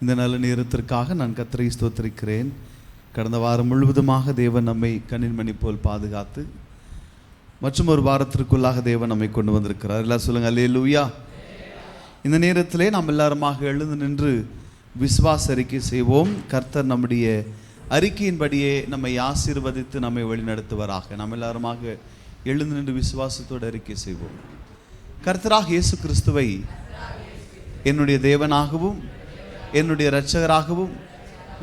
இந்த நல்ல நேரத்திற்காக நான் கர்த்தரை ஸ்தோத்திரிக்கிறேன். கடந்த வாரம் முழுவதுமாக தேவன் நம்மை கண்ணின் மணி போல் பாதுகாத்து மற்றும் ஒரு வாரத்திற்குள்ளாக தேவன் நம்மை கொண்டு வந்திருக்கிறார். எல்லாம் சொல்லுங்கள் அல்லேலூயா. இந்த நேரத்திலே நாம் எல்லாருமாக எழுந்து நின்று விசுவாச அறிக்கை செய்வோம். கர்த்தர் நம்முடைய அறிக்கையின்படியே நம்மை ஆசீர்வதித்து நம்மை வழிநடத்துவாராக. நாம் எல்லாருமாக எழுந்து நின்று விசுவாசத்தோடு அறிக்கை செய்வோம். கர்த்தராக இயேசு கிறிஸ்துவை என்னுடைய தேவனாகவும் என்னுடைய இரட்சகராகவும்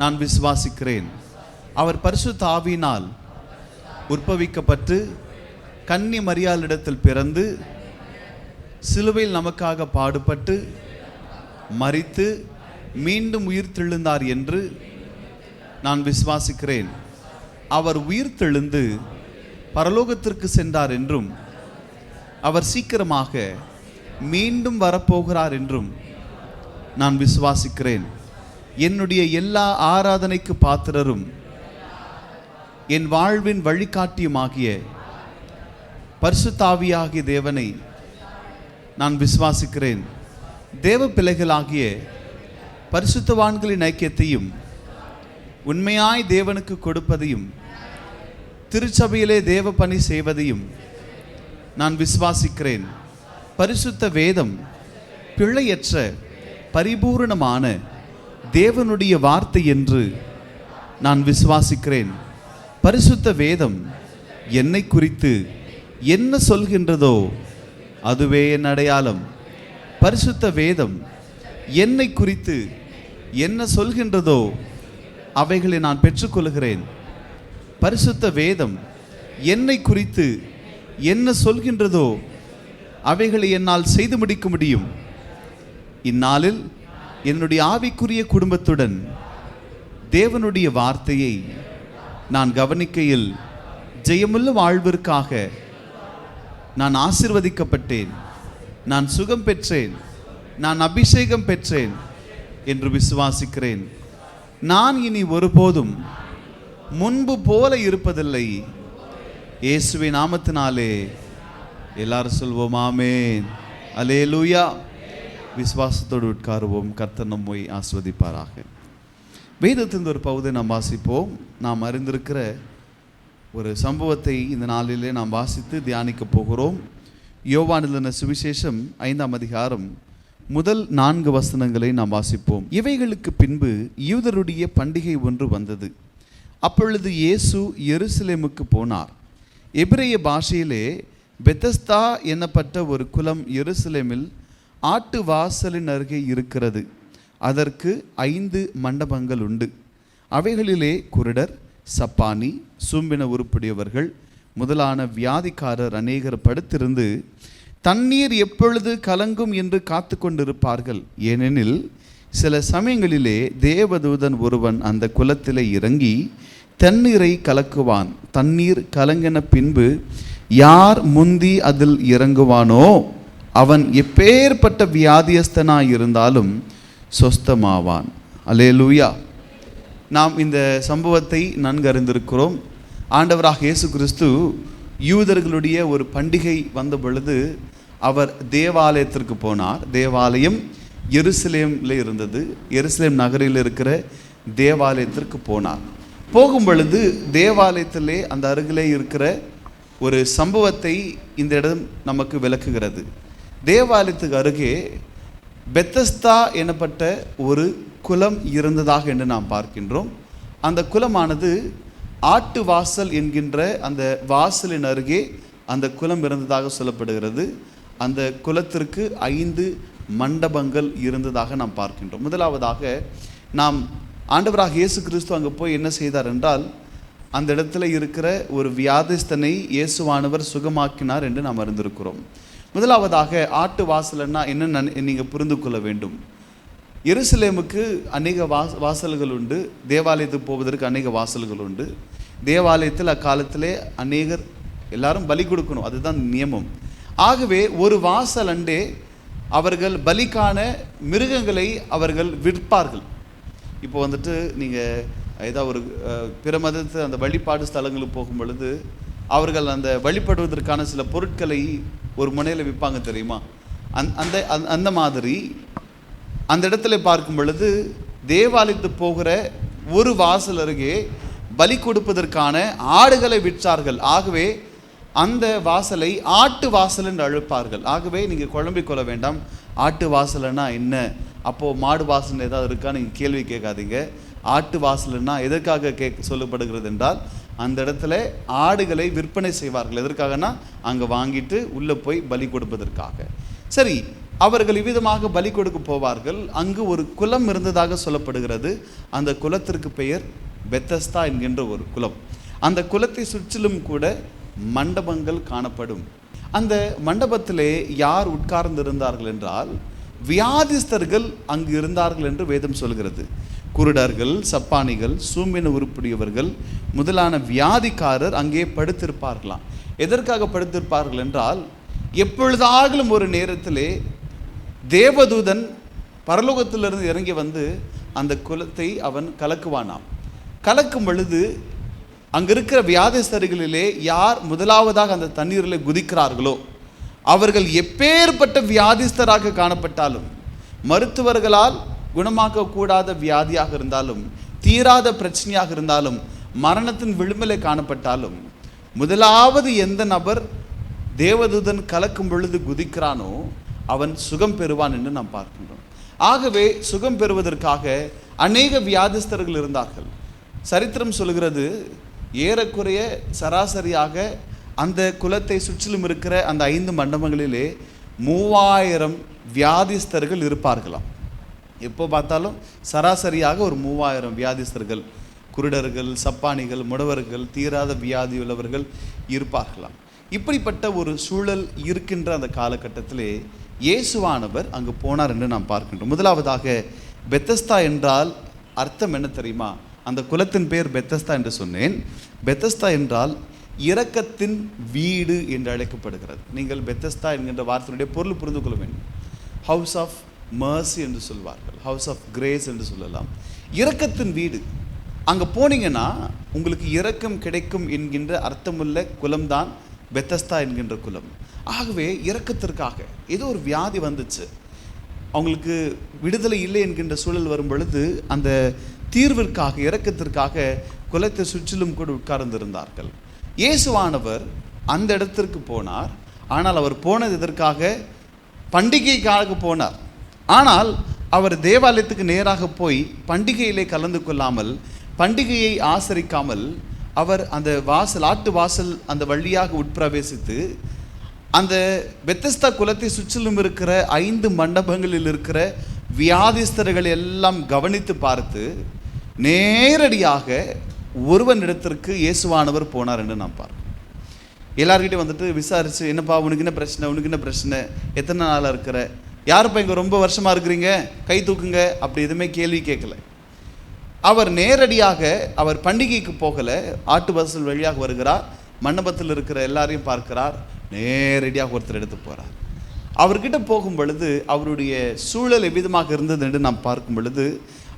நான் விசுவாசிக்கிறேன். அவர் பரிசுத்த ஆவியினால் உற்பவிக்கப்பட்டு கன்னி மரியாளிடத்தில் பிறந்து சிலுவையில் நமக்காக பாடுபட்டு மரித்து மீண்டும் உயிர்த்தெழுந்தார் என்று நான் விசுவாசிக்கிறேன். அவர் உயிர்த்தெழுந்து பரலோகத்திற்கு சென்றார் என்றும் அவர் சீக்கிரமாக மீண்டும் வரப்போகிறார் என்றும் நான் விசுவாசிக்கிறேன். என்னுடைய எல்லா ஆராதனைக்கு பாத்திரரும் என் வாழ்வின் வழிகாட்டியுமாகிய பரிசுத்த ஆவியாகிய தேவனை நான் விசுவாசிக்கிறேன். தேவ பிள்ளைகளாகிய பரிசுத்தவான்களின் ஐக்கியத்தையும் உண்மையாய் தேவனுக்கு கொடுப்பதையும் திருச்சபையிலே தேவ பணி செய்வதையும் நான் விசுவாசிக்கிறேன். பரிசுத்த வேதம் பிழையற்ற பரிபூரணமான தேவனுடைய வார்த்தை என்று நான் விசுவாசிக்கிறேன். பரிசுத்த வேதம் என்னை குறித்து என்ன சொல்கின்றதோ அதுவே என் அடையாளம். பரிசுத்த வேதம் என்னை குறித்து என்ன சொல்கின்றதோ அவைகளை நான் பெற்றுக்கொள்கிறேன். பரிசுத்த வேதம் என்னை குறித்து என்ன சொல்கின்றதோ அவைகளை என்னால் செய்து முடிக்க முடியும். இந்நாளில் என்னுடைய ஆவிக்குரிய குடும்பத்துடன் தேவனுடைய வார்த்தையை நான் கவனிக்கையில் ஜெயமுள்ள வாழ்விற்காக நான் ஆசீர்வதிக்கப்பட்டேன், நான் சுகம் பெற்றேன், நான் அபிஷேகம் பெற்றேன் என்று விசுவாசிக்கிறேன். நான் இனி ஒருபோதும் முன்பு போல இருப்பதில்லை. இயேசுவின் நாமத்தினாலே எல்லாரும் சொல்வோம் ஆமென் அல்லேலூயா. விசுவாசத்தோடு உட்காருவோம். கர்த்தர் நம்மை ஆஸ்வதிப்பாராக. வேதத்தின் ஒரு பகுதியை நாம் வாசிப்போம். நாம் அறிந்திருக்கிற ஒரு சம்பவத்தை இந்த நாளிலே நாம் வாசித்து தியானிக்க போகிறோம். யோவான் எழுதின சுவிசேஷம் 5ஆம் அதிகாரம் முதல் 4 வசனங்களை நாம் வாசிப்போம். இவைகளுக்கு பின்பு யூதருடைய பண்டிகை ஒன்று வந்தது. அப்பொழுது இயேசு எருசலேமுக்கு போனார். எபிரேய பாஷையிலே பெத்தஸ்தா என்னப்பட்ட ஒரு குளம் எருசலேமில் ஆட்டு வாசலின் அருகே இருக்கிறது. அதற்கு 5 மண்டபங்கள் உண்டு. அவைகளிலே குருடர், சப்பானி, சூம்பின உருப்புடையவர்கள் முதலான வியாதிக்காரர் அநேகர் படுத்திருந்து தண்ணீர் எப்பொழுது கலங்கும் என்று காத்து கொண்டிருப்பார்கள். ஏனெனில் சில சமயங்களிலே தேவதூதன் ஒருவன் அந்த குளத்திலே இறங்கி தண்ணீரை கலக்குவான். தண்ணீர் கலங்கின பின்பு யார் முந்தி அதில் இறங்குவானோ அவன் எப்பேற்பட்ட வியாதியஸ்தனாய் இருந்தாலும் சொஸ்தமாவான். அல்லேலூயா. நாம் இந்த சம்பவத்தை நன்கு அறிந்திருக்கிறோம். ஆண்டவராக இயேசு கிறிஸ்து யூதர்களுடைய ஒரு பண்டிகை வந்த பொழுது அவர் தேவாலயத்திற்கு போனார். தேவாலயம் எருசலேமில் இருந்தது. எருசலேம் நகரில் இருக்கிற தேவாலயத்திற்கு போனார். போகும் பொழுது தேவாலயத்திலே அந்த அருகிலே இருக்கிற ஒரு சம்பவத்தை இந்த இடம் நமக்கு விளக்குகிறது. தேவாலயத்துக்கு அருகே பெத்தஸ்தா எனப்பட்ட ஒரு குளம் இருந்ததாக என்று நாம் பார்க்கின்றோம். அந்த குளமானது ஆட்டு வாசல் என்கின்ற அந்த வாசலின் அருகே அந்த குளம் இருந்ததாக சொல்லப்படுகிறது. அந்த குளத்திற்கு 5 மண்டபங்கள் இருந்ததாக நாம் பார்க்கின்றோம். முதலாவதாக நாம் ஆண்டவராக இயேசு கிறிஸ்து அங்கே போய் என்ன செய்தார் என்றால் அந்த இடத்துல இருக்கிற ஒரு வியாதிஸ்தனை இயேசுவானவர் சுகமாக்கினார் என்று நாம் அறிந்திருக்கிறோம். முதலாவதாக ஆட்டு வாசல்னா என்ன நீங்கள் புரிந்து கொள்ள வேண்டும். எருசலேமுக்கு அநேக வாசல்கள் உண்டு. தேவாலயத்துக்கு போவதற்கு அநேக வாசல்கள் உண்டு. தேவாலயத்தில் அக்காலத்திலே அநேகர் எல்லாரும் பலி கொடுக்கணும், அதுதான் நியமம். ஆகவே ஒரு வாசல் அண்டே அவர்கள் பலிக்கான மிருகங்களை அவர்கள் விற்பார்கள். இப்போ வந்துட்டு நீங்கள் ஏதாவது ஒரு பிற மதத்து அந்த வழிபாடு ஸ்தலங்களுக்கு போகும் பொழுது அவர்கள் அந்த வழிபடுவதற்கான சில பொருட்களை ஒரு முனையில் விற்பாங்க தெரியுமா? அந்த மாதிரி அந்த இடத்துல பார்க்கும் பொழுது தேவாலயத்து போகிற ஒரு வாசல் அருகே பலி கொடுப்பதற்கான ஆடுகளை விற்றார்கள். ஆகவே அந்த வாசலை ஆட்டு வாசல் என்று அழைப்பார்கள். ஆகவே நீங்கள் குழம்பிக் கொள்ள வேண்டாம், ஆட்டு வாசல்னா என்ன, அப்போது மாடு வாசல் ஏதாவது இருக்கா நீங்கள் கேள்வி கேட்காதீங்க. ஆட்டு வாசல்னா எதற்காக சொல்லப்படுகிறது என்றால், அந்த இடத்துல ஆடுகளை விற்பனை செய்வார்கள். எதற்காகனா அங்கே வாங்கிட்டு உள்ளே போய் பலி கொடுப்பதற்காக. சரி, அவர்கள் இவ்விதமாக பலி கொடுக்க போவார்கள். அங்கு ஒரு குளம் இருந்ததாக சொல்லப்படுகிறது. அந்த குளத்திற்கு பெயர் பெத்தஸ்தா என்கின்ற ஒரு குளம். அந்த குளத்தை சுற்றிலும் கூட மண்டபங்கள் காணப்படும். அந்த மண்டபத்திலே யார் உட்கார்ந்து இருந்தார்கள் என்றால், வியாதிஸ்தர்கள் அங்கு இருந்தார்கள் என்று வேதம் சொல்கிறது. குருடர்கள், சப்பானிகள், சூம்பின உருப்புடையவர்கள் முதலான வியாதிக்காரர் அங்கே படுத்திருப்பார்களாம். எதற்காக படுத்திருப்பார்கள் என்றால், எப்பொழுதாகலும் ஒரு நேரத்திலே தேவதூதன் பரலோகத்திலிருந்து இறங்கி வந்து அந்த குலத்தை அவன் கலக்குவானாம். கலக்கும் பொழுது அங்கே இருக்கிற வியாதிஸ்தர்களிலே யார் முதலாவதாக அந்த தண்ணீரில் குதிக்கிறார்களோ அவர்கள் எப்பேற்பட்ட வியாதிஸ்தராக காணப்பட்டாலும், மருத்துவர்களால் குணமாக்கக்கூடாத வியாதியாக இருந்தாலும், தீராத பிரச்சனையாக இருந்தாலும், மரணத்தின் விளிம்பிலே காணப்பட்டாலும், முதலாவது எந்த நபர் தேவதூதன் கலக்கும் பொழுது குதிக்கிறானோ அவன் சுகம் பெறுவான் என்று நாம் பார்க்கின்றோம். ஆகவே சுகம் பெறுவதற்காக அநேக வியாதிஸ்தர்கள் இருந்தார்கள். சரித்திரம் சொல்கிறது, ஏறக்குறைய சராசரியாக அந்த குலத்தை சுற்றிலும் இருக்கிற அந்த 5 மண்டபங்களிலே 3000 வியாதிஸ்தர்கள் இருப்பார்களாம். எப்போ பார்த்தாலும் சராசரியாக ஒரு 3000 வியாதிஸ்தர்கள், குருடர்கள், சப்பானிகள், முடவர்கள், தீராத வியாதி உள்ளவர்கள் இருப்பார்களாம். இப்படிப்பட்ட ஒரு சூழல் இருக்கின்ற அந்த காலகட்டத்திலே இயேசுவானவர் அங்கு போனார் என்று நாம் பார்க்கின்றோம். முதலாவதாக பெத்தஸ்தா என்றால் அர்த்தம் என்ன தெரியுமா? அந்த குலத்தின் பெயர் பெத்தஸ்தா என்று சொன்னேன். பெத்தஸ்தா என்றால் இரக்கத்தின் வீடு என்று அழைக்கப்படுகிறது. நீங்கள் பெத்தஸ்தா என்கின்ற வார்த்தையுடைய பொருள் புரிந்து கொள்ள வேண்டும். ஹவுஸ் ஆஃப் மர்சி என்று சொல்வார்கள், ஹவுஸ் ஆஃப் கிரேஸ் என்று சொல்லலாம். இரக்கத்தின் வீடு. அங்கே போனீங்கன்னா உங்களுக்கு இரக்கம் கிடைக்கும் என்கின்ற அர்த்தமுள்ள குலம்தான் பெத்தஸ்தா என்கின்ற குலம். ஆகவே இரக்கத்திற்காக ஏதோ ஒரு வியாதி வந்துச்சு, அவங்களுக்கு விடுதலை இல்லை என்கின்ற சூழல் வரும் பொழுது அந்த தீர்விற்காக, இரக்கத்திற்காக குலத்தை சுற்றிலும் கூட உட்கார்ந்திருந்தார்கள். இயேசுவானவர் அந்த இடத்திற்கு போனார். ஆனால் அவர் போனது எதற்காக? பண்டிகைக்காக போனார். ஆனால் அவர் தேவாலயத்துக்கு நேராக போய் பண்டிகையிலே கலந்து கொள்ளாமல், பண்டிகையை ஆசரிக்காமல், அவர் அந்த வாசல், ஆட்டு வாசல் அந்த வழியாக உட்பிரவேசித்து அந்த பெத்தஸ்தா குலத்தை சுற்றிலும் இருக்கிற 5 மண்டபங்களில் இருக்கிற வியாதிஸ்தர்கள் எல்லாம் கவனித்து பார்த்து நேரடியாக ஒருவனிடத்திற்கு இயேசுவானவர் போனார் என்று நாம் பார்க்கிறோம். எல்லார்கிட்டையும் வந்துட்டு விசாரித்து, என்னப்பா உனக்கு என்ன பிரச்சனை, உனக்கு என்ன பிரச்சனை, எத்தனை நாளாக இருக்கிற, யாருப்பா இங்கே ரொம்ப வருஷமாக இருக்கிறீங்க, கை தூக்குங்க, அப்படி எதுவுமே கேள்வி கேட்கல. அவர் நேரடியாக, அவர் பண்டிகைக்கு போகலை, ஆட்டு வாசல் வழியாக வருகிறார், மண்டபத்தில் இருக்கிற எல்லாரையும் பார்க்கிறார், நேரடியாக ஒருத்தர் எடுத்து போகிறார். அவர்கிட்ட போகும் பொழுது அவருடைய சூழல் எவ்விதமாக இருந்தது என்று நாம் பார்க்கும் பொழுது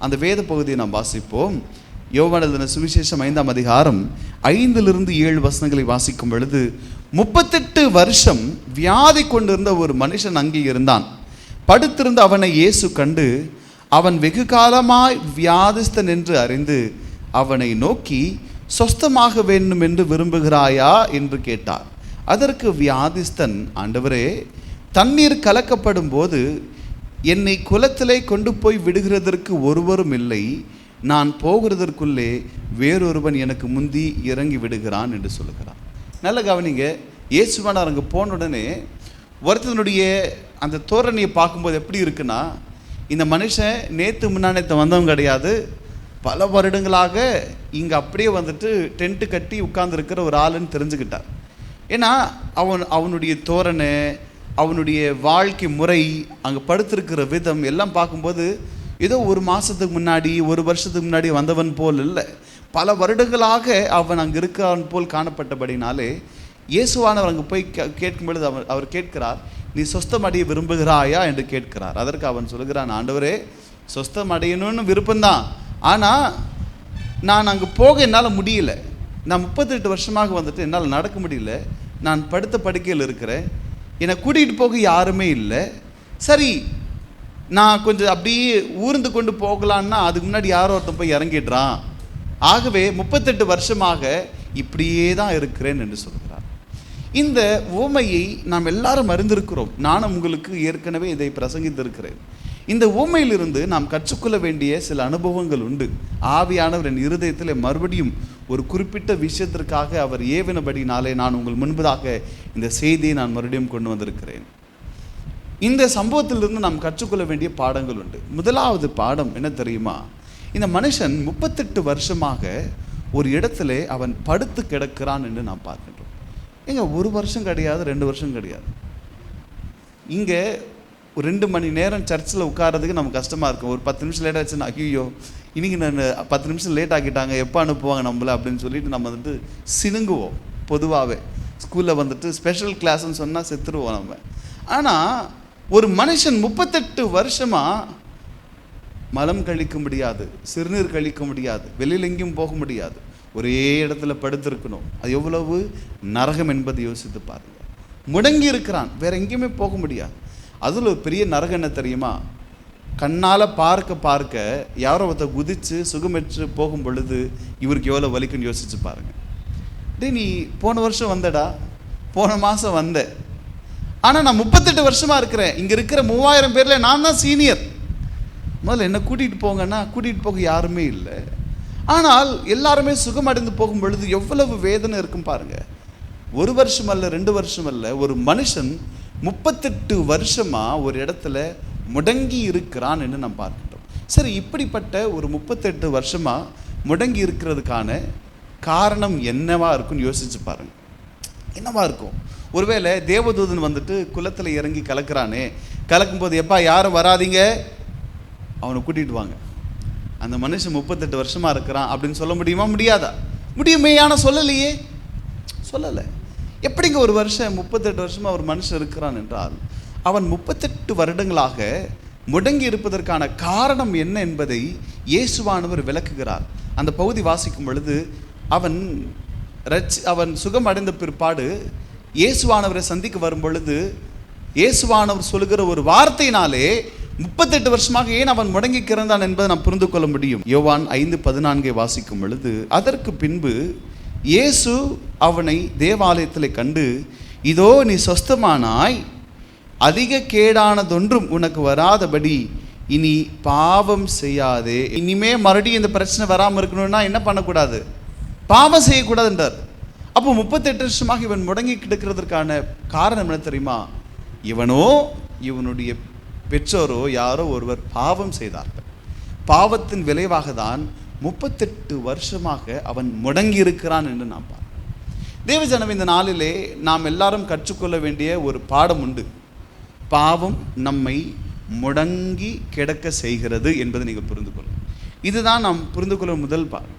அந்த வேத பகுதியை நாம் வாசிப்போம். யோவான் எழுதின சுவிசேஷம் 5ஆம் அதிகாரம் 5-7 வசனங்களை வாசிக்கும் பொழுது, 38 வருஷம் வியாதி கொண்டிருந்த ஒரு மனுஷன் அங்கே இருந்தான். படுத்திருந்த அவனை இயேசு கண்டு, அவன் வெகு காலமாய் வியாதிஸ்தன் என்று அறிந்து அவனை நோக்கி, சொஸ்தமாக வேண்டும் என்று விரும்புகிறாயா என்று கேட்டார். அதற்கு வியாதிஸ்தன், ஆண்டவரே, தண்ணீர் கலக்கப்படும் போது என்னை குளத்திலே கொண்டு போய் விடுகிறதற்கு ஒருவரும் இல்லை, நான் போகிறதற்குள்ளே வேறொருவன் எனக்கு முந்தி இறங்கி விடுகிறான் என்று சொல்லுகிறான். நல்ல கவனிங்க, இயேசுவானார் அங்கே போன உடனே ஒருத்தனுடைய அந்த தோரணையை பார்க்கும்போது எப்படி இருக்குன்னா, இந்த மனுஷன் நேற்று முன்னாடி வந்தவங்க கிடையாது, பல வருடங்களாக இங்கே அப்படியே வந்துட்டு டென்ட்டு கட்டி உட்கார்ந்துருக்கிற ஒரு ஆளுன்னு தெரிஞ்சுக்கிட்டார். ஏன்னா அவனுடைய தோரணை, அவனுடைய வாழ்க்கை முறை, அங்கே படுத்திருக்கிற விதம் எல்லாம் பார்க்கும்போது ஏதோ ஒரு மாதத்துக்கு முன்னாடி, ஒரு வருஷத்துக்கு முன்னாடி வந்தவன் போல் இல்லை, பல வருடங்களாக அவன் அங்கே இருக்கிறவன் போல் காணப்பட்டபடினாலே இயேசுவானவர் அங்கே போய் கேட்கும் பொழுது அவர் கேட்கிறார், நீ சொஸ்தம் அடைய விரும்புகிறாயா என்று கேட்கிறார். அதற்கு அவன் சொல்கிறான், ஆண்டவரே, சொஸ்தம் அடையணும்னு விருப்பம்தான், ஆனால் நான் அங்கே போக என்னால் முடியல, நான் 38 வருஷமாக வந்துட்டு என்னால் நடக்க முடியல, நான் படுத்த படுக்கையில் இருக்கிறேன், என்னை கூட்டிகிட்டு போக யாருமே இல்லை. சரி, நான் கொஞ்சம் அப்படியே ஊர்ந்து கொண்டு போகலான்னா அதுக்கு முன்னாடி யாரோ ஒருத்தன் போய் இறங்கிடுறான். ஆகவே 38 வருஷமாக இப்படியே தான் இருக்கிறேன் என்று சொல்கிறார். இந்த உவமையை நாம் எல்லாரும் அறிந்திருக்கிறோம். நானும் உங்களுக்கு ஏற்கனவே இதை பிரசங்கித்திருக்கிறேன். இந்த உவமையிலிருந்து நாம் கற்றுக்கொள்ள வேண்டிய சில அனுபவங்கள் உண்டு. ஆவியானவர் என் இருதயத்தில் மறுபடியும் ஒரு குறிப்பிட்ட விஷயத்திற்காக அவர் ஏவினபடினாலே நான் உங்கள் முன்பதாக இந்த செய்தியை நான் மறுபடியும் கொண்டு வந்திருக்கிறேன். இந்த சம்பவத்திலிருந்து நாம் கற்றுக்கொள்ள வேண்டிய பாடங்கள் உண்டு. முதலாவது பாடம் என்ன தெரியுமா? இந்த மனுஷன் 38 வருஷமாக ஒரு இடத்துல அவன் படுத்து கிடக்கிறான் என்று நாம் பார்க்கின்றோம். ஏங்க 1 வருஷம் கிடையாது, 2 வருஷம் கிடையாது. இங்கே ஒரு 2 மணி நேரம் சர்ச்சில் உட்காரதுக்கு நமக்கு கஷ்டமாக இருக்கும். ஒரு 10 நிமிஷம் லேட் ஆச்சுன்னா ஐயோ இன்றைக்கி நான் 10 நிமிஷம் லேட் ஆக்கிட்டாங்க, எப்போ அனுப்புவாங்க நம்மளை அப்படின்னு சொல்லிட்டு நம்ம வந்துட்டு சினுங்குவோம். பொதுவாகவே ஸ்கூலில் வந்துட்டு ஸ்பெஷல் கிளாஸ்ன்னு சொன்னால் செத்துருவோம் நம்ம. ஆனால் ஒரு மனுஷன் 38 வருஷமாக மலம் கழிக்க முடியாது, சிறுநீர் கழிக்க முடியாது, வெளியில் எங்கேயும் போக முடியாது, ஒரே இடத்துல படுத்திருக்கணும். அது எவ்வளவு நரகம் என்பதை யோசித்து பாருங்கள். முடங்கி இருக்கிறான், வேற எங்கேயுமே போக முடியாது. அதில் ஒரு பெரிய நரகம் என்ன தெரியுமா? கண்ணால் பார்க்க யாரோ ஒருத்த குதித்து சுகமெற்று போகும் பொழுது இவருக்கு எவ்வளோ வலிக்குன்னு யோசிச்சு பாருங்கள். டே நீ போன வருஷம் வந்தடா, போன மாதம் வந்த, ஆனால் நான் 38 வருஷமாக இருக்கிறேன். இங்கே இருக்கிற 3000 பேரில் நான் தான் சீனியர். முதல்ல என்னை கூட்டிகிட்டு போங்கன்னா கூட்டிகிட்டு போக யாருமே இல்லை. ஆனால் எல்லாருமே சுகமடைந்து போகும் பொழுது எவ்வளவு வேதனை இருக்கும் பாருங்கள். 1 வருஷம் அல்ல, 2 வருஷம் அல்ல, ஒரு மனுஷன் 38 வருஷமாக ஒரு இடத்துல முடங்கி இருக்கிறான் என்று நாம் பார்க்கின்றோம். சரி, இப்படிப்பட்ட ஒரு 38 வருஷமாக முடங்கி இருக்கிறதுக்கான காரணம் என்னவா இருக்குன்னு யோசிச்சு பாருங்க. என்னவா இருக்கும்? ஒருவேளை தேவதூதன் வந்துட்டு குளத்தில் இறங்கி கலக்கிறானே, கலக்கும்போது எப்பா யாரும் வராதிங்க, அவனை கூட்டிகிட்டு வாங்க, அந்த மனுஷன் 38 வருஷமாக இருக்கிறான் அப்படின்னு சொல்ல முடியுமா? முடியாதா? முடியுமே, ஆனால் சொல்லலையே, சொல்லலை. எப்படிங்க ஒரு வருஷம் 38 வருஷமாக ஒரு மனுஷன் இருக்கிறான் என்றால் அவன் 38 வருடங்களாக முடங்கி இருப்பதற்கான காரணம் என்ன என்பதை இயேசுவானவர் விளக்குகிறார். அந்த பகுதி வாசிக்கும் பொழுது அவன் சுகம் அடைந்த பிற்பாடு இயேசுவானவரை சந்திக்க வரும் பொழுது இயேசுவானவர் சொல்லுகிற ஒரு வார்த்தையினாலே 38 வருஷமாக ஏன் அவன் முடங்கி கிடந்தான் என்பதை நாம் புரிந்து கொள்ள முடியும். யோவான் 5:14 வாசிக்கும் பொழுது, அதற்கு பின்பு இயேசு அவனை தேவாலயத்தில் கண்டு, இதோ நீ சொஸ்தமானாய், அதிக கேடானதொன்றும் உனக்கு வராதபடி இனி பாவம் செய்யாதே. இனிமே மறுபடியும் இந்த பிரச்சனை வராமல் இருக்கணும்னா என்ன பண்ணக்கூடாது? பாவம் செய்யக்கூடாது என்றார். அப்போ 38 வருஷமாக இவன் முடங்கி கிடக்கிறதுக்கான காரணம் என்ன தெரியுமா? இவனோ இவனுடைய பெற்றோரோ யாரோ ஒருவர் பாவம் செய்தார்கள். பாவத்தின் விளைவாக தான் 38 வருஷமாக அவன் முடங்கி இருக்கிறான் என்று நாம் பார்க்கிறோம். தேவஜனம், இந்த நாளிலே நாம் எல்லாரும் கற்றுக்கொள்ள வேண்டிய ஒரு பாடம் உண்டு. பாவம் நம்மை முடங்கி கிடக்க செய்கிறது என்பதை நீங்கள் புரிந்து கொள்ளும். இதுதான் நாம் புரிந்து கொள்ளும் முதல் பாடம்.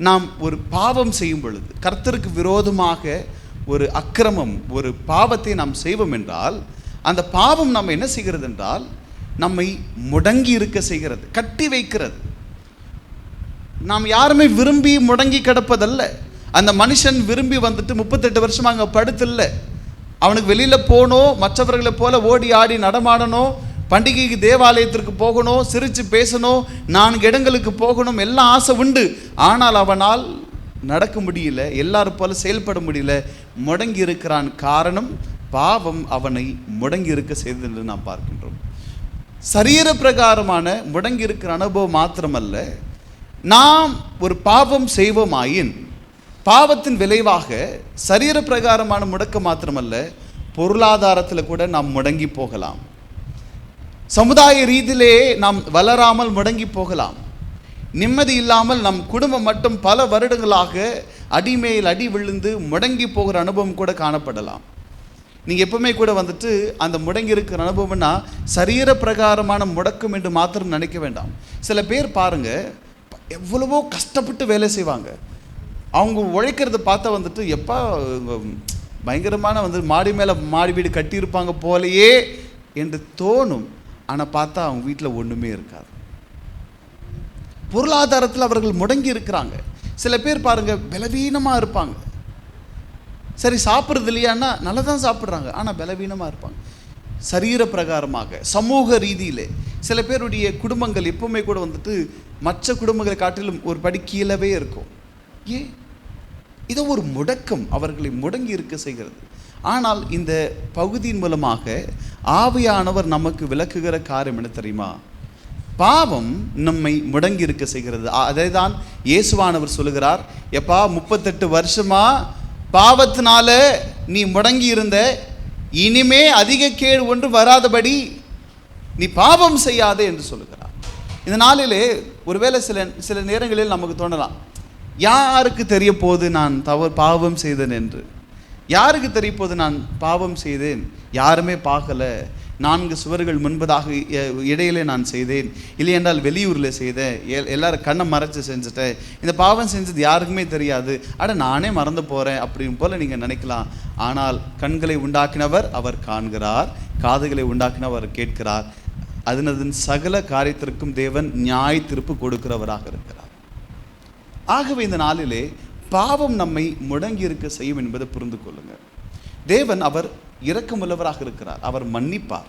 நாம் ஒரு பாவம் செய்யும் பொழுது, கர்த்தருக்கு விரோதமாக ஒரு அக்கிரமம், ஒரு பாவத்தை நாம் செய்வோம் என்றால், அந்த பாவம் நம்ம என்ன செய்கிறது என்றால் நம்மை முடங்கி இருக்க செய்கிறது, கட்டி வைக்கிறது. நாம் யாருமே விரும்பி முடங்கி கிடப்பதல்ல. அந்த மனுஷன் விரும்பி வந்துட்டு 38 வருஷமாக அங்கே படுத்தில்லை. அவனுக்கு வெளியில் போகணும், மற்றவர்களை போல ஓடி ஆடி நடமாடணும், பண்டிகைக்கு தேவாலயத்திற்கு போகணும், சிரித்து பேசணும், 4 இடங்களுக்கு போகணும், எல்லாம் ஆசை உண்டு. ஆனால் அவனால் நடக்க முடியல, எல்லாரும் போல செயல்பட முடியல, முடங்கி இருக்கிறான். காரணம், பாவம் அவனை முடங்கி இருக்க செய்தது என்று நாம் பார்க்கின்றோம். சரீர பிரகாரமான முடங்கி இருக்கிற அனுபவம் மாத்திரமல்ல, நாம் ஒரு பாவம் செய்வோமாயின் பாவத்தின் விளைவாக சரீர பிரகாரமான முடக்க மாத்திரமல்ல, பொருளாதாரத்தில் கூட நாம் முடங்கி போகலாம். சமுதாய ரீதியிலே நாம் வளராமல் முடங்கி போகலாம். நிம்மதி இல்லாமல் நம் குடும்பம் மட்டும் பல வருடங்களாக அடிமேல் அடி விழுந்து முடங்கி போகிற அனுபவம் கூட காணப்படலாம். நீங்கள் எப்பவுமே கூட வந்துட்டு அந்த முடங்கி இருக்கிற அனுபவம்னா சரீர பிரகாரமான முடக்கம் என்று மாத்திரம் நினைக்க வேண்டாம். சில பேர் பாருங்கள், எவ்வளவோ கஷ்டப்பட்டு வேலை செய்வாங்க. அவங்க உழைக்கிறத பார்த்தா வந்துட்டு எப்போ பயங்கரமான மாடி மேலே மாடி வீடு கட்டியிருப்பாங்க போலையே என்று தோணும். ஆனால் பார்த்தா அவங்க வீட்டில் ஒன்றுமே இருக்காது. பொருளாதாரத்தில் அவர்கள் முடங்கி இருக்கிறாங்க. சில பேர் பாருங்கள், பலவீனமாக இருப்பாங்க. சரி, சாப்பிட்றது இல்லையான்னா நல்லா தான் சாப்பிட்றாங்க, ஆனால் பலவீனமாக இருப்பாங்க. சரீர பிரகாரமாக, சமூக ரீதியிலே சில பேருடைய குடும்பங்கள் எப்பவுமே கூட வந்துட்டு மற்ற குடும்பங்களை காட்டிலும் ஒரு படி கீழவே இருக்கும். ஏன்? இதோ ஒரு முடக்கம் அவர்களை முடங்கி இருக்க செய்கிறது. ஆனால் இந்த பகுதியின் மூலமாக ஆவியானவர் நமக்கு விளக்குகிற காரியம் என்ன தெரியுமா? பாவம் நம்மை முடங்கி இருக்க செய்கிறது. அதை தான் இயேசுவானவர் சொல்லுகிறார், எப்பா 38 வருஷமா பாவத்தினால நீ முடங்கி இருந்த, இனிமே அதிக கேடு ஒன்று வராதபடி நீ பாவம் செய்யாதே என்று சொல்லுகிறார். இந்த நாளிலே ஒருவேளை சில நேரங்களில் நமக்கு தோணலாம், யாருக்கு தெரிய போது நான் பாவம் செய்தேன் என்று? யாருக்கு தெரிய போது நான் பாவம் செய்தேன்? யாருமே பார்க்கல, 4 சுவர்கள் முன்பதாக இடையிலே நான் செய்தேன், இல்லை என்றால் வெளியூரில் செய்தேன், எல்லாரும் கண்ணை மறைச்சு செஞ்சுட்டேன், இந்த பாவம் செஞ்சது யாருக்குமே தெரியாது, நானே மறந்து போகிறேன் அப்படின்னு போல் நீங்கள் நினைக்கலாம். ஆனால் கண்களை உண்டாக்கினவர் அவர் காண்கிறார், காதுகளை உண்டாக்கினவர் அவர் கேட்கிறார். அதனதன் சகல காரியத்திற்கும் தேவன் நியாய தீர்ப்பு கொடுக்கிறவராக இருக்கிறார். ஆகவே இந்த நாளிலே பாவம் நம்மை முடங்கி இருக்க செய்யும் என்பதை புரிந்து கொள்ளுங்கள். தேவன் அவர் இரக்கமுள்ளவராக இருக்கிறார், அவர் மன்னிப்பார்.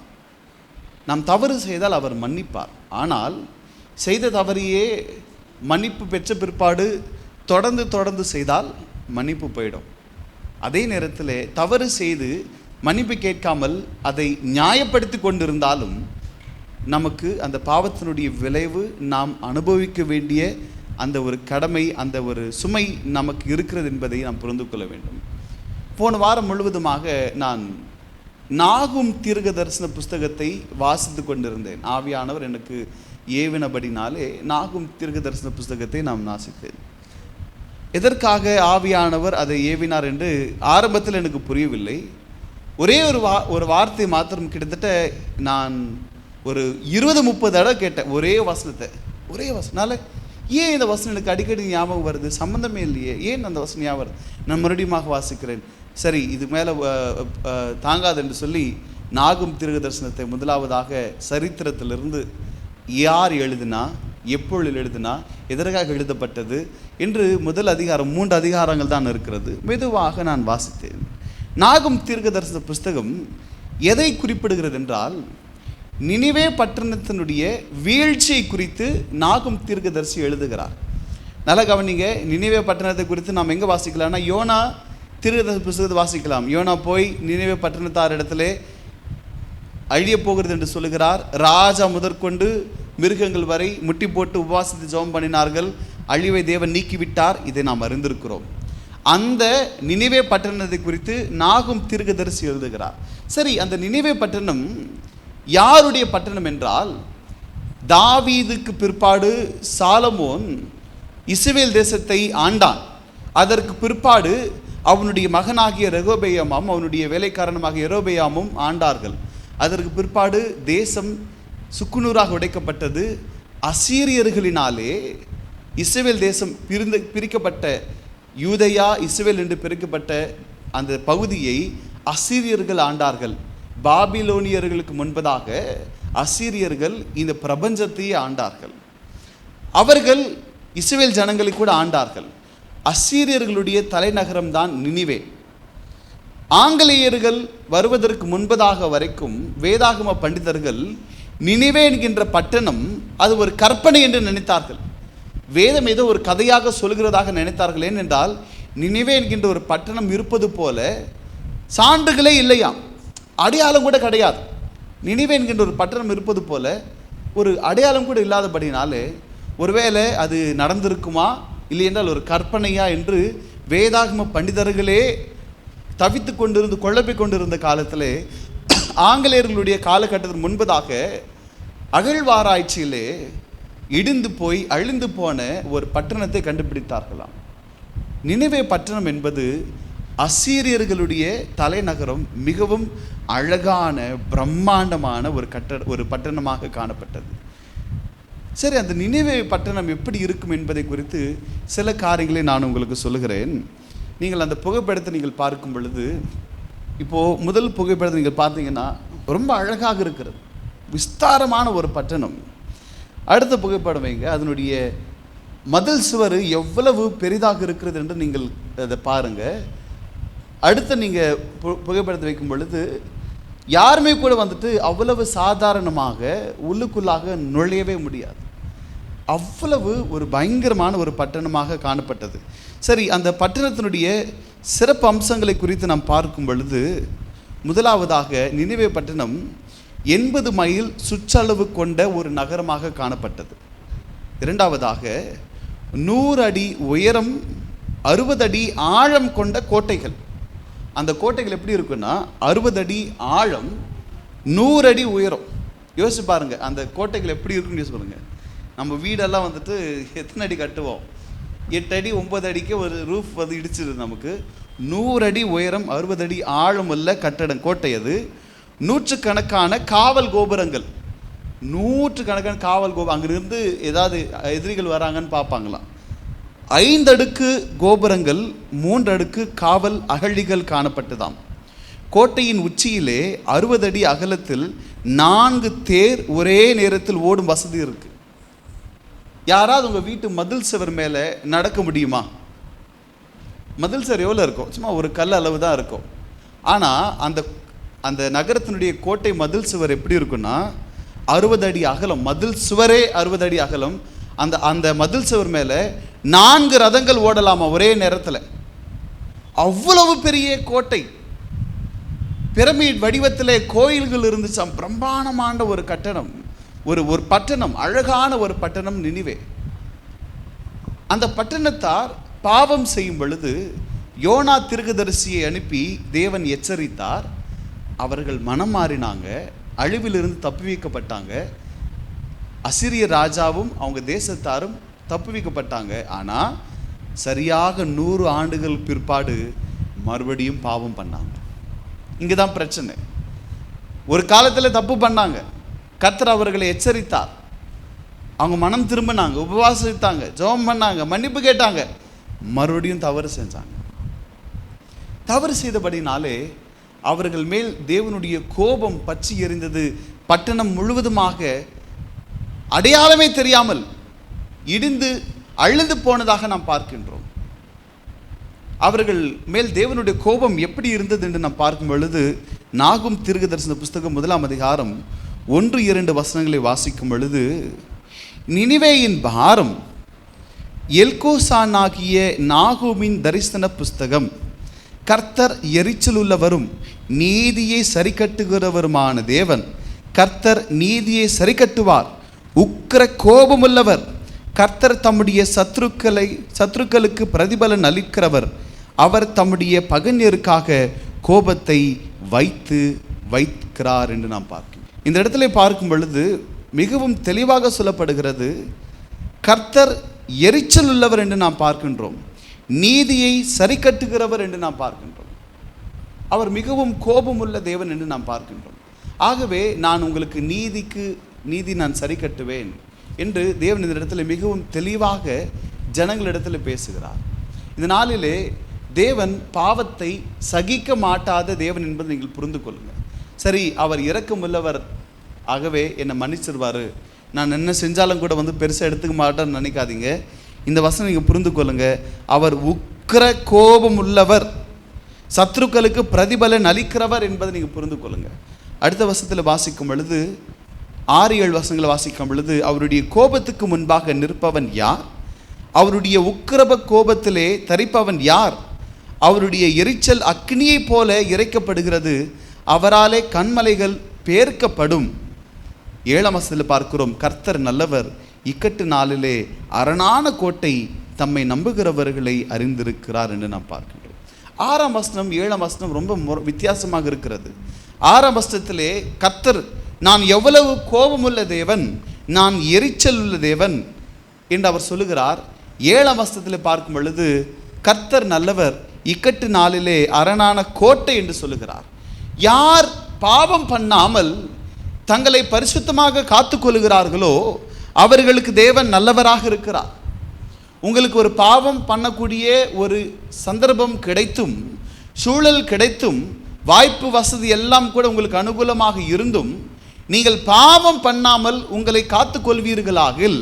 நாம் தவறு செய்தால் அவர் மன்னிப்பார். ஆனால் செய்த தவறையே மன்னிப்பு பெற்ற பிற்பாடு தொடர்ந்து செய்தால் மன்னிப்பு போயிடும். அதே நேரத்தில் தவறு செய்து மன்னிப்பு கேட்காமல் அதை நியாயப்படுத்தி கொண்டிருந்தாலும் நமக்கு அந்த பாவத்தினுடைய விளைவு நாம் அனுபவிக்க வேண்டிய அந்த ஒரு கடமை, அந்த ஒரு சுமை நமக்கு இருக்கிறது என்பதை நாம் புரிந்து கொள்ள வேண்டும். போன வாரம் முழுவதுமாக நான் நாகும் தீர்க்க தரிசன புஸ்தகத்தை வாசித்து கொண்டிருந்தேன். ஆவியானவர் எனக்கு ஏவினபடினாலே நாகும் தீர்க்க தரிசன புஸ்தகத்தை நான் வாசித்தேன். எதற்காக ஆவியானவர் அதை ஏவினார் என்று ஆரம்பத்தில் எனக்கு புரியவில்லை. ஒரே ஒரு வார்த்தை மாத்திரம் கிட்டத்தட்ட நான் ஒரு 20-30 தடவை கேட்டேன் ஒரே வசனால. ஏன் இந்த வசனம் எனக்கு அடிக்கடி ஞாபகம் வருது? சம்மந்தமே இல்லையே, ஏன் அந்த வசனம் ஞாபகம் வருது? நான் மறுபடியும் வாசிக்கிறேன். சரி, இது மேலே தாங்காது என்று சொல்லி நாகும் தீர்க்க தரிசனத்தை முதலாவதாக சரித்திரத்திலிருந்து யார் எழுதினா, எப்பொழுது எழுதினா, எதற்காக எழுதப்பட்டது என்று முதல் அதிகாரம் 3 அதிகாரங்கள் தான் இருக்கிறது. மெதுவாக நான் வாசித்தேன். நாகும் தீர்க்க தரிசன புஸ்தகம் எதை குறிப்பிடுகிறது என்றால், நினிவே பட்டணத்தினுடைய வீழ்ச்சியை குறித்து நாகும் தீர்க்கதரிசி எழுதுகிறார். நல்லா கவனிங்க, நினிவே பட்டணத்தை குறித்து நாம் எங்கே வாசிக்கலாம்னா யோனா தீர்க்கதரிசி புஸ்தகத்தை வாசிக்கலாம். யோனா போய் நினிவே பட்டணத்தார் இடத்துல அழிய போகிறது என்று சொல்லுகிறார். ராஜா முதற்கொண்டு மிருகங்கள் வரை முட்டி போட்டு உபவாசித்து ஜெபம் பண்ணினார்கள். அழிவை தேவன் நீக்கிவிட்டார். இதை நாம் அறிந்திருக்கிறோம். அந்த நினிவே பட்டணத்தை குறித்து நாகும் தீர்க்கதரிசி எழுதுகிறார். சரி, அந்த நினிவே பட்டணம் யாருடைய பட்டணம் என்றால், தாவீதுக்கு பிற்பாடு சாலமோன் இஸ்ரவேல் தேசத்தை ஆண்டான். அதற்கு பிற்பாடு அவனுடைய மகனாகிய ரெகொபெயாமும் அவனுடைய வேலைக்காரனமாகிய யெரொபெயாமும் ஆண்டார்கள். அதற்கு பிற்பாடு தேசம் சுக்குநூறாக உடைக்கப்பட்டது. அசீரியர்களினாலே இஸ்ரவேல் தேசம் பிரிக்கப்பட்ட, யூதேயா இஸ்ரவேல் என்று பிரிக்கப்பட்ட அந்த பகுதியை அசீரியர்கள் ஆண்டார்கள். பாபிலோனியர்களுக்கு முன்பதாக அசீரியர்கள் இந்த பிரபஞ்சத்தையே ஆண்டார்கள். அவர்கள் இஸ்ரவேல் ஜனங்களை கூட ஆண்டார்கள். அசீரியர்களுடைய தலைநகரம் தான் நினிவே. ஆங்கிலேயர்கள் வருவதற்கு முன்பதாக வரைக்கும் வேதாகம பண்டிதர்கள் நினிவே என்கின்ற பட்டணம் அது ஒரு கற்பனை என்று நினைத்தார்கள். வேதம் ஏதோ ஒரு கதையாக சொல்கிறதாக நினைத்தார்கள். ஏனென்றால் நினிவே என்கின்ற ஒரு பட்டணம் இருப்பது போல சான்றுகளே இல்லையாம், அடையாளம் கூட கிடையாது. நினிவே என்கின்ற ஒரு பட்டணம் இருப்பது போல ஒரு அடையாளம் கூட இல்லாதபடினாலே ஒருவேளை அது நடந்திருக்குமா இல்லை என்றால் ஒரு கற்பனையா என்று வேதாகம பண்டிதர்களே தவித்து கொண்டிருந்து குழப்பிக் கொண்டிருந்த காலத்திலே ஆங்கிலேயர்களுடைய காலகட்டத்திற்கு முன்பதாக அகழ்வாராய்ச்சியிலே இடிந்து போய் அழிந்து போன ஒரு பட்டணத்தை கண்டுபிடித்தார்களாம். நினிவே பட்டணம் என்பது அசீரியர்களுடைய தலைநகரம். மிகவும் அழகான பிரம்மாண்டமான ஒரு பட்டணமாக காணப்பட்டது. சரி, அந்த நினிவே பட்டணம் எப்படி இருக்கும் என்பதை குறித்து சில காரியங்களை நான் உங்களுக்கு சொல்லுகிறேன். நீங்கள் அந்த புகைப்படத்தை நீங்கள் பார்க்கும் பொழுது, இப்போது முதல் புகைப்படத்தை நீங்கள் பார்த்தீங்கன்னா ரொம்ப அழகாக இருக்கிறது, விஸ்தாரமான ஒரு பட்டணம். அடுத்த புகைப்படம் வைங்க, அதனுடைய மதில் சுவர் எவ்வளவு பெரிதாக இருக்கிறது என்று நீங்கள் அதை பாருங்கள். அடுத்து நீங்கள் புகைப்படத்தை வைக்கும் பொழுது யாருமே கூட வந்துட்டு அவ்வளவு சாதாரணமாக உள்ளுக்குள்ளாக நுழையவே முடியாது. அவ்வளவு ஒரு பயங்கரமான ஒரு பட்டணமாக காணப்பட்டது. சரி, அந்த பட்டணத்தினுடைய சிறப்பு அம்சங்களை குறித்து நாம் பார்க்கும் பொழுது, முதலாவதாக நினிவே பட்டணம் 80 மைல் சுற்றளவு கொண்ட ஒரு நகரமாக காணப்பட்டது. இரண்டாவதாக 100 அடி உயரம் 60 அடி ஆழம் கொண்ட கோட்டைகள். அந்த கோட்டைகள் எப்படி இருக்குன்னா 60 அடி ஆழம் 100 அடி உயரம். யோசிச்சு பாருங்க அந்த கோட்டைகள் எப்படி இருக்குன்னு யோசிச்சு பாருங்க. நம்ம வீடெல்லாம் வந்துட்டு எத்தனை அடி கட்டுவோம்? 8 அடி 9 அடிக்கு ஒரு ரூஃப் வந்து இடிச்சிருது. நமக்கு 100 அடி உயரம் 60 அடி ஆழம் உள்ள கட்டடம் கோட்டை. அது நூற்றுக்கணக்கான காவல் கோபுரங்கள், நூற்றுக்கணக்கான காவல் கோபுரம். அங்கிருந்து ஏதாவது எதிரிகள் வராங்கன்னு பார்ப்பாங்களாம். 5 அடுக்கு கோபுரங்கள், 3 அடுக்கு காவல் அகழிகள் காணப்பட்டதாம். கோட்டையின் உச்சியிலே 60 அடி அகலத்தில் 4 தேர் ஒரே நேரத்தில் ஓடும் வசதி இருக்கு. யாராவது உங்க வீட்டு மதில் சுவர் மேல நடக்க முடியுமா? மதில் சுவர் எவ்வளோ இருக்கும்? சும்மா ஒரு கல் அளவு தான் இருக்கும். ஆனால் அந்த நகரத்தினுடைய கோட்டை மதில் சுவர் எப்படி இருக்குன்னா 60 அடி அகலம். மதில் சுவரே 60 அடி அகலம். அந்த மதில் சுவர் மேலே 4 ரதங்கள் ஓடலாமா ஒரே நேரத்தில். அவ்வளவு பெரிய கோட்டை. பிரமிட் வடிவத்திலே கோயில்கள் இருந்துச்சு. பிரம்மாண்டமான ஒரு கட்டணம், ஒரு பட்டணம், அழகான ஒரு பட்டணம் நினிவே. அந்த பட்டணத்தார் பாவம் செய்யும் பொழுது யோனா தீர்க்கதரிசியை அனுப்பி தேவன் எச்சரித்தார். அவர்கள் மனம் மாறினாங்க, அழிவிலிருந்து தப்புவிக்கப்பட்டாங்க. அசிரிய ராஜாவும் அவங்க தேசத்தாரும் தப்புவிக்கப்பட்டாங்க. ஆனால் சரியாக 100 ஆண்டுகள் பிற்பாடு மறுபடியும் பாவம் பண்ணாங்க. இங்கே தான் பிரச்சனை. ஒரு காலத்தில் தப்பு பண்ணாங்க, கர்த்தர் அவர்களை எச்சரித்தார். அவங்க மனம் திரும்பினாங்க, உபவாசித்தாங்க, ஜெபம் பண்ணாங்க, மன்னிப்பு கேட்டாங்க, மறுபடியும் தவறு செஞ்சாங்க. தவறு செய்தபடினாலே அவர்கள் மேல் தேவனுடைய கோபம் பற்றி எரிந்தது. பட்டணம் முழுவதுமாக அடையாளமே தெரியாமல் இடிந்து அழிந்து போனதாக நாம் பார்க்கின்றோம். அவர்கள் மேல் தேவனுடைய கோபம் எப்படி இருந்தது என்று நாம் பார்க்கும் பொழுது, நாகும் தீர்க்கதரிசன புஸ்தகம் 1ஆம் அதிகாரம் 1-2 வசனங்களை வாசிக்கும் பொழுது, நினிவேயின் பாரம் எல்கோசானாகிய நாகூமின் தரிசன புஸ்தகம், கர்த்தர் எரிச்சலுள்ளவரும் நீதியை சரிக்கட்டுகிறவருமான தேவன், கர்த்தர் நீதியை சரிக்கட்டுவார், உக்கிர கோபமுள்ளவர், கர்த்தர் தம்முடைய சத்துருக்களுக்கு பிரதிபலன் அளிக்கிறவர், அவர் தம்முடைய பகைஞருக்காக கோபத்தை வைக்கிறார் என்று நாம் பார்க்கிறோம். இந்த இடத்துல பார்க்கும் பொழுது மிகவும் தெளிவாக சொல்லப்படுகிறது, கர்த்தர் எரிச்சல் உள்ளவர் என்று நாம் பார்க்கின்றோம், நீதியை சரி கட்டுகிறவர் என்று நாம் பார்க்கின்றோம், அவர் மிகவும் கோபமுள்ள தேவன் என்று நாம் பார்க்கின்றோம். ஆகவே நான் உங்களுக்கு நீதி நான் சரி கட்டுவேன் என்று தேவன் இந்த இடத்துல மிகவும் தெளிவாக ஜனங்களிடத்தில் பேசுகிறார். இந்த நாளிலே தேவன் பாவத்தை சகிக்க மாட்டாத தேவன் என்பதை நீங்கள் புரிந்து கொள்ளுங்கள். சரி, அவர் இரக்கமுள்ளவர், ஆகவே என்னை மன்னிச்சிருவார், நான் என்ன செஞ்சாலும் கூட வந்து பெருசாக எடுத்துக்க மாட்டேன்னு நினைக்காதீங்க. இந்த வசனம் நீங்கள் புரிந்து கொள்ளுங்க. அவர் உக்கிர கோபம் உள்ளவர், சத்ருக்களுக்கு பிரதிபலன் அளிக்கிறவர் என்பதை நீங்கள் புரிந்து கொள்ளுங்க. அடுத்த வசனத்தில் வாசிக்கும் பொழுது 6-7 வசனங்களை வாசிக்கும் பொழுது, அவருடைய கோபத்துக்கு முன்பாக நிற்பவன் யார்? அவருடைய உக்கிரப கோபத்திலே தரிப்பவன் யார்? அவருடைய எரிச்சல் அக்னியை போல இறைக்கப்படுகிறது, அவராலே கண்மலைகள் பேர்க்கப்படும். 7ஆம் வசனத்தில் பார்க்கிறோம், கர்த்தர் நல்லவர், இக்கட்டு நாளிலே அரணான கோட்டை தம்மை நம்புகிறவர்களை அறிந்திருக்கிறார் என்று நாம் பார்க்கின்றோம். 6ஆம் வசனம் 7ஆம் வசனம் ரொம்ப வித்தியாசமாக இருக்கிறது. 6ஆம் வசனத்திலே கர்த்தர் நான் எவ்வளவு கோபமுள்ள தேவன், நான் எரிச்சல் உள்ள தேவன் என்று அவர் சொல்லுகிறார். 7ஆம் வசனத்தில் பார்க்கும் பொழுது கர்த்தர் நல்லவர், இக்கட்டு நாளிலே அரணான கோட்டை என்று சொல்லுகிறார். யார் பாவம் பண்ணாமல் தங்களை பரிசுத்தமாக காத்து கொள்கிறார்களோ அவர்களுக்கு தேவன் நல்லவராக இருக்கிறார். உங்களுக்கு ஒரு பாவம் பண்ணக்கூடிய ஒரு சந்தர்ப்பம் கிடைத்தும், சூழல் கிடைத்தும், வாய்ப்பு வசதி எல்லாம் கூட உங்களுக்கு அனுகூலமாக இருந்தும் நீங்கள் பாவம் பண்ணாமல் உங்களை காத்து கொள்வீர்களாகில்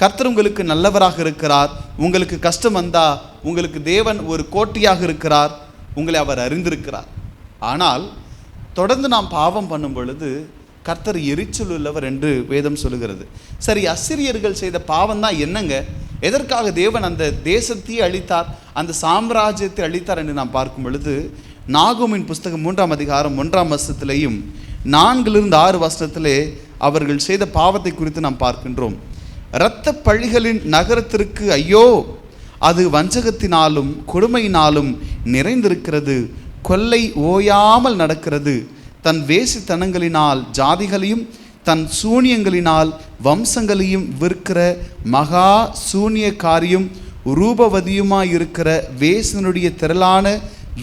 கர்த்தர் உங்களுக்கு நல்லவராக இருக்கிறார். உங்களுக்கு கஷ்டம் வந்தா உங்களுக்கு தேவன் ஒரு கோட்டையாக இருக்கிறார், உங்களை அவர் அறிந்திருக்கிறார். ஆனால் தொடர்ந்து நாம் பாவம் பண்ணும் பொழுது கர்த்தர் எரிச்சல் உள்ளவர் என்று வேதம் சொல்லுகிறது. சரி, அசிரியர்கள் செய்த பாவம் தான் என்னங்க? எதற்காக தேவன் அந்த தேசத்தையே அழித்தார், அந்த சாம்ராஜ்யத்தை அழித்தார் என்று நாம் பார்க்கும் பொழுது, நாகூமின் புஸ்தகம் 3ஆம் அதிகாரம் 1ஆம் வசனத்திலேயும் 4-6 வசனத்திலே அவர்கள் செய்த பாவத்தை குறித்து நாம் பார்க்கின்றோம். இரத்த பழிகளின் நகரத்திற்கு ஐயோ, அது வஞ்சகத்தினாலும் கொடுமையினாலும் நிறைந்திருக்கிறது, கொள்ளை ஓயாமல் நடக்கிறது, தன் வேசித்தனங்களினால் ஜாதிகளையும் தன் சூனியங்களினால் வம்சங்களையும் விற்கிற மகா சூனியக்காரியும் ரூபவதியுமாயிருக்கிற வேசனுடைய திரளான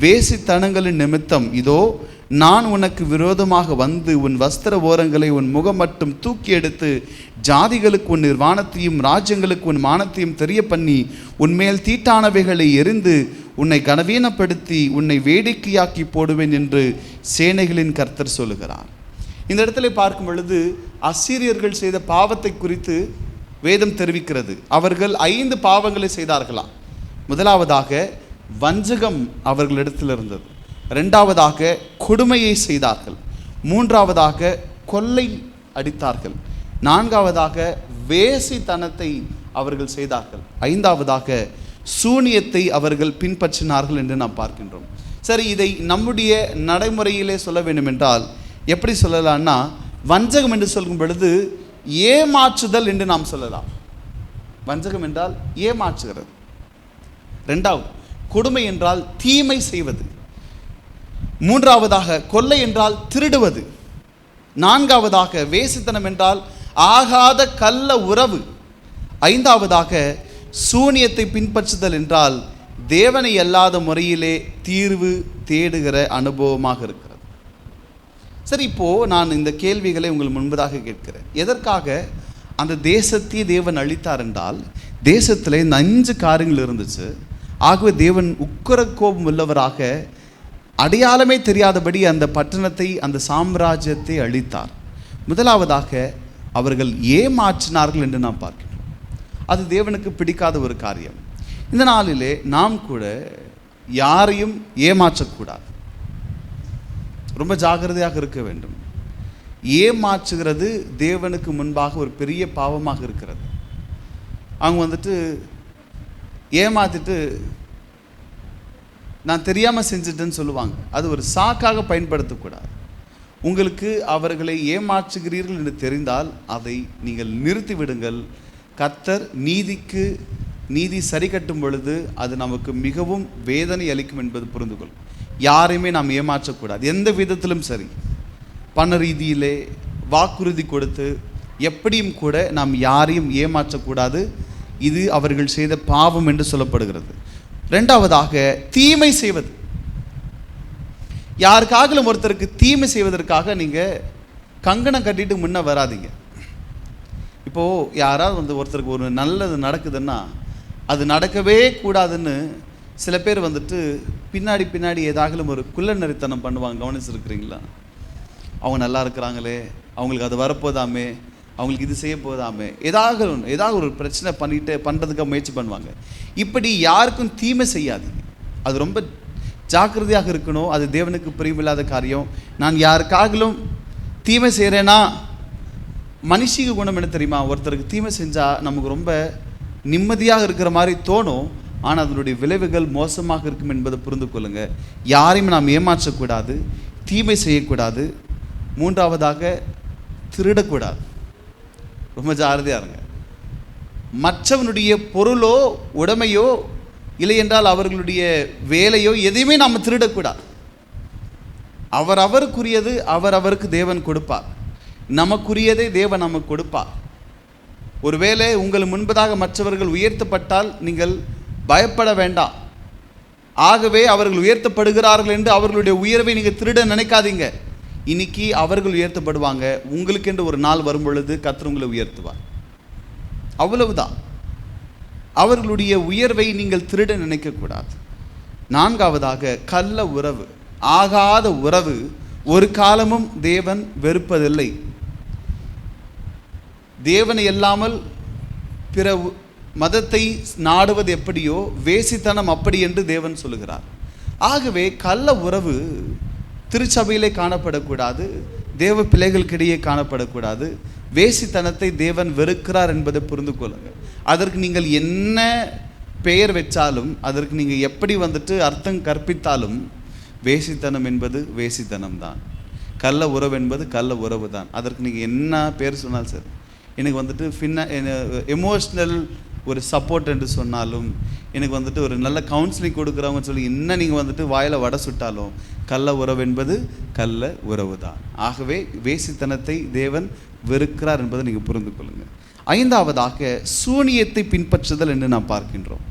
வேசித்தனங்களின் நிமித்தம் இதோ நான் உனக்கு விரோதமாக வந்து உன் வஸ்திர ஓரங்களை உன் முகம் மட்டும் தூக்கி எடுத்து ஜாதிகளுக்கு உன் நிர்வாணத்தையும் ராஜ்யங்களுக்கு உன் மானத்தையும் தெரிய பண்ணி உன்மேல் தீட்டானவைகளை எரிந்து உன்னை கனவீனப்படுத்தி உன்னை வேடிக்கையாக்கி போடுவேன் என்று சேனைகளின் கர்த்தர் சொல்லுகிறார். இந்த இடத்துல பார்க்கும் பொழுது அசீரியர்கள் செய்த பாவத்தை குறித்து வேதம் தெரிவிக்கிறது. அவர்கள் 5 பாவங்களை செய்தார்களாம். முதலாவதாக வஞ்சகம் அவர்களிடத்தில் இருந்தது. 2வதாக கொடுமையை செய்தார்கள். 3வதாக கொள்ளை அடித்தார்கள். 4வதாக வேசித்தனத்தை அவர்கள் செய்தார்கள். 5வதாக சூனியத்தை அவர்கள் பின்பற்றினார்கள் என்று நாம் பார்க்கின்றோம். சரி, இதை நம்முடைய நடைமுறையிலே சொல்ல வேண்டும் என்றால் எப்படி சொல்லலாம்னா, வஞ்சகம் என்று சொல்லும் பொழுது ஏமாற்றுதல் என்று நாம் சொல்லலாம். வஞ்சகம் என்றால் ஏமாற்றுகிறது. 2வது கொடுமை என்றால் தீமை செய்வது. 3வதாக கொள்ளை என்றால் திருடுவது. 4வதாக வேசித்தனம் என்றால் ஆகாத கள்ள உறவு. 5வதாக சூனியத்தை பின்பற்றுதல் என்றால் தேவனை அல்லாத முறையிலே தீர்வு தேடுகிற அனுபவமாக இருக்கிறது. சரி, இப்போது நான் இந்த கேள்விகளை உங்கள் முன்பதாக கேட்கிறேன். எதற்காக அந்த தேசத்தையே தேவன் அழித்தார் என்றால், தேசத்தில் இந்த 5 காரியங்கள் இருந்துச்சு. ஆகவே தேவன் உக்கிர கோபம் உள்ளவராக அடையாளமே தெரியாதபடி அந்த பட்டணத்தை, அந்த சாம்ராஜ்யத்தை அழித்தார். முதலாவதாக அவர்கள் ஏமாற்றினார்கள் என்று நாம் பார்க்கிறோம். அது தேவனுக்கு பிடிக்காத ஒரு காரியம். இந்த நாளிலே நாம் கூட யாரையும் ஏமாற்றக்கூடாது, ரொம்ப ஜாக்கிரதையாக இருக்க வேண்டும். ஏமாற்றுகிறது தேவனுக்கு முன்பாக ஒரு பெரிய பாவமாக இருக்கிறது. அவங்க வந்துட்டு ஏமாத்திட்டு நான் தெரியாமல் செஞ்சுட்டேன்னு சொல்லுவாங்க. அது ஒரு சாக்காக பயன்படுத்தக்கூடாது. உங்களுக்கு அவர்களை ஏமாற்றுகிறீர்கள் என்று தெரிந்தால் அதை நீங்கள் நிறுத்திவிடுங்கள். கர்த்தர் நீதி சரி கட்டும் பொழுது அது நமக்கு மிகவும் வேதனை அளிக்கும் என்பது புரிந்து கொள். யாரையுமே நாம் ஏமாற்றக்கூடாது, எந்த விதத்திலும் சரி. பண ரீதியிலே வாக்குறுதி கொடுத்து எப்படியும் கூட நாம் யாரையும் ஏமாற்றக்கூடாது. இது அவர்கள் செய்த பாவம் என்று சொல்லப்படுகிறது. 2வதாக தீமை செய்வது. யாருக்காகலும் ஒருத்தருக்கு தீமை செய்வதற்காக நீங்கள் கங்கணம் கட்டிட்டு முன்ன வராதிங்க. இப்போது யாராவது ஒருத்தருக்கு ஒரு நல்லது நடக்குதுன்னா அது நடக்கவே கூடாதுன்னு சில பேர் பின்னாடி ஏதாகலும் ஒரு குள்ளநரித்தனம் பண்ணுவாங்க. கவனிச்சிருக்கிறீங்களா? அவங்க நல்லா இருக்கிறாங்களே, அவங்களுக்கு அது வரப்போதாமே, அவங்களுக்கு இது செய்ய போதாமே, ஏதாவது ஒரு பிரச்சனை பண்ணுறதுக்காக முயற்சி பண்ணுவாங்க. இப்படி யாருக்கும் தீமை செய்யாதீங்க. அது ரொம்ப ஜாக்கிரதையாக இருக்கணும். அது தேவனுக்கு பிரியமில்லாத காரியம். நான் யாருக்காகலும் தீமை செய்கிறேன்னா, மனுஷிக குணம் என்ன தெரியுமா? ஒருத்தருக்கு தீமை செஞ்சால் நமக்கு ரொம்ப நிம்மதியாக இருக்கிற மாதிரி தோணும். ஆனால் அதனுடைய விளைவுகள் மோசமாக இருக்கும் என்பதை புரிந்து கொள்ளுங்கள். யாரையும் நாம் ஏமாற்றக்கூடாது, தீமை செய்யக்கூடாது. 3வதாக திருடக்கூடாது. ரொம்ப ஜாகிரதையாக இருங்க. மற்றவனுடைய பொருளோ உடைமையோ இல்லை என்றால் அவர்களுடைய வேலையோ எதையுமே நாம் திருடக்கூடாது. அவருக்குரியது அவருக்கு தேவன் கொடுப்பார். நமக்குரியதை தேவன் நமக்கு கொடுப்பார். ஒருவேளை உங்கள் முன்பதாக மற்றவர்கள் உயர்த்தப்பட்டால் நீங்கள் பயப்பட வேண்டாம். ஆகவே அவர்கள் உயர்த்தப்படுகிறார்கள் என்று அவர்களுடைய உயர்வை நீங்கள் திருட நினைக்காதீங்க. இன்னைக்கு அவர்கள் உயர்த்தப்படுவாங்க. உங்களுக்கு என்று ஒரு நாள் வரும் பொழுது கர்த்தர் உங்களை உயர்த்துவார். அவ்வளவுதான். அவர்களுடைய உயர்வை நீங்கள் திருட நினைக்கக்கூடாது. 4வதாக கள்ள உறவு. ஆகாத உறவு ஒரு காலமும் தேவன் வெறுப்பதில்லை. தேவனை இல்லாமல் பிற மதத்தை நாடுவது எப்படியோ வேசித்தனம் அப்படி என்று தேவன் சொல்லுகிறார். ஆகவே கள்ள உறவு திருச்சபையிலே காணப்படக்கூடாது, தேவ பிள்ளைகளுக்கிடையே காணப்படக்கூடாது. வேசித்தனத்தை தேவன் வெறுக்கிறார் என்பதை புரிந்து கொள்ளுங்கள். அதற்கு நீங்கள் என்ன பெயர் வச்சாலும், அதற்கு நீங்கள் எப்படி அர்த்தம் கற்பித்தாலும், வேசித்தனம் என்பது வேசித்தனம் தான். கள்ள உறவு என்பது கள்ள உறவு தான். அதற்கு நீங்கள் என்ன பேர் சொன்னாலும் சரி. எனக்கு எமோஷ்னல் ஒரு சப்போர்ட் என்று சொன்னாலும், எனக்கு ஒரு நல்ல கவுன்சிலிங் கொடுக்குறவங்க சொல்லி என்ன நீங்கள் வாயில் வடை சுட்டாலும், கள்ள உறவு என்பது கள்ள உறவு தான். ஆகவே வேசித்தனத்தை தேவன் வெறுக்கிறார் என்பதை நீங்கள் புரிந்து கொள்ளுங்கள். ஐந்தாவதாக சூனியத்தை பின்பற்றுதல் என்று நாம் பார்க்கின்றோம்.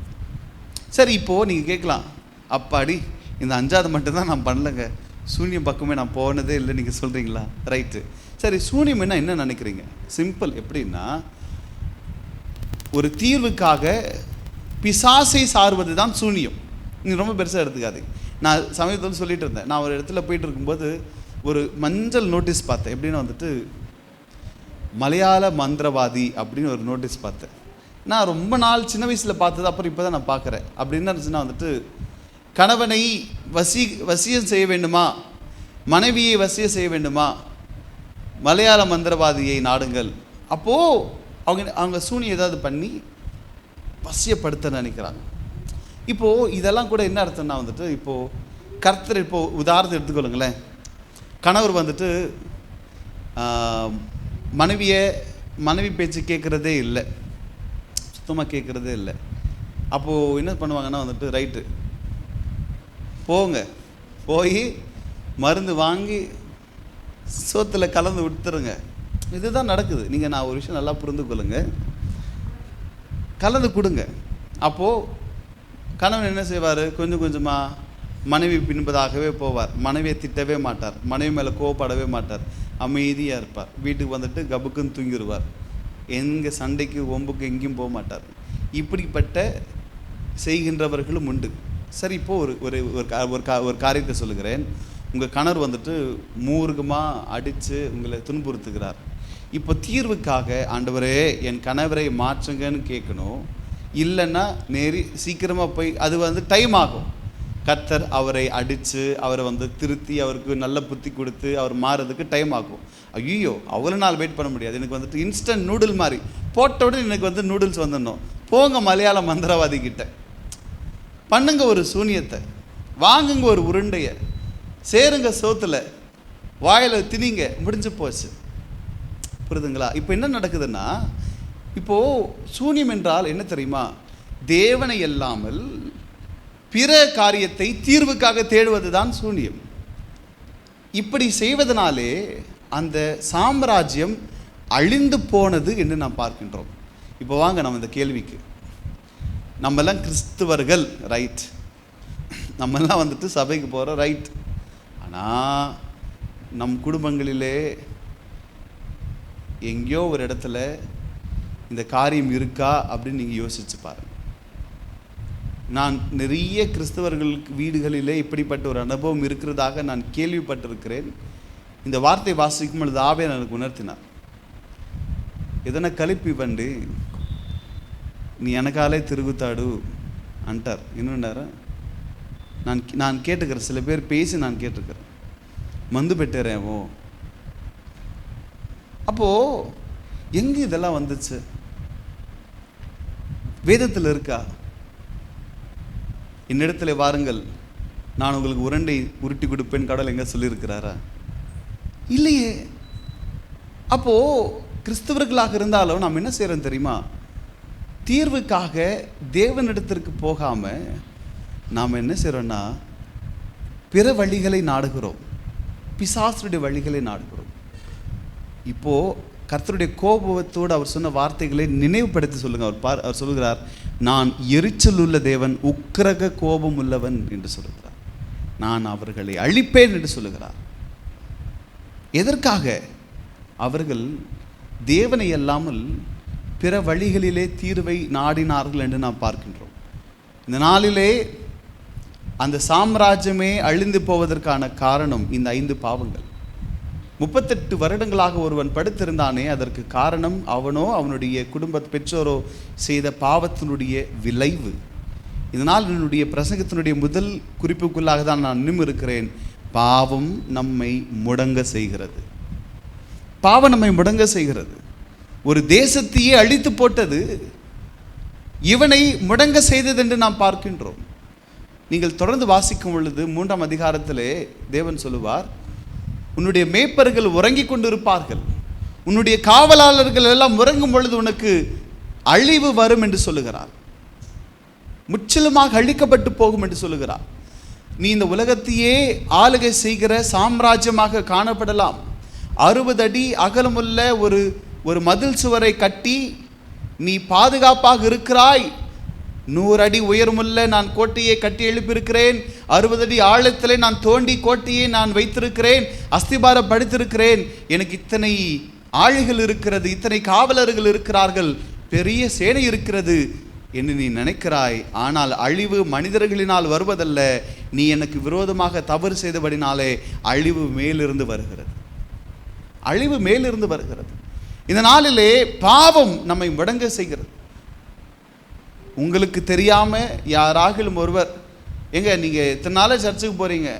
சரி, இப்போது நீங்கள் கேட்கலாம், அப்பாடி இந்த 5வது மட்டும்தான் நான் பண்ணலைங்க, சூனியம் பக்கமே நான் போனதே இல்லை நீங்கள் சொல்கிறீங்களா? ரைட்டு. சரி, சூனியம் என்ன நினைக்கிறீங்க? சிம்பிள். எப்படின்னா, ஒரு தீர்வுக்காக பிசாசை சார்வது தான் சூனியம். நீங்கள் ரொம்ப பெருசாக எடுத்துக்காதீங்க. நான் சமயத்தில் சொல்லிட்டு இருந்தேன், நான் ஒரு இடத்துல போயிட்டு இருக்கும்போது ஒரு மஞ்சள் நோட்டீஸ் பார்த்தேன். எப்படின்னா மலையாள மந்திரவாதி அப்படின்னு ஒரு நோட்டீஸ் பார்த்தேன். நான் ரொம்ப நாள் சின்ன வயசில் பார்த்தது, அப்புறம் இப்போ தான் நான் பார்க்குறேன். அப்படின்னு இருந்துச்சுன்னா கணவனை வசியம் செய்ய வேண்டுமா, மனைவியை வசியம் செய்ய வேண்டுமா, மலையாள மந்திரவாதியை நாடுங்கள். அப்போது அவங்க சூனியம் ஏதாவது பண்ணி வசியப்படுத்த நினைக்கிறாங்க. இப்போது இதெல்லாம் கூட என்ன அர்த்தம்னா இப்போது கர்த்தர், இப்போது உதாரணத்தை எடுத்துக்கொள்ளுங்களேன். கணவர் மனைவி பேச்சு கேட்குறதே இல்லை, சுத்தமாக கேட்குறதே இல்லை. அப்போது என்ன பண்ணுவாங்கன்னா ரைட்டு போங்க, போய் மருந்து வாங்கி சோத்தில் கலந்து விட்டுருங்க. இதுதான் நடக்குது. நான் ஒரு விஷயம் நல்லா புரிந்து கொள்ளுங்க, கலந்து கொடுங்க. அப்போது கணவன் என்ன செய்வார்? கொஞ்சம் கொஞ்சமாக மனைவி பின்பதாகவே போவார். மனைவியை திட்டவே மாட்டார், மனைவி மேலே கோவப்படவே மாட்டார், அமைதியாக இருப்பார். வீட்டுக்கு கபுக்குன்னு தூங்கிடுவார். எங்கே சண்டைக்கு ஒம்புக்கு எங்கேயும் போக மாட்டார். இப்படிப்பட்ட செய்கின்றவர்களும் உண்டு. சரி, இப்போது ஒரு காரியத்தை சொல்லுகிறேன். உங்கள் கணவர் மூர்க்கமாக அடித்து உங்களை துன்புறுத்துகிறார். இப்போ தீர்வுக்காக, ஆண்டவரே என் கணவரை மாற்றுங்கன்னு கேட்கணும். இல்லைன்னா சீக்கிரமாக போய் அது டைம் ஆகும். கர்த்தர் அவரை அடித்து அவரை திருத்தி அவருக்கு நல்ல புத்தி கொடுத்து அவர் மாறுறதுக்கு டைம் ஆகும். ஐயோ, அவ்வளோ நாள் வெயிட் பண்ண முடியாது. எனக்கு இன்ஸ்டன்ட் நூடுல் மாதிரி போட்ட உடனே எனக்கு நூடுல்ஸ் வந்துடணும். போங்க மலையாள மந்திரவாதி கிட்ட, பண்ணுங்க ஒரு சூனியத்தை, வாங்குங்க ஒரு உருண்டையை, சேருங்க சோத்தில், வாயில் திணிங்க, முடிஞ்சு போச்சு. புரியுதுங்களா? இப்போ என்ன நடக்குதுன்னா, இப்போது சூனியம் என்றால் என்ன தெரியுமா? தேவனை அல்லாமல் பிற காரியத்தை தீர்வுக்காக தேடுவது தான் சூனியம். இப்படி செய்வதனாலே அந்த சாம்ராஜ்யம் அழிந்து போனது என்று நாம் பார்க்கின்றோம். இப்போ வாங்க நம்ம இந்த கேள்விக்கு, நம்மெல்லாம் கிறிஸ்துவர்கள், ரைட், நம்மெல்லாம் சபைக்கு போகிறோம், ரைட். ஆனால் நம் குடும்பங்களிலே எங்கேயோ ஒரு இடத்துல இந்த காரியம் இருக்கா அப்படின்னு நீங்கள் யோசிச்சு பாருங்கள். நான் நிறைய கிறிஸ்தவர்களுக்கு வீடுகளிலே இப்படிப்பட்ட ஒரு அனுபவம் இருக்கிறதாக நான் கேள்விப்பட்டிருக்கிறேன். இந்த வார்த்தை வாசிக்கும் பொழுது ஆவியானவர் எனக்கு உணர்த்தினார். எதனா కలిపి ఇవ్వండి, நீ எனக்காலே తిరుగుతాడు అంటారు. இன்னொன்னாரு, நான் கேட்டுக்கிறேன், சில பேர் பேசி நான் கேட்டுக்கிறேன், மந்து பெட்டேரேவோ. அப்போது எங்கே இதெல்லாம் வந்துச்சு? வேதத்தில் இருக்கா? என்னிடத்துல வாருங்கள், நான் உங்களுக்கு உருண்டை உருட்டி கொடுப்பேன் கடவுள் எங்கே சொல்லியிருக்கிறாரா? இல்லையே. அப்போது கிறிஸ்தவர்களாக இருந்தாலும் நாம் என்ன செய்கிறோம் தெரியுமா? தீர்வுக்காக தேவனிடத்திற்கு போகாமல் நாம் என்ன செய்கிறோன்னா பிற வழிகளை நாடுகிறோம், பிசாசுடைய வழிகளை நாடுகிறோம். இப்போது கர்த்தருடைய கோபத்தோடு அவர் சொன்ன வார்த்தைகளை நினைவுபடுத்தி சொல்லுங்கள். அவர் சொல்கிறார், நான் எரிச்சல் உள்ள தேவன், உக்கிரக கோபம் உள்ளவன் என்று சொல்லுகிறார். நான் அவர்களை அழிப்பேன் என்று சொல்லுகிறார். எதற்காக? அவர்கள் தேவனை அல்லாமல் பிற வழிகளிலே தீர்வை நாடினார்கள் என்று நாம் பார்க்கின்றோம். இந்த நாளிலே அந்த சாம்ராஜ்யமே அழிந்து போவதற்கான காரணம் இந்த 5 பாவங்கள். 38 வருடங்களாக ஒருவன் படுத்திருந்தானே, அதற்கு காரணம் அவனோ அவனுடைய குடும்ப பெற்றோரோ செய்த பாவத்தினுடைய விளைவு. இதனால் என்னுடைய பிரசங்கத்தினுடைய முதல் குறிப்புக்குள்ளாக தான் நான் இன்னும் இருக்கிறேன். பாவம் நம்மை முடங்க செய்கிறது. பாவம் நம்மை முடங்க செய்கிறது. ஒரு தேசத்தையே அழித்து போட்டது இவனை முடங்க செய்தது என்று நாம் பார்க்கின்றோம். நீங்கள் தொடர்ந்து வாசிக்கும் பொழுது 3ஆம் அதிகாரத்திலே தேவன் சொல்லுவார், உன்னுடைய மேய்ப்பர்கள் உறங்கிக் கொண்டிருப்பார்கள், உன்னுடைய காவலாளர்கள் எல்லாம் உறங்கும் பொழுது உனக்கு அழிவு வரும் என்று சொல்லுகிறார். முற்றிலுமாக அழிக்கப்பட்டு போகும் என்று சொல்லுகிறார். நீ இந்த உலகத்தையே ஆளுகை செய்கிற சாம்ராஜ்யமாக காணப்படலாம். 60 அடி அகலமுள்ள ஒரு மதில் சுவரை கட்டி நீ பாதுகாப்பாக இருக்கிறாய். 100 அடி உயரமுள்ள நான் கோட்டையை கட்டி எழுப்பியிருக்கிறேன். 60 அடி ஆழத்திலே நான் தோண்டி கோட்டையை நான் வைத்திருக்கிறேன், அஸ்திபாரம் படுத்திருக்கிறேன். எனக்கு இத்தனை ஆளுகள் இருக்கிறது, இத்தனை காவலர்கள் இருக்கிறார்கள், பெரிய சேனை இருக்கிறது என்று நீ நினைக்கிறாய். ஆனால் அழிவு மனிதர்களினால் வருவதல்ல, நீ எனக்கு விரோதமாக தவறு செய்தபடினாலே அழிவு மேலிருந்து வருகிறது. அழிவு மேலிருந்து வருகிறது. இந்த நாளிலே பாவம் நம்மை முடங்க செய்கிறது. உங்களுக்கு தெரியாம யாராகிலும் ஒருவர், எங்க நீங்க இத்தனை நாள சர்ச்சுக்கு போறீங்க,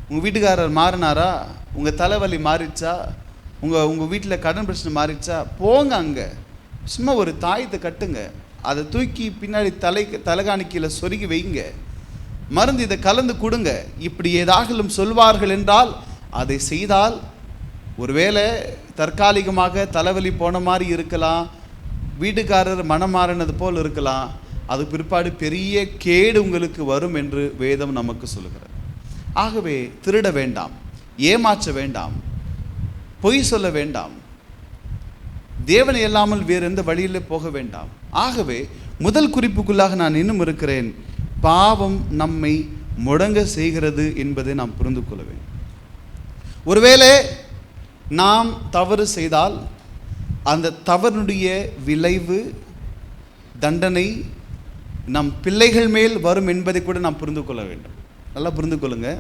உங்க வீட்டுக்காரர் மாறினாரா, உங்க தலைவலி மாறிச்சா, உங்க வீட்டில் கடன் பிரச்சனை மாறிச்சா, போங்க அங்க சும்மா ஒரு தாயத்தை கட்டுங்க, அதை தூக்கி பின்னாடி தலைகாணிக்கையில் சொருகி வைங்க, மருந்து இதை கலந்து கொடுங்க, இப்படி ஏதாகிலும் சொல்வார்கள் என்றால் அதை செய்தால் ஒருவேளை தற்காலிகமாக தலைவலி போன மாதிரி இருக்கலாம், வீட்டுக்காரர் மனம் மாறினது போல் இருக்கலாம், அது பிற்பாடு பெரிய கேடு உங்களுக்கு வரும் என்று வேதம் நமக்கு சொல்லுகிறது. ஆகவே திருட வேண்டாம், ஏமாற்ற வேண்டாம், பொய் சொல்ல வேண்டாம், தேவனை இல்லாமல் வேறு எந்த வழியில் போக வேண்டாம். ஆகவே முதல் குறிப்புக்குள்ளாக நான் இன்னும் இருக்கிறேன், பாவம் நம்மை முடங்க செய்கிறது என்பதை நாம் புரிந்து கொள்ள வேண்டும். ஒருவேளை நாம் தவறு செய்தால் அந்த தவறுடைய விளைவு தண்டனை நம் பிள்ளைகள் மேல் வரும் என்பதை கூட நாம் புரிந்து கொள்ள வேண்டும். நல்லா புரிந்து கொள்ளுங்க.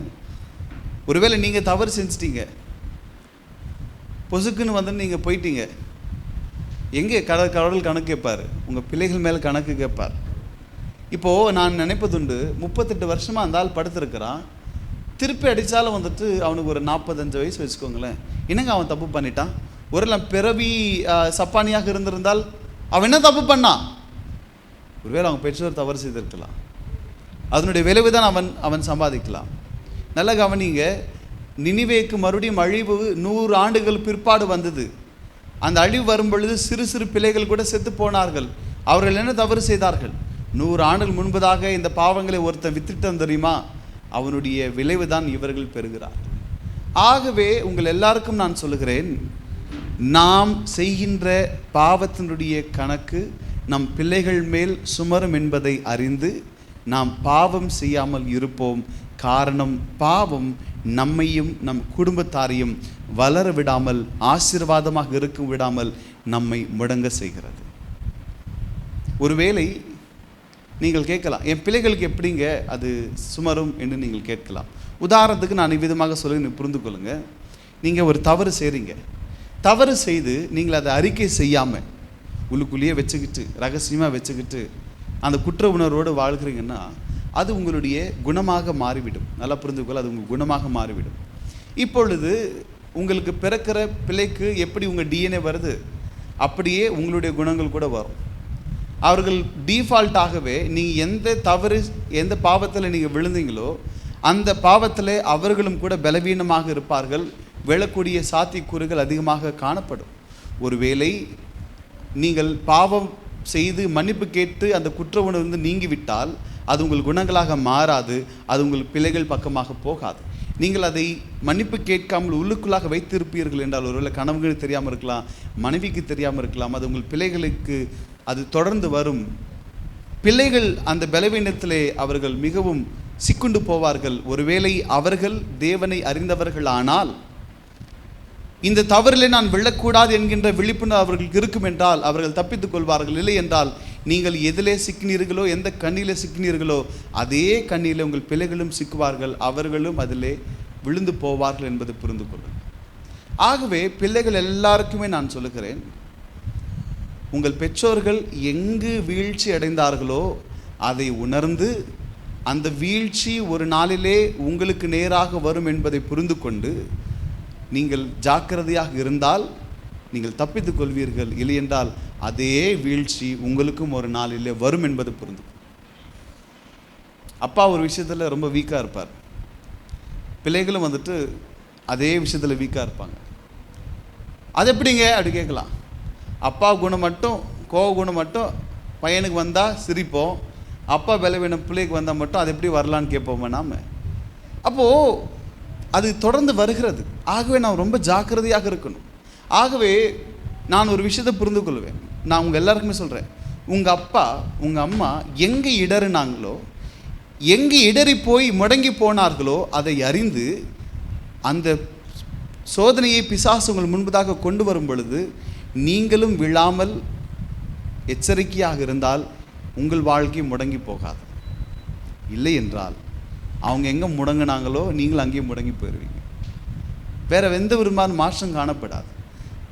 ஒருவேளை நீங்கள் தவறு செஞ்சிட்டீங்க, பொசுக்குன்னு வந்து நீங்கள் போயிட்டீங்க, எங்கே கடவுள் கணக்கு கேட்பார், உங்கள் பிள்ளைகள் மேல் கணக்கு கேட்பார். இப்போது நான் நினைப்பதுண்டு, 38 வருஷமாக அந்த ஆள் படுத்திருக்கிறான், திருப்பி அடித்தாலும் வந்துட்டு அவனுக்கு ஒரு 45 வயசு வச்சுக்கோங்களேன், என்னங்க அவன் தப்பு பண்ணிட்டான், ஒரு பிறவி சப்பானியாக இருந்திருந்தால் அவன் என்ன தப்பு பண்ணான், ஒருவேளை அவங்க பெற்றோர் தவறு செய்திருக்கலாம், அதனுடைய விளைவு தான் அவன் சம்பாதிக்கலாம். நல்ல கவனிங்க, நினிவேக்கு மறுபடியும் அழிவு 100 ஆண்டுகள் பிற்பாடு வந்தது. அந்த அழிவு வரும் பொழுது சிறு சிறு பிள்ளைகள் கூட செத்து போனார்கள். அவர்கள் என்ன தவறு செய்தார்கள்? 100 ஆண்டுகள் முன்பதாக இந்த பாவங்களை ஒருத்தன் வித்துட்டான் தெரியுமா, அவனுடைய விளைவு தான் இவர்கள் பெறுகிறார். ஆகவே உங்கள் எல்லாருக்கும் நான் சொல்லுகிறேன், நாம் செய்கின்ற பாவத்தினுடைய கணக்கு நம் பிள்ளைகள் மேல் சுமரும் என்பதை அறிந்து நாம் பாவம் செய்யாமல் இருப்போம். காரணம், பாவம் நம்மையும் நம் குடும்பத்தாரையும் வளர விடாமல், ஆசீர்வாதமாக இருக்க விடாமல் நம்மை முடங்க செய்கிறது. ஒருவேளை நீங்கள் கேட்கலாம், என் பிள்ளைகளுக்கு எப்படிங்க அது சுமரும் என்று நீங்கள் கேட்கலாம். உதாரணத்துக்கு நான் இவ்விதமாக சொல்லி புரிந்து கொள்ளுங்க. நீங்கள் ஒரு தவறு செய்கிறீங்க, தவறு செய்து நீங்கள் அதை அறிக்கை செய்யாமல் உள்ளுக்குள்ளேயே வச்சுக்கிட்டு ரகசியமாக வச்சுக்கிட்டு அந்த குற்ற உணர்வோடு வாழ்கிறீங்கன்னா அது உங்களுடைய குணமாக மாறிவிடும். நல்லா புரிந்துக்கொள்ள, அது உங்கள் குணமாக மாறிவிடும். இப்பொழுது உங்களுக்கு பிறக்கிற பிள்ளைக்கு எப்படி உங்கள் டிஎன்ஏ வருது, அப்படியே உங்களுடைய குணங்கள் கூட வரும். அவர்கள் டீஃபால்ட்டாகவே நீங்கள் எந்த பாவத்தில் நீங்கள் விழுந்தீங்களோ அந்த பாவத்தில் அவர்களும் கூட பலவீனமாக இருப்பார்கள். விழக்கூடிய சாத்தியக்கூறுகள் அதிகமாக காணப்படும். ஒருவேளை நீங்கள் பாவம் செய்து மன்னிப்பு கேட்டு அந்த குற்ற உணர்வு நீங்கிவிட்டால் அது உங்கள் குணங்களாக மாறாது, அது உங்கள் பிள்ளைகள் பக்கமாக போகாது. நீங்கள் அதை மன்னிப்பு கேட்காமல் உள்ளுக்குள்ளாக வைத்திருப்பீர்கள் என்றால், ஒருவேளை கனவுகள் தெரியாமல் இருக்கலாம், மனைவிக்கு தெரியாமல் இருக்கலாம், அது உங்கள் பிள்ளைகளுக்கு அது தொடர்ந்து வரும். பிள்ளைகள் அந்த பலவீனத்திலே அவர்கள் மிகவும் சிக்குண்டு போவார்கள். ஒருவேளை அவர்கள் தேவனை அறிந்தவர்கள் ஆனால் இந்த தவறிலே நான் விழக்கூடாது என்கின்ற விழிப்புணர்வு அவர்களுக்கு இருக்கும் என்றால் அவர்கள் தப்பித்துக் கொள்வார்கள். இல்லை என்றால் நீங்கள் எதிலே சிக்கினீர்களோ, எந்த கண்ணிலே சிக்கினீர்களோ அதே கண்ணிலே உங்கள் பிள்ளைகளும் சிக்குவார்கள், அவர்களும் அதிலே விழுந்து போவார்கள் என்பதை புரிந்து கொள்ளுங்கள். ஆகவே பிள்ளைகள் எல்லாருக்குமே நான் சொல்லுகிறேன், உங்கள் பெற்றோர்கள் எங்கு வீழ்ச்சி அடைந்தார்களோ அதை உணர்ந்து அந்த வீழ்ச்சி ஒரு நாளிலே உங்களுக்கு நேராக வரும் என்பதை புரிந்து கொண்டு நீங்கள் ஜாக்கிரதையாக இருந்தால் நீங்கள் தப்பித்துக் கொள்வீர்கள். இல்லை என்றால் அதே வீழ்ச்சி உங்களுக்கும் ஒரு நாளிலே வரும் என்பது புரிந்து. அப்பா ஒரு விஷயத்தில் ரொம்ப வீக்காக இருப்பார், பிள்ளைகளும் வந்துட்டு அதே விஷயத்தில் வீக்காக இருப்பாங்க. அது எப்படிங்க அப்படி கேட்கலாம். அப்பா குணம் மட்டும், கோவ குணம் மட்டும் பையனுக்கு வந்தால் சிரிப்போம், அப்பா பலவீனம் பிள்ளைக்கு வந்தால் மட்டும் அது எப்படி வரலான்னு கேட்போமே நாம். அப்போது அது தொடர்ந்து வருகிறது. ஆகவே நான் ரொம்ப ஜாக்கிரதையாக இருக்கணும். ஆகவே நான் ஒரு விஷயத்தை புரிந்து கொள்வேன். நான் உங்கள் எல்லாருக்குமே சொல்கிறேன், உங்கள் அப்பா உங்கள் அம்மா எங்கே இடறினாங்களோ, எங்கே இடறி போய் முடங்கி போனார்களோ அதை அறிந்து அந்த சோதனையை பிசாசு உங்கள் முன்பதாக கொண்டு வரும் பொழுது நீங்களும் விழாமல் எச்சரிக்கையாக இருந்தால் உங்கள் வாழ்க்கை முடங்கி போகாது. இல்லை என்றால் அவங்க எங்கே முடங்கினாங்களோ நீங்களும் அங்கேயே முடங்கி போயிடுவீங்க. வேறு எந்த விதமான மாற்றம் காணப்படாது.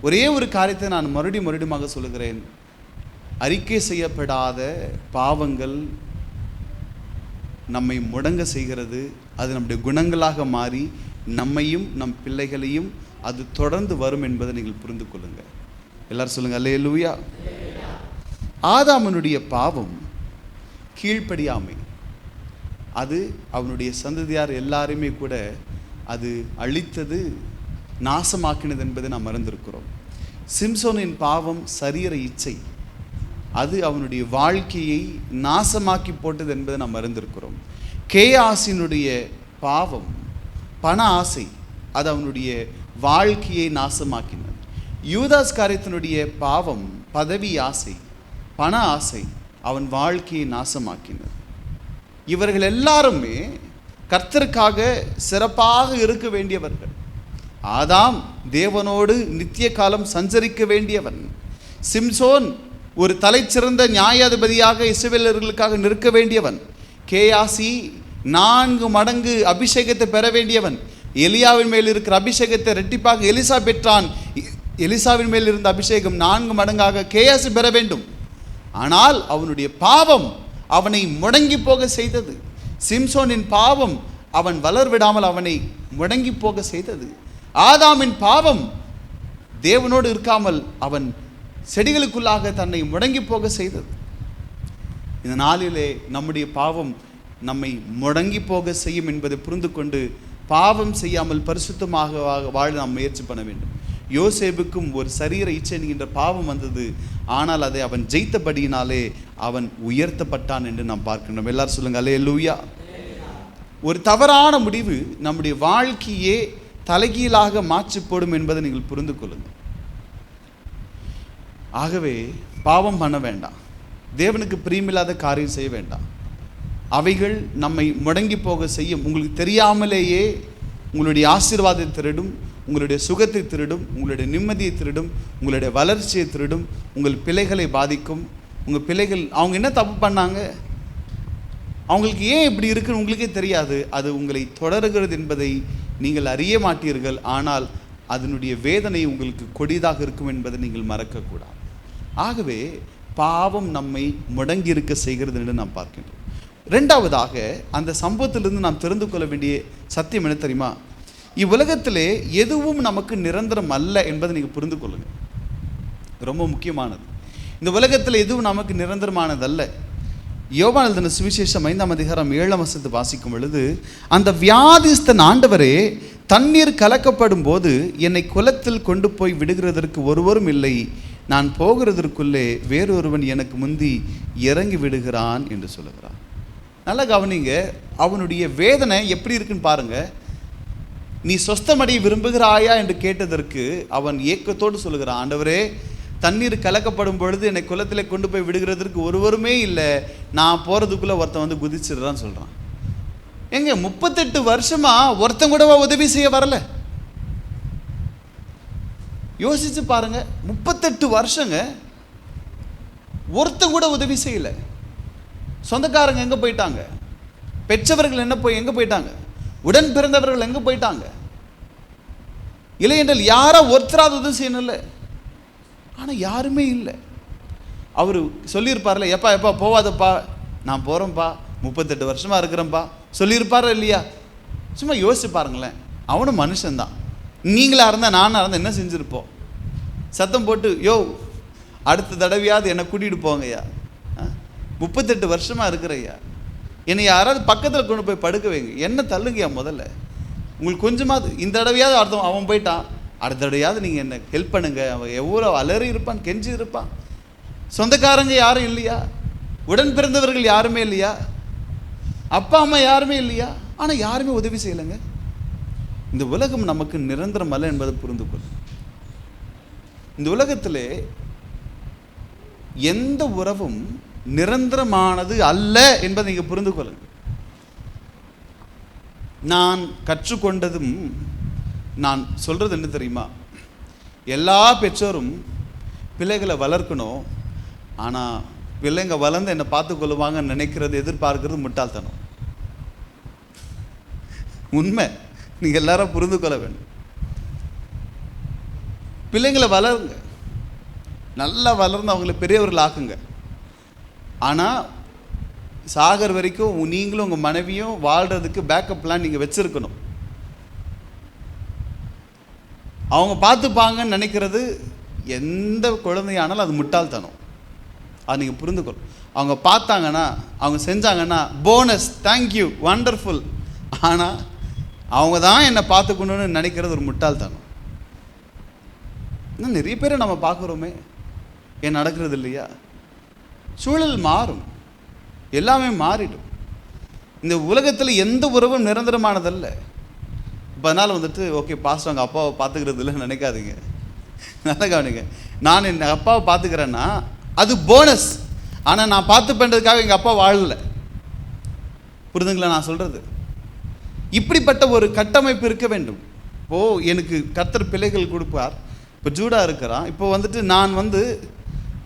ஒரே ஒரு காரியத்தை நான் மறுபடியும் சொல்லுகிறேன். அறிக்கை செய்யப்படாத பாவங்கள் நம்மை முடங்க செய்கிறது. அது நம்முடைய குணங்களாக மாறி நம்மையும் நம் பிள்ளைகளையும் அது தொடர்ந்து வரும் என்பதை நீங்கள் புரிந்து கொள்ளுங்கள். எல்லாரும் சொல்லுங்கள் அல்லேலூயா. ஆதாமனுடைய பாவம் கீழ்ப்படியாமை, அது அவனுடைய சந்ததியார் எல்லாருமே கூட அது அழித்தது, நாசமாக்கினது என்பதை நாம் மறந்திருக்கிறோம். சிம்சோனின் பாவம் சரீர இச்சை, அது அவனுடைய வாழ்க்கையை நாசமாக்கி போட்டது என்பதை நாம் மறந்திருக்கிறோம். கேயாசினுடைய பாவம் பண ஆசை, அது அவனுடைய வாழ்க்கையை நாசமாக்கினது. யூதாஸ் காரியத்தினுடைய பாவம் பதவி ஆசை, பண ஆசை, அவன் வாழ்க்கையை நாசமாக்கினது. இவர்கள் எல்லாருமே கர்த்தருக்காக சிறப்பாக இருக்க வேண்டியவர்கள். ஆதாம் தேவனோடு நித்திய காலம் சஞ்சரிக்க வேண்டியவன். சிம்சோன் ஒரு தலைச்சிறந்த நியாயாதிபதியாக இஸ்ரவேலர்களுக்காக நிற்க வேண்டியவன். கேயாசி 4 மடங்கு அபிஷேகத்தை பெற வேண்டியவன். எலியாவின் மேல் இருக்கிற அபிஷேகத்தை ரெட்டிப்பாக எலிசா பெற்றான். எலிசாவின் மேல் இருந்த அபிஷேகம் 4 மடங்காக கேயாசி பெற வேண்டும். ஆனால் அவனுடைய பாவம் அவனை முடங்கி போக செய்தது. சிம்சோனின் பாவம் அவன் வளர்விடாமல் அவனை முடங்கி போக செய்தது. ஆதாமின் பாவம் தேவனோடு இருக்காமல் அவன் செடிகளுக்குள்ளாக தன்னை முடங்கி போக செய்தது. இந்த நாளிலே நம்முடைய பாவம் நம்மை முடங்கி போக செய்யும் என்பதை புரிந்து கொண்டு பாவம் செய்யாமல் பரிசுத்தமாக வாழ நாம் முயற்சி பண்ண வேண்டும். யோசேப்புக்கும் ஒரு சரீர இச்சை என்கின்ற பாவம் வந்தது. ஆனால் அதை அவன் ஜெயித்தபடியினாலே அவன் உயர்த்தப்பட்டான் என்று நாம் பார்க்கின்றோம். எல்லாரும் சொல்லுங்க அல்லேலூயா. ஒரு தவறான முடிவு நம்முடைய வாழ்க்கையே தலைகீழாக மாற்றி போடும் என்பதை நீங்கள் புரிந்து கொள்ளுங்கள். ஆகவே பாவம் பண்ண வேண்டாம், தேவனுக்கு பிரியமில்லாத காரியம் செய்ய வேண்டாம். அவைகள் நம்மை முடங்கி போக செய்யும். உங்களுக்கு தெரியாமலேயே உங்களுடைய ஆசீர்வாதத்தை திருடும், உங்களுடைய சுகத்தை திருடும், உங்களுடைய நிம்மதியை திருடும், உங்களுடைய வளர்ச்சியை திருடும், உங்கள் பிள்ளைகளை பாதிக்கும். உங்கள் பிள்ளைகள் அவங்க என்ன தப்பு பண்ணாங்க, அவங்களுக்கு ஏன் இப்படி இருக்குன்னு உங்களுக்கே தெரியாது. அது உங்களை தொடர்கிறது என்பதை நீங்கள் அறிய மாட்டீர்கள். ஆனால் அதனுடைய வேதனை உங்களுக்கு கொடிதாக இருக்கும் என்பதை நீங்கள் மறக்கக்கூடாது. ஆகவே பாவம் நம்மை முடங்கி இருக்க செய்கிறது என்று நாம் பார்க்கின்றோம். ரெண்டாவதாக அந்த சம்பவத்திலிருந்து நாம் தெரிந்து கொள்ள வேண்டிய சத்தியம் என்ன தெரியுமா? இவ்வுலகத்திலே எதுவும் நமக்கு நிரந்தரம் அல்ல என்பதை நீங்கள் புரிந்து கொள்ளுங்கள். ரொம்ப முக்கியமானது. இந்த உலகத்தில் எதுவும் நமக்கு நிரந்தரமானதல்ல. யோவான் எழுதின சுவிசேஷம் 5ஆம் அதிகாரம் 7ஆம் வசனத்தை வாசிக்கும் பொழுது, அந்த வியாதிஸ்தன் ஆண்டவரே, தண்ணீர் கலக்கப்படும் போது என்னை குளத்தில் கொண்டு போய் விடுகிறதற்கு ஒருவரும் இல்லை, நான் போகிறதற்குள்ளே வேறொருவன் எனக்கு முந்தி இறங்கி விடுகிறான் என்று சொல்லுகிறான். நல்லா கவனிங்க, அவனுடைய வேதனை எப்படி இருக்குன்னு பாருங்க. நீ சொஸ்தமடைய விரும்புகிறாயா என்று கேட்டதற்கு அவன் ஏக்கத்தோடு சொல்லுகிறான், ஆண்டவரே, தண்ணீர் கலக்கப்படும் பொழுது என்னை குளத்திலே கொண்டு போய் விடுகிறதற்கு ஒருவருமே இல்லை, நான் போகிறதுக்குள்ளே ஒருத்தன் வந்து குதிச்சிடுறான்னு சொல்கிறான். எங்க 38 வருஷமா ஒருத்தன் கூடவா உதவி செய்ய வரல? யோசிச்சு பாருங்க. 38 வருஷங்க ஒருத்தன் கூட உதவி செய்யல. சொந்தக்காரங்க எங்க போயிட்டாங்க? பெற்றவர்கள் எங்க போயிட்டாங்க? உடன் பிறந்தவர்கள் எங்க போயிட்டாங்க? இல்லை என்றால் யாரோ ஒருத்தராவது உதவி செய்யணும்ல. ஆனால் யாருமே இல்லை. அவர் சொல்லியிருப்பார்ல, எப்பா போவாதப்பா, நான் போகிறேன்ப்பா, 38 வருஷமாக இருக்கிறேன்ப்பா சொல்லியிருப்பாரா இல்லையா? சும்மா யோசிச்சு பாருங்களேன். அவனும் மனுஷன்தான். நீங்களாக இருந்தால் நானாக இருந்தால் என்ன செஞ்சுருப்போம்? சத்தம் போட்டு யோ அடுத்த தடவையாவது என்னை கூட்டிகிட்டு போங்கய்யா, 38 வருஷமாக இருக்கிறையா, என்னை யாராவது பக்கத்தில் கொண்டு போய் படுக்க வைங்க, என்ன தள்ளுங்கய்யா முதல்ல. உங்களுக்கு கொஞ்சமாவது இந்த தடவையாவது அர்த்தம், அவன் போயிட்டான், அடுத்த தடவையாவது நீங்கள் என்ன ஹெல்ப் பண்ணுங்க. அவன் எவ்வளோ அலறி இருப்பான், கெஞ்சி இருப்பான். சொந்தக்காரங்க யாரும் இல்லையா, உடன் பிறந்தவர்கள் யாருமே இல்லையா, அப்பா அம்மா யாருமே இல்லையா, ஆனால் யாருமே உதவி செய்யலைங்க. இந்த உலகம் நமக்கு நிரந்தரம் அல்ல என்பதை புரிந்து கொள்ளும். இந்த உலகத்திலே எந்த உறவும் நிரந்தரமானது அல்ல என்பதை நீங்கள் புரிந்து கொள்ளுங்க. நான் கற்றுக்கொண்டதும் நான் சொல்றது என்ன தெரியுமா? எல்லா பெற்றோரும் பிள்ளைகளை வளர்க்கணும், ஆனால் பிள்ளைங்க வளர்ந்து என்னை பார்த்து கொள்ளுவாங்கன்னு நினைக்கிறது, எதிர்பார்க்கிறது முட்டாள்தனம். உண்மை, நீங்கள் எல்லாரும் புரிந்து கொள்ள வேண்டும். பிள்ளைங்களை வளருங்க, நல்லா வளர்ந்து அவங்களை பெரியவர்கள் ஆக்குங்க. ஆனால் சாகர் வரைக்கும் நீங்களும் உங்கள் மனைவியும் வாழ்கிறதுக்கு பேக்கப் பிளான் நீங்கள் வச்சுருக்கணும். அவங்க பார்த்துப்பாங்கன்னு நினைக்கிறது எந்த குழந்தையானாலும் அது முட்டாள்தனம். அது நீங்கள் புரிந்துக்கணும். அவங்க பார்த்தாங்கன்னா, அவங்க செஞ்சாங்கன்னா போனஸ், தேங்க்யூ, வண்டர்ஃபுல். ஆனால் அவங்க தான் என்னை பார்த்துக்கணுன்னு நினைக்கிறது ஒரு முட்டாள்தனம். இன்னும் நிறைய பேரை நம்ம பார்க்குறோமே, ஏன் நடக்கிறது இல்லையா? சூழல் மாறும், எல்லாமே மாறிடும். இந்த உலகத்தில் எந்த உறவும் நிரந்தரமானதல்ல. இப்போ அதனால் வந்துட்டு ஓகே பாஸ்டர் அவங்க அப்பாவை பார்த்துக்கிறது இல்லைன்னு நினைக்காதீங்க. நல்லா கவனிங்க. நான் என் அப்பாவை பார்த்துக்கிறேன்னா அது போனஸ். ஆனால் நான் பார்த்து பண்ணுறதுக்காக எங்கள் அப்பா வாழலை. புரிதுங்களா நான் சொல்கிறது? இப்படிப்பட்ட ஒரு கட்டமைப்பு இருக்க வேண்டும். இப்போது எனக்கு கர்த்தர் பிள்ளைகள் கொடுப்பார். இப்போ ஜூடா இருக்கிறான். இப்போ வந்துட்டு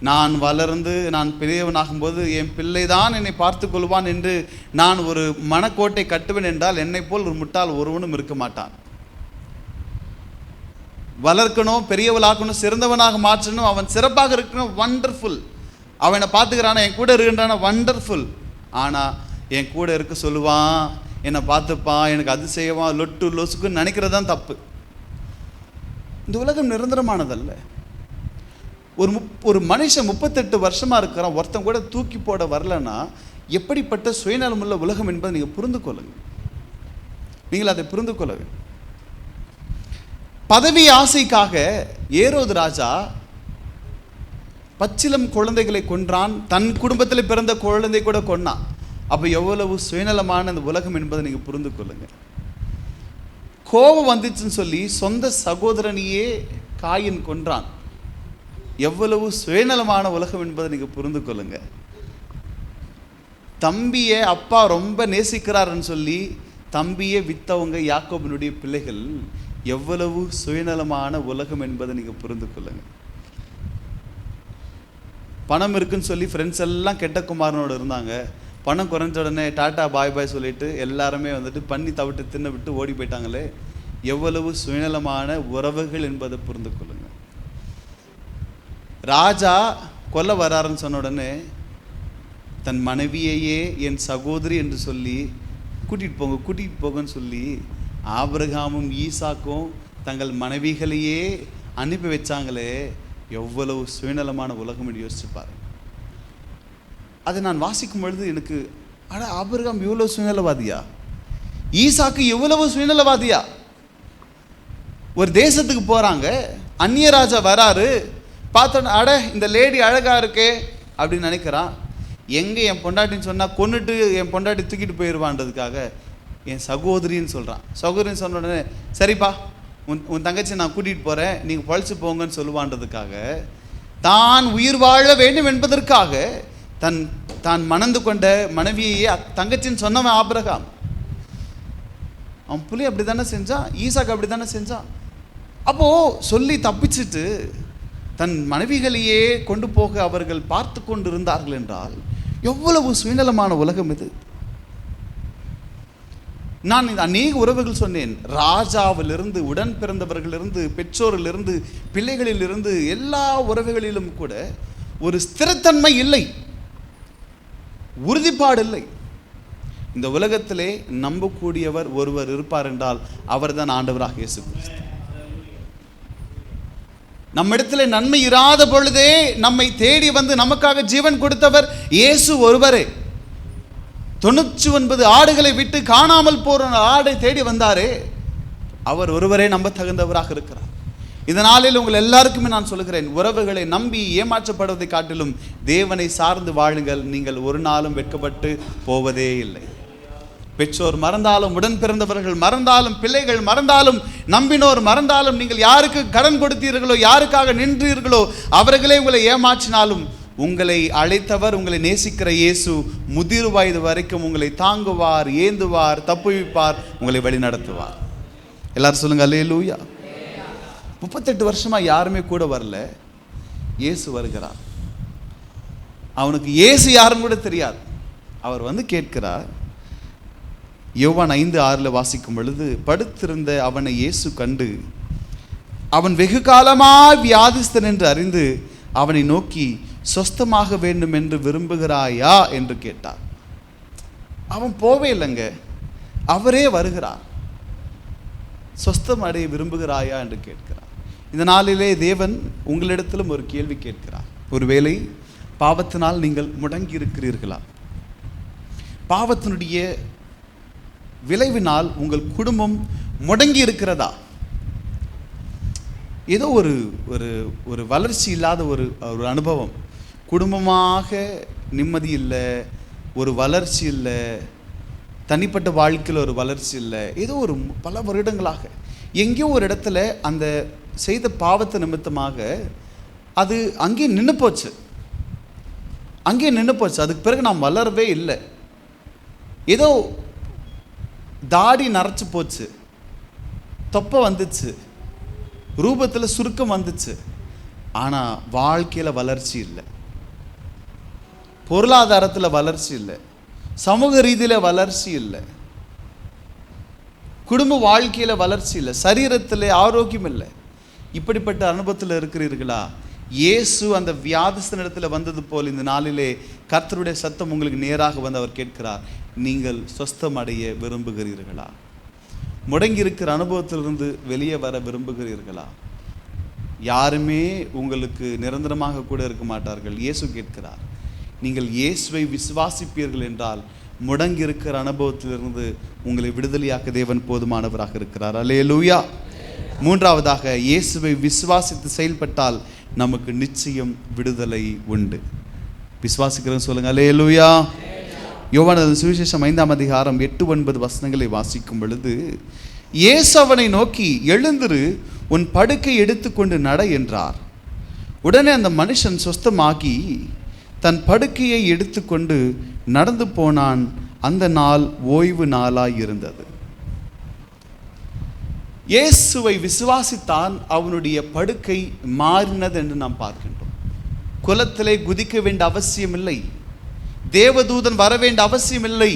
நான் வளர்ந்து நான் பெரியவனாகும்போது என் பிள்ளை தான் என்னை பார்த்து கொள்வான் என்று நான் ஒரு மனக்கோட்டை கட்டுவேன் என்றால் என்னை போல் ஒரு முட்டாள் ஒருவனும் இருக்க மாட்டான். வளர்க்கணும், பெரியவளாக்கணும், சிறந்தவனாக மாற்றணும், அவன் சிறப்பாக இருக்கணும், வண்டர்ஃபுல். அவனை பார்த்துக்கிறானா, என் கூட இருக்கின்றானா, வண்டர்ஃபுல். ஆனால் என் கூட இருக்க சொல்லுவான், என்னை பார்த்துப்பான், எனக்கு அது செய்வான், லொட்டு லொசுக்குன்னு நினைக்கிறது தான் தப்பு. இந்த உலகம் நிரந்தரமானதல்ல. ஒரு மனுஷன் 38 வருஷமாக இருக்கிறான், ஒருத்தன் கூட தூக்கி போட வரலன்னா எப்படிப்பட்ட சுயநலமுள்ள உலகம் என்பதை நீங்கள் புரிந்து கொள்ளுங்கள். நீங்கள் அதை புரிந்து கொள்ள வேண்டும். பதவி ஆசைக்காக ஏரோது ராஜா பச்சிலம் குழந்தைகளை கொன்றான், தன் குடும்பத்தில் பிறந்த குழந்தை கூட கொன்னான். அப்போ எவ்வளவு சுயநலமான இந்த உலகம் என்பதை நீங்கள் புரிந்து கொள்ளுங்கள். கோபம் வந்துச்சுன்னு சொல்லி சொந்த சகோதரனையே காயின் கொன்றான். எவ்வளவு சுயநலமான உலகம் என்பதை நீங்கள் புரிந்து கொள்ளுங்க. தம்பியை அப்பா ரொம்ப நேசிக்கிறாருன்னு சொல்லி தம்பியை வித்தவங்க யாக்கோபினுடைய பிள்ளைகள். எவ்வளவு சுயநலமான உலகம் என்பதை நீங்கள் புரிந்து கொள்ளுங்க. பணம் இருக்குன்னு சொல்லி ஃப்ரெண்ட்ஸ் எல்லாம் கெட்ட குமாரனோடு இருந்தாங்க. பணம் குறைஞ்ச உடனே டாட்டா பாய் பாய் சொல்லிட்டு எல்லாருமே வந்துட்டு பண்ணி தவிட்டு தின்ன விட்டு ஓடி போயிட்டாங்களே. எவ்வளவு சுயநலமான உறவுகள் என்பதை புரிந்து கொள்ளுங்க. ராஜா கொல்ல வராருன்னு சொன்ன உடனே தன் மனைவியையே என் சகோதரி என்று சொல்லி கூட்டிகிட்டு போங்கன்னு சொல்லி ஆபிரகாமும் ஈசாக்கும் தங்கள் மனைவிகளையே அனுப்பி வச்சாங்களே. எவ்வளவு சுயநலமான உலகம் என்று யோசிச்சுப்பாரு. அதை நான் வாசிக்கும் பொழுது எனக்கு ஆபிரகாம் எவ்வளோ சுயநலவாதியா, ஈசாக்கு எவ்வளவு சுயநலவாதியா. ஒரு தேசத்துக்கு போகிறாங்க, அந்நிய ராஜா வராரு, பார்த்தோன்னா இந்த லேடி அழகா இருக்கே அப்படின்னு நினைக்கிறான். எங்கே என் பொண்டாட்டின்னு சொன்னால் கொன்னுட்டு என் பொண்டாட்டி தூக்கிட்டு போயிடுவான்றதுக்காக என் சகோதரின்னு சொல்கிறான். சகோதரின்னு சொன்ன உடனே சரிப்பா உன் தங்கச்சி நான் கூட்டிகிட்டு போகிறேன், நீங்கள் பழிச்சு போங்கன்னு சொல்லுவான்றதுக்காக, தான் உயிர் வாழ வேண்டும் என்பதற்காக தான் மணந்து கொண்ட மனைவியையே தங்கச்சின்னு சொன்னவன் ஆபிரகாம். அவன் புள்ளி அப்படி தானே செஞ்சான், ஈசாக்கு அப்படி தானே செஞ்சான். அப்போது சொல்லி தப்பிச்சுட்டு தன் மனைவிகளையே கொண்டு போக அவர்கள் பார்த்து கொண்டு இருந்தார்கள் என்றால் எவ்வளவு சுயநலமான உலகம் இது. நான் அநேக உறவுகள் சொன்னேன். ராஜாவிலிருந்து, உடன் பிறந்தவர்களிலிருந்து, பெற்றோரிலிருந்து, பிள்ளைகளிலிருந்து, எல்லா உறவுகளிலும் கூட ஒரு ஸ்திரத்தன்மை இல்லை, உறுதிப்பாடு இல்லை. இந்த உலகத்திலே நம்பக்கூடியவர் ஒருவர் இருப்பார் என்றால் அவர்தான் ஆண்டவராக இயேசு கிறிஸ்து. நம்மிடத்திலே நன்மை இராத பொழுதே நம்மை தேடி வந்து நமக்காக ஜீவன் கொடுத்தவர் இயேசு ஒருவரே. 99 ஆடுகளை விட்டு காணாமல் போற ஆடை தேடி வந்தாரே, அவர் ஒருவரே நம்ப தகுந்தவராக இருக்கிறார். இதனாலே உங்கள் எல்லாருக்குமே நான் சொல்லுகிறேன், உறவுகளை நம்பி ஏமாற்றப்படுவதை காட்டிலும் தேவனை சார்ந்து வாழுங்கள். நீங்கள் ஒரு நாளும் வெட்கப்பட்டு போவதே இல்லை. பெற்றோர் மறந்தாலும், உடன் பிறந்தவர்கள் மறந்தாலும், பிள்ளைகள் மறந்தாலும், நம்பினோர் மறந்தாலும், நீங்கள் யாருக்கு கடன் கொடுத்தீர்களோ, யாருக்காக நின்றீர்களோ அவர்களே உங்களை ஏமாற்றினாலும், உங்களை அழைத்தவர், உங்களை நேசிக்கிற இயேசு முதிர் வயது வரைக்கும் உங்களை தாங்குவார், ஏந்துவார், தப்புவிப்பார், உங்களை வழி நடத்துவார். எல்லாரும் சொல்லுங்க அல்லேலூயா. 38 வருஷமா யாருமே கூட வரல, இயேசு வருகிறார். அவனுக்கு இயேசு யாருன்னு கூட தெரியாது. அவர் வந்து கேட்கிறார். யோவான் 5:6 வாசிக்கும் பொழுது, படுத்திருந்த அவனை இயேசு கண்டு அவன் வெகு காலமாய் வியாதிஸ்தன் என்று அறிந்து அவனை நோக்கி, சொஸ்தமாக வேண்டும் என்று விரும்புகிறாயா என்று கேட்டார். அவன் போவே இல்லைங்க, அவரே வருகிறார். சொஸ்தம் அடைய விரும்புகிறாயா என்று கேட்கிறார். இந்த நாளிலே தேவன் உங்களிடத்திலும் ஒரு கேள்வி கேட்கிறார். ஒருவேளை பாவத்தினால் நீங்கள் முடங்கி இருக்கிறீர்களா? பாவத்தினுடைய விளைவினால் உங்கள் குடும்பம் முடங்கி இருக்கிறதா? ஏதோ ஒரு ஒரு ஒரு வளர்ச்சி இல்லாத ஒரு ஒரு அனுபவம், குடும்பமாக நிம்மதி இல்லை, ஒரு வளர்ச்சி இல்லை, தனிப்பட்ட வாழ்க்கையில் ஒரு வளர்ச்சி இல்லை, ஏதோ ஒரு பல வருடங்களாக எங்கேயோ ஒரு இடத்துல அந்த செய்த பாவத்தை நிமித்தமாக அது அங்கே நின்று போச்சு. அதுக்கு பிறகு நாம் வளரவே இல்லை. ஏதோ தாடி நரைச்சு போச்சு, தொப்பை வந்துச்சு, ரூபத்தில் சுருக்கம் வந்துச்சு, ஆனால் வாழ்க்கையில் வளர்ச்சி இல்லை, பொருளாதாரத்தில் வளர்ச்சி இல்லை, சமூக ரீதியில் வளர்ச்சி இல்லை, குடும்ப வாழ்க்கையில் வளர்ச்சி இல்லை, சரீரத்தில் ஆரோக்கியம் இல்லை. இப்படிப்பட்ட அனுபவத்தில் இருக்கிறீர்களா? இயேசு அந்த வியாதிஸ்தனிடத்தில் வந்தது போல் இந்த நாளிலே கர்த்தருடைய சத்தம் உங்களுக்கு நேராக வந்து அவர் கேட்கிறார், நீங்கள் சொஸ்தம் அடைய விரும்புகிறீர்களா? முடங்கி இருக்கிற அனுபவத்திலிருந்து வெளியே வர விரும்புகிறீர்களா? யாருமே உங்களுக்கு நிரந்தரமாக கூட இருக்க மாட்டார்கள். இயேசு கேட்கிறார், நீங்கள் இயேசுவை விசுவாசிப்பீர்கள் என்றால் முடங்கி இருக்கிற அனுபவத்திலிருந்து உங்களை விடுதலையாக்க தேவன் போதுமானவராக இருக்கிறார். அல்லேலூயா. மூன்றாவதாக, இயேசுவை விசுவாசித்து செயல்பட்டால் நமக்கு நிச்சயம் விடுதலை உண்டு. விசுவாசிக்கிறேன்னு சொல்லுங்க அல்லேலூயா. யோவான் சுவிசேஷம் 5:8-9 வாசிக்கும் பொழுது, இயேசு அவனை நோக்கி, எழுந்திரு, உன் படுக்கை எடுத்துக்கொண்டு நட என்றார். உடனே அந்த மனுஷன் சொஸ்தமாகி தன் படுக்கையை எடுத்துக்கொண்டு நடந்து போனான். அந்த நாள் ஓய்வு நாளாய் இருந்தது. இயேசுவை விசுவாசித்தான் அவனுடைய படுக்கை மாறினது என்று நாம் பார்க்கின்றோம். குளத்திலே குதிக்க வேண்டிய அவசியம் இல்லை, தேவதூதன் வர வேண்டிய அவசியம் இல்லை,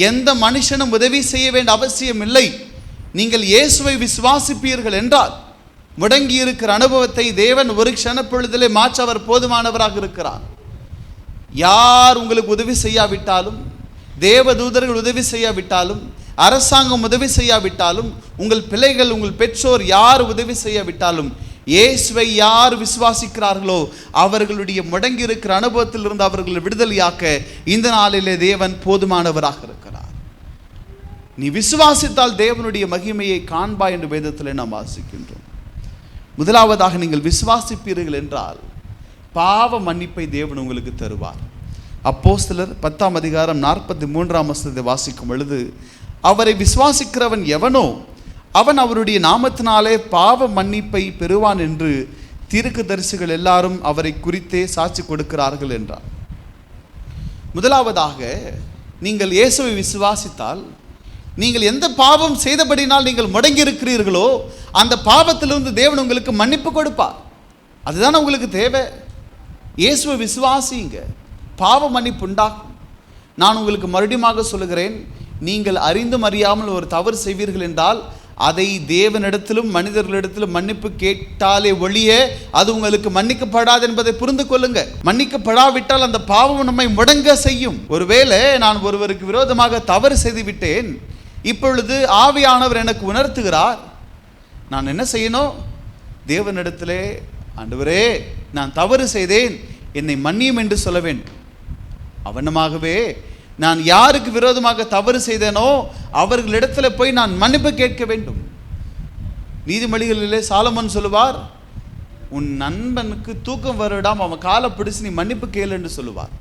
எந்த மனுஷனும் உதவி செய்ய வேண்டிய அவசியம் இல்லை. நீங்கள் இயேசுவை விசுவாசிப்பீர்கள் என்றால் முடங்கி இருக்கிற அனுபவத்தை தேவன் ஒரு க்ஷணப்பொழுதிலே மாற்ற அவர் போதுமானவராக இருக்கிறார். யார் உங்களுக்கு உதவி செய்யாவிட்டாலும், தேவதூதர்கள் உதவி செய்யாவிட்டாலும், அரசாங்கம் உதவி செய்யாவிட்டாலும், உங்கள் பிள்ளைகள், உங்கள் பெற்றோர் யார் உதவி செய்யாவிட்டாலும், இயேசுவை யார் விசுவாசிக்கிறார்களோ அவர்களுடைய முடங்கி இருக்கிற அனுபவத்திலிருந்து அவர்கள் விடுதலையாக்க இந்த நாளிலே தேவன் போதுமானவராக இருக்கிறார். நீ விசுவாசித்தால் தேவனுடைய மகிமையை காண்பாய் என்று வேதத்தில் நாம் வாசிக்கின்றோம். முதலாவதாக, நீங்கள் விசுவாசிப்பீர்கள் என்றால் பாவ மன்னிப்பை தேவன் உங்களுக்கு தருவார். அப்போஸ்தலர் 10:43 வாசிக்கும் பொழுது, அவரை விசுவாசிக்கிறவன் எவனோ அவன் அவருடைய நாமத்தினாலே பாவ மன்னிப்பை பெறுவான் என்று தீர்க்கதரிசிகள் எல்லாரும் அவரை குறித்தே சாட்சி கொடுக்கிறார்கள் என்றார். முதலாவதாக, நீங்கள் இயேசுவை விசுவாசித்தால், நீங்கள் எந்த பாவம் செய்தபடினால் நீங்கள் முடங்கி இருக்கிறீர்களோ அந்த பாவத்திலிருந்து தேவன் உங்களுக்கு மன்னிப்பு கொடுப்பார். அதுதான் உங்களுக்கு தேவை. இயேசுவை விசுவாசிங்க, பாவ மன்னிப்பு உண்டாகும். நான் உங்களுக்கு மறுபடியும் சொல்லுகிறேன், நீங்கள் அறிந்தும் அறியாமல் ஒரு தவறு செய்வீர்கள் என்றால் அதை தேவனிடத்திலும் மனிதர்களிடத்திலும் மன்னிப்பு கேட்டாலே ஒழிய அது உங்களுக்கு மன்னிக்கப்படாது என்பதை புரிந்து கொள்ளுங்க. மன்னிக்கப்படாவிட்டால் அந்த பாவம் நம்மை முடங்க செய்யும். ஒருவேளை நான் ஒருவருக்கு விரோதமாக தவறு செய்து விட்டேன், இப்பொழுது ஆவியானவர் எனக்கு உணர்த்துகிறார், நான் என்ன செய்யணும்? தேவனிடத்திலே, ஆண்டவரே நான் தவறு செய்தேன், என்னை மன்னியும் என்று சொல்ல வேண்டும். அவனமாகவே நான் யாருக்கு விரோதமாக தவறு செய்தேனோ அவர்களிடத்தில் போய் நான் மன்னிப்பு கேட்க வேண்டும். நீதிமொழிகளிலே சாலமோன் சொல்லுவார், உன் நண்பனுக்கு தூக்கம் வரவிடாம அவன் காலை பிடிச்சு நீ மன்னிப்பு கேளு என்று சொல்லுவார்.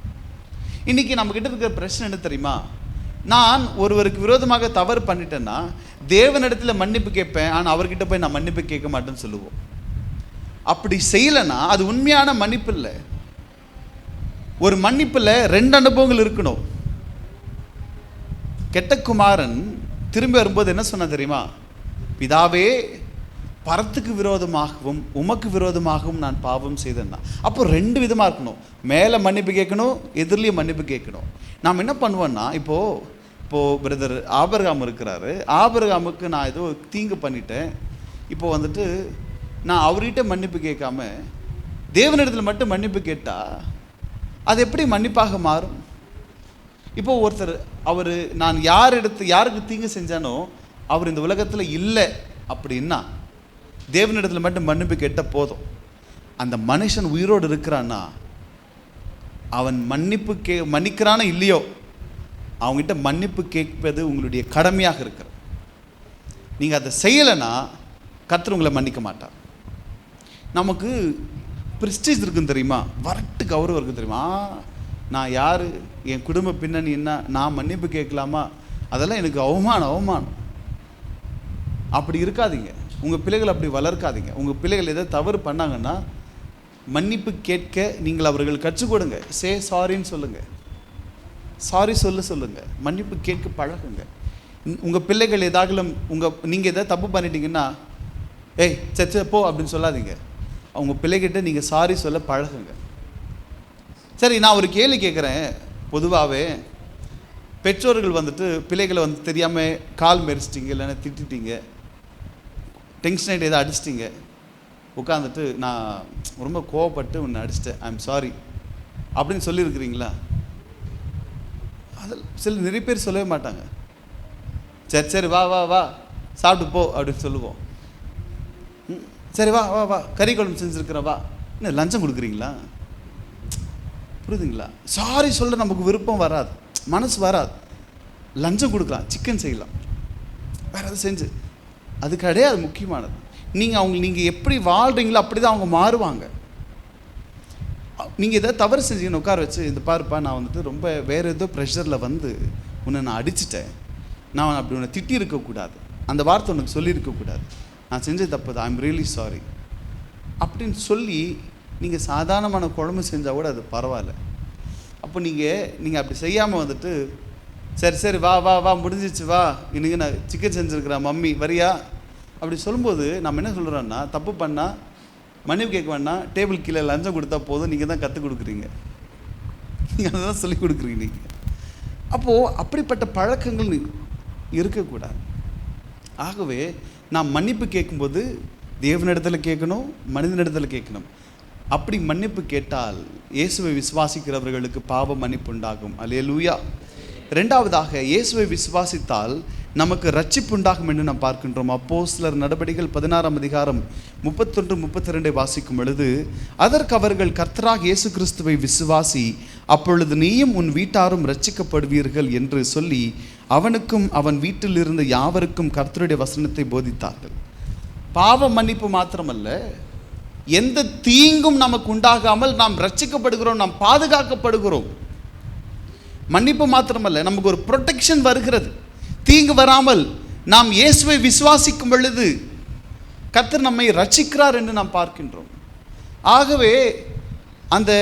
இன்னைக்கு நம்ம கிட்ட இருக்கிற பிரச்சனை என்ன தெரியுமா? நான் ஒருவருக்கு விரோதமாக தவறு பண்ணிட்டேன்னா தேவனிடத்தில் மன்னிப்பு கேட்பேன், ஆனால் அவர்கிட்ட போய் நான் மன்னிப்பு கேட்க மாட்டேன்னு சொல்லுவோம். அப்படி செய்யலைன்னா அது உண்மையான மன்னிப்பு இல்லை. ஒரு மன்னிப்பில் 2 அனுபவங்கள் இருக்கணும். கெட்ட குமாரன் திரும்பி வரும்போது என்ன சொன்ன தெரியுமா? பிதாவே, பரத்துக்கு விரோதமாகவும் உமக்கு விரோதமாகவும் நான் பாவம் செய்தேன்னா. அப்போ 2 விதமாக இருக்கணும். மேலே மன்னிப்பு கேட்கணும், எதிரிலையும் மன்னிப்பு கேட்கணும். நாம் என்ன பண்ணுவோன்னா, இப்போது பிரதர் ஆபிரகாம் இருக்கிறாரு, ஆபிரகாமுக்கு நான் ஏதோ தீங்கு பண்ணிட்டேன், இப்போ வந்துட்டு நான் அவர்கிட்ட மன்னிப்பு கேட்காம தேவனிடத்தில் மட்டும் மன்னிப்பு கேட்டால் அது எப்படி மன்னிப்பாக மாறும்? இப்போ ஒருத்தர் அவர் நான் யாருக்கு தீங்கு செஞ்சானோ அவர் இந்த உலகத்தில் இல்லை அப்படின்னா தேவனிடத்தில் மட்டும் மன்னிப்பு கேட்ட போதும். அந்த மனுஷன் உயிரோடு இருக்கிறான்னா அவன் மன்னிக்கிறானோ இல்லையோ அவங்ககிட்ட மன்னிப்பு கேட்பது உங்களுடைய கடமையாக இருக்கிறது. நீங்கள் அதை செய்யலைன்னா கர்த்தர் உங்களை மன்னிக்க மாட்டார். நமக்கு ப்ரெஸ்டீஜ் இருக்குன்னு தெரியுமா? வரட்டு கௌரவம் இருக்குது தெரியுமா? நான் யார், என் குடும்ப பின்னணி என்ன, நான் மன்னிப்பு கேட்கலாமா? அதெல்லாம் எனக்கு அவமானம். அப்படி இருக்காதீங்க. உங்கள் பிள்ளைகள் அப்படி வளர்க்காதீங்க. உங்கள் பிள்ளைகள் எதாவது தவறு பண்ணாங்கன்னா மன்னிப்பு கேட்க நீங்கள் அவர்கள் கற்றுக் கொடுங்க. சாரின்னு சொல்லுங்கள், சாரி சொல்லுங்கள், மன்னிப்பு கேட்க பழகுங்க. உங்கள் பிள்ளைகள் ஏதாகலும் நீங்கள் எதாவது தப்பு பண்ணிட்டீங்கன்னா ஏய் சச்ச போ அப்படின்னு சொல்லாதீங்க. அவங்க பிள்ளைகிட்ட நீங்கள் சாரி சொல்ல பழகுங்க. சரி, நான் ஒரு கேள்வி கேட்குறேன். பொதுவாகவே பெற்றோர்கள் வந்துட்டு பிள்ளைகளை தெரியாமல் கால் மெரிச்சிட்டிங்க, இல்லைன்னா திட்டிட்டீங்க, டென்ஷன் ஆகிட்டு எதாவது அடிச்சிட்டிங்க, உட்காந்துட்டு நான் ரொம்ப கோவப்பட்டு உன்னை அடிச்சிட்டேன், ஐ எம் சாரி அப்படின்னு சொல்லியிருக்கிறீங்களா? அதில் நிறைய பேர் சொல்லவே மாட்டாங்க. சரி வா வா வா சாப்பிட்டு போ அப்படின்னு சொல்லுவோம். சரி வா வா வா கறி குழம்பு செஞ்சுருக்கிறேன் வா, என்ன லஞ்சம் கொடுக்குறீங்களா? புரியுதுங்களா? சாரி சொல்ல நமக்கு விருப்பம் வராது, மனசு வராது. லஞ்சம் கொடுக்கலாம், சிக்கன் செய்யலாம், வேறு எதாவது செஞ்சு, அது கிடையாது முக்கியமானது. நீங்கள் எப்படி வாழ்கிறீங்களோ அப்படி தான் அவங்க மாறுவாங்க. நீங்கள் எதாவது தவறு செஞ்சீங்கன்னு உட்கார வச்சு, இந்த பாருப்பா நான் வந்துட்டு ரொம்ப வேறு ஏதோ ப்ரெஷரில் உன்னை நான் அடிச்சிட்டேன், நான் அப்படி உன்னை திட்டி இருக்கக்கூடாது, அந்த வார்த்தை உனக்கு சொல்லியிருக்கக்கூடாது, நான் செஞ்ச தப்பு தான், ஐ எம் ரியலி சாரி அப்படின்னு சொல்லி நீங்கள் சாதாரணமான குழம்பு செஞ்சால் கூட அது பரவாயில்ல. அப்போ நீங்கள் அப்படி செய்யாமல் வந்துட்டு சரி வா வா வா முடிஞ்சிச்சு வா, இன்றைக்கி நான் சிக்கன் செஞ்சுருக்கிறேன் மம்மி வரியா அப்படி சொல்லும்போது நம்ம என்ன சொல்கிறோன்னா, தப்பு பண்ணால் மன்னிப்பு கேட்க வேணாம், டேபிள் கீழே லஞ்சம் கொடுத்தா போதும், நீங்கள் தான் கற்றுக் கொடுக்குறீங்க, நீங்கள் அதை தான் சொல்லிக் கொடுக்குறீங்க நீங்கள். அப்போது அப்படிப்பட்ட பழக்கங்கள் இருக்கக்கூடாது. ஆகவே நாம் மன்னிப்பு கேட்கும்போது தேவனிடத்தில் கேட்கணும், மனிதனிடத்தில் கேட்கணும். அப்படி மன்னிப்பு கேட்டால் இயேசுவை விசுவாசிக்கிறவர்களுக்கு பாவ மன்னிப்பு உண்டாகும். அல்லேலூயா. 2வதாக இயேசுவை விசுவாசித்தால் நமக்கு ரட்சிப்பு உண்டாகும் என்று நாம் பார்க்கின்றோம். அப்போஸ்தலர் நடபடிகள் 16ஆம் அதிகாரம் 31-32 வாசிக்கும் பொழுது, அதற்கு அவர்கள் கர்த்தராக இயேசு கிறிஸ்துவை விசுவாசி, அப்பொழுது நீயும் உன் வீட்டாரும் ரட்சிக்கப்படுவீர்கள் என்று சொல்லி அவனுக்கும் அவன் வீட்டில் இருந்த யாவருக்கும் கர்த்தருடைய வசனத்தை போதித்தார்கள். பாவ மன்னிப்பு மாத்திரமல்ல, எந்த தீங்கும் நமக்கு உண்டாகாமல் நாம் ரட்சிக்கப்படுகிறோம், நாம் பாதுகாக்கப்படுகிறோம். மன்னிப்பு மாத்திரமல்ல, நமக்கு ஒரு ப்ரொடெக்ஷன் வருகிறது. தீங்கு வராமல் நாம் இயேசுவை விசுவாசிக்கும் பொழுது கர்த்தர் நம்மை ரட்சிக்கிறார் என்று நாம் பார்க்கின்றோம். ஆகவே அந்த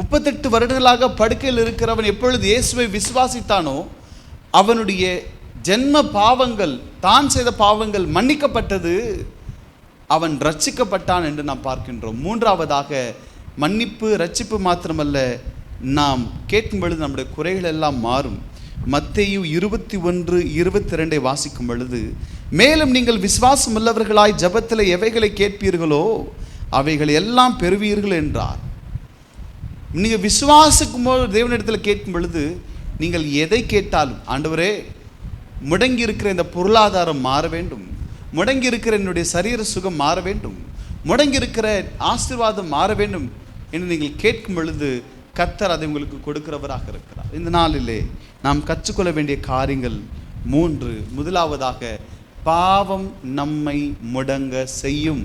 38 வருடங்களாக படுக்கையில் இருக்கிறவன் எப்பொழுது இயேசுவை விசுவாசித்தானோ அவனுடைய ஜென்ம பாவங்கள், தான் செய்த பாவங்கள் மன்னிக்கப்பட்டது, அவன் ரட்சிக்கப்பட்டான் என்று நாம் பார்க்கின்றோம். 3வதாக மன்னிப்பு ரட்சிப்பு மாத்திரமல்ல, நாம் கேட்கும் பொழுது நம்முடைய குறைகள் எல்லாம் மாறும். மத்தேயு 21:22 வாசிக்கும் பொழுது, மேலும் நீங்கள் விசுவாசம் உள்ளவர்களாய் ஜெபத்தில் எவைகளை கேட்பீர்களோ அவைகளை எல்லாம் பெறுவீர்கள் என்றார். நீங்கள் விசுவாசிக்கும் போது தேவனிடத்தில் கேட்கும் பொழுது நீங்கள் எதை கேட்டாலும், ஆண்டவரே முடங்கி இருக்கிற இந்த பொருளாதாரம் மாற வேண்டும், முடங்கி இருக்கிற என்னுடைய சரீர சுகம் மாற வேண்டும், முடங்கி இருக்கிற ஆசீர்வாதம் மாற வேண்டும் என்று நீங்கள் கேட்கும் பொழுது கர்த்தர் அதை உங்களுக்கு கொடுக்கிறவராக இருக்கிறார். இந்த நாளிலே நாம் கற்றுக்கொள்ள வேண்டிய காரியங்கள் 3. முதலாவதாக, பாவம் நம்மை முடங்க செய்யும்.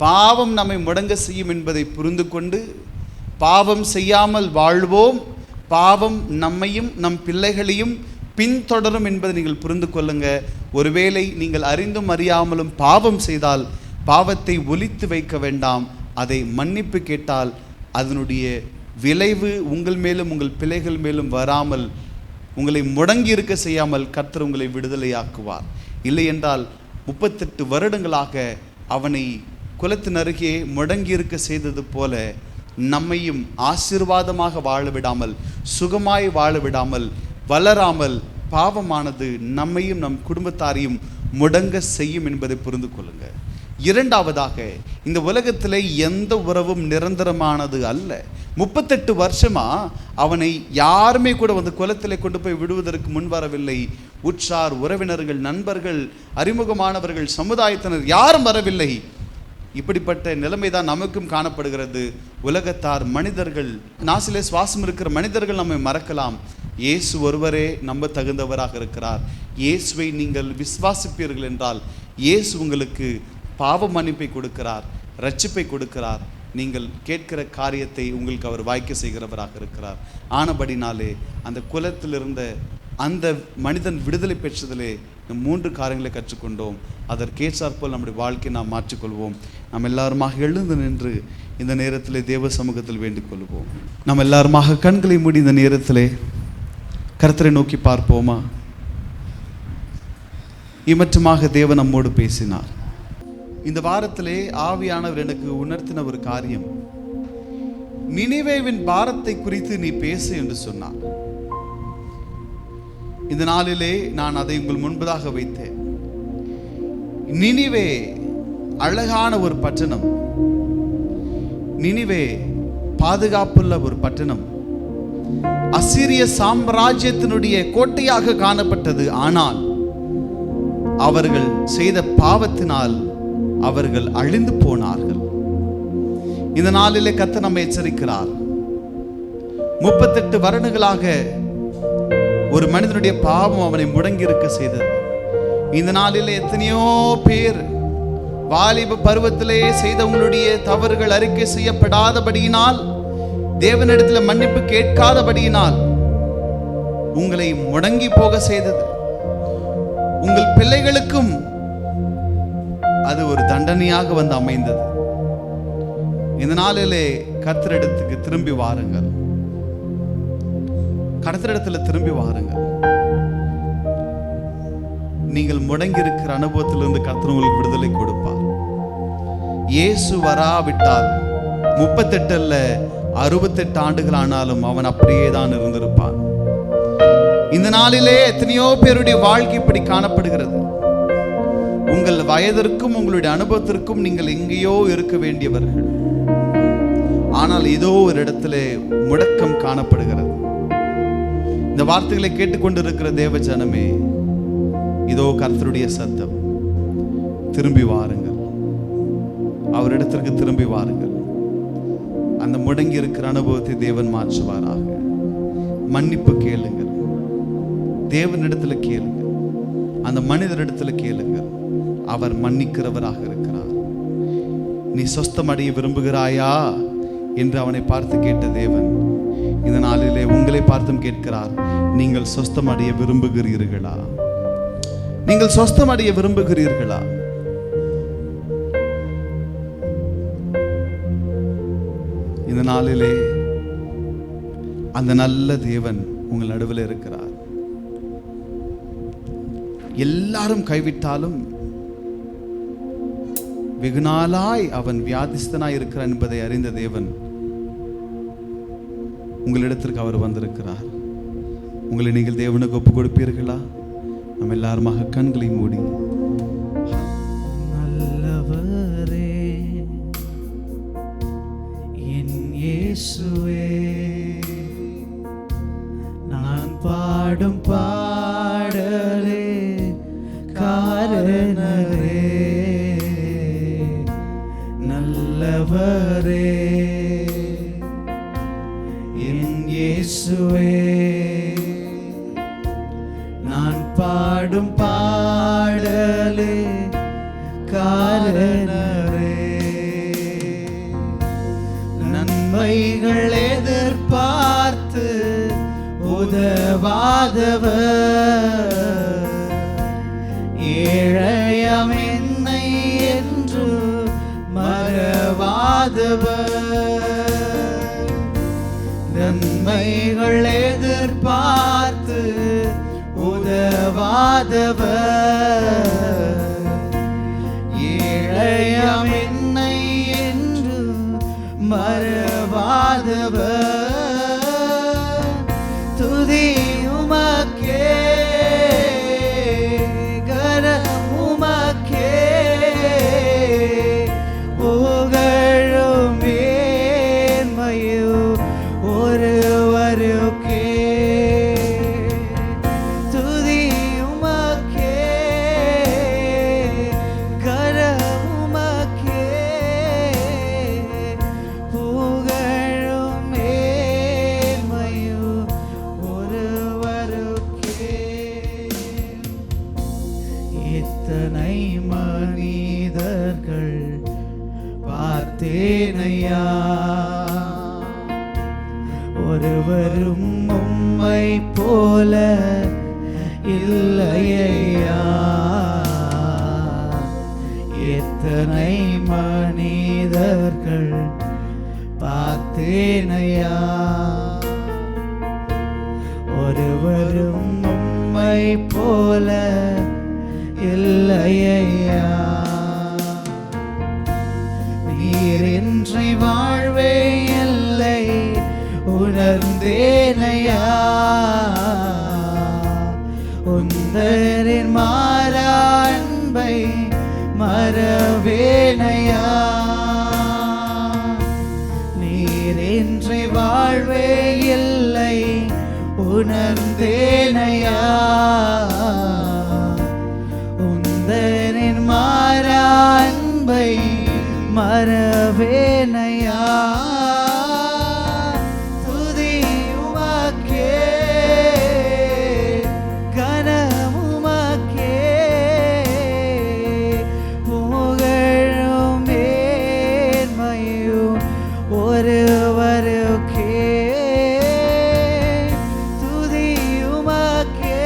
பாவம் நம்மை முடங்க செய்யும் என்பதை புரிந்து கொண்டு பாவம் செய்யாமல் வாழ்வோம். பாவம் நம்மையும் நம் பிள்ளைகளையும் பின்தொடரும் என்பதை நீங்கள் புரிந்து கொள்ளுங்க. ஒருவேளை நீங்கள் அறிந்தும் அறியாமலும் பாவம் செய்தால் பாவத்தை ஒளித்து வைக்க வேண்டாம், அதை மன்னிப்பு கேட்டால் அதனுடைய விளைவு உங்கள் மேலும் உங்கள் பிள்ளைகள் மேலும் வராமல், உங்களை முடங்கி இருக்க செய்யாமல் கர்த்தர் உங்களை விடுதலையாக்குவார். இல்லை என்றால் 38 வருடங்களாக அவனை குலத்தின் அருகே முடங்கி இருக்க செய்தது போல நம்மையும் ஆசீர்வாதமாக வாழ விடாமல், சுகமாய் வாழ விடாமல், வளராமல் பாவமானது நம்மையும் நம் குடும்பத்தாரையும் முடங்க செய்யும் என்பதை புரிந்து கொள்ளுங்க. இரண்டாவதாக, இந்த உலகத்தில் எந்த உறவும் நிரந்தரமானது அல்ல. 38 வருஷமா அவனை யாருமே கூட வந்து குலத்திலே கொண்டு போய் விடுவதற்கு முன் வரவில்லை. உற்றார், உறவினர்கள், நண்பர்கள், அறிமுகமானவர்கள், சமுதாயத்தினர் யாரும் வரவில்லை. இப்படிப்பட்ட நிலைமை தான் நமக்கும் காணப்படுகிறது. உலகத்தார், மனிதர்கள், நாசிலே சுவாசம் இருக்கிற மனிதர்கள் நம்மை மறக்கலாம். இயேசு ஒருவரே நம்ப தகுந்தவராக இருக்கிறார். இயேசுவை நீங்கள் விசுவாசிப்பீர்கள் என்றால் இயேசு உங்களுக்கு பாவ மன்னிப்பை கொடுக்கிறார், ரட்சிப்பை கொடுக்கிறார். நீங்கள் கேட்கிற காரியத்தை உங்களுக்கு அவர் வாய்க்க செய்கிறவராக இருக்கிறார். ஆனபடினாலே அந்த குலத்தில் இருந்த அந்த மனிதன் விடுதலை பெற்றதிலே 3 காரியங்களை கற்றுக்கொண்டோம். அதற்கேற்றாற்போல் நம்முடைய வாழ்க்கையை நாம் மாற்றிக்கொள்வோம். நாம் எல்லாருமாக எழுந்து நின்று இந்த நேரத்தில் தேவ சமூகத்தில் வேண்டிக் கொள்வோம். நாம் எல்லாருமாக கண்களை மூடி இந்த நேரத்திலே கர்த்தரை நோக்கி பார்ப்போமா? இமற்றமாக தேவன் நம்மோடு பேசினார். இந்த வாரத்திலே ஆவியானவர் எனக்கு உணர்த்தின ஒரு காரியம், நினிவேவின் பாரத்தை குறித்து நீ பேசு என்று சொன்னார். இந்த நாளிலே நான் அதை உங்கள் முன்பதாக வைத்தேன். நினிவே அழகான ஒரு பட்டணம், நினிவே பாதுகாப்புள்ள ஒரு பட்டணம், அசீரிய சாம்ராஜ்யத்தினுடைய கோட்டையாக காணப்பட்டது. ஆனால் அவர்கள் செய்த பாவத்தினால் அவர்கள் அழிந்து போனார்கள். இந்த நாளிலே கர்த்தர் நம்மை எச்சரிக்கிறார். 38 வருடங்களாக ஒரு மனிதனுடைய பாவம் அவனை முடங்கி இருக்க செய்தது. இந்த நாளிலே எத்தனையோ பேர் வாலிப பருவத்திலே செய்த உங்களுடைய தவறுகள் அறிக்கை செய்யப்படாதபடியினால், தேவனிடத்தில் மன்னிப்பு கேட்காதபடியினால் உங்களை முடங்கி போக செய்தது. உங்கள் பிள்ளைகளுக்கும் அது ஒரு தண்டனையாக வந்து அமைந்தது. இந்த நாளிலே கர்த்தரிடத்துக்கு திரும்பி வாருங்கள். கர்த்தரிடத்தில் திரும்பி வாருங்கள். நீங்கள் முடங்கி இருக்கிற அனுபவத்திலிருந்து கர்த்தர் உங்களுக்கு விடுதலை கொடுப்பார். இயேசு வராவிட்டால் 38 அல்ல 68 ஆண்டுகள் ஆனாலும் அவன் அப்படியே தான் இருந்திருப்பான். இந்த நாளிலே எத்தனையோ பேருடைய வாழ்க்கை இப்படி காணப்படுகிறது. உங்கள் வயதிற்கும் உங்களுடைய அனுபவத்திற்கும் நீங்கள் எங்கேயோ இருக்க வேண்டியவர்கள், ஆனால் ஏதோ ஒரு இடத்துல முடக்கம் காணப்படுகிறது. இந்த வார்த்தைகளை கேட்டுக்கொண்டிருக்கிற தேவ ஜனமே, இதோ கர்த்தருடைய சத்தம், திரும்பி வாருங்கள், அவரிடத்திற்கு திரும்பி வாருங்கள். அந்த முடங்கி இருக்கிற அனுபவத்தை தேவன் மாற்றுவாராக. மன்னிப்பு கேளுங்கள், தேவனிடத்துல கேளுங்கள், அந்த மனிதரிடத்துல கேளுங்கள். அவர் மன்னிக்கிறவராக இருக்கிறார். நீ சொஸ்தமடைய விரும்புகிறாயா என்று அவனை பார்த்து கேட்ட தேவன் இந்த நாளிலே உங்களை பார்த்தும் கேட்கிறார். நீங்கள் சொஸ்தமடைய விரும்புகிறீர்களா? நீங்கள் சொஸ்தமடைய விரும்புகிறீர்களா? இந்த நாளிலே அந்த நல்ல தேவன் உங்கள் நடுவில் இருக்கிறார். எல்லாரும் கைவிட்டாலும் வெகுநாளாய் அவன் வியாதிஸ்தனாய் இருக்கிறான் என்பதை அறிந்த தேவன் உங்களிடத்திற்கு அவர் வந்திருக்கிறார். உங்களை நீங்கள் தேவனுக்கு ஒப்பு கொடுப்பீர்களா? நம்ம எல்லாருமாக கண்களை மூடி. நல்லவரே என் இயேசுவே, நான் பாடும் பாடலே காரணரே. நல்லவரே என் இயேசுவே, நான் பாடும் பாடலே காரணரே. நன்மைகள் எதிர்பார்த்து உதவாதவர், ஏழையாம் என்னை என்று மறவாதவர். நன்மைகள் எதிர்பார்த்து உதவாதவர், ஏழையாம் என்னை என்று மறவாதவர். துதி உமக்கே, கனம் உமக்கே, புகழும் மேன்மையும் ஒருவருக்கே. துதி உமக்கே, கனம் உமக்கே, புகழும் மேன்மையும் ஒருவருக்கே. இத்தனை மனிதர்கள் பார்த்தேனையா, ஒருவரும் உம்மை போல இல்லையா. எத்தனை மனிதர்கள் பார்த்தேனையா, ஒருவரும் உம்மை போல இல்லையா. நீரின்றி வாழ்வே இல்லை உணர்ந்தேனையா, உந்தரின் மாறா அன்பை மறவேனையா. நீரின்றி வாழ்வே இல்லை உணர்ந்தேனையா, உந்தரின் மாறா அன்பை மறவேனையா. துதி உமக்கே, கனம் உமக்கே, புகழும் மேன்மையும் ஒருவருக்கே. துதி உமக்கே,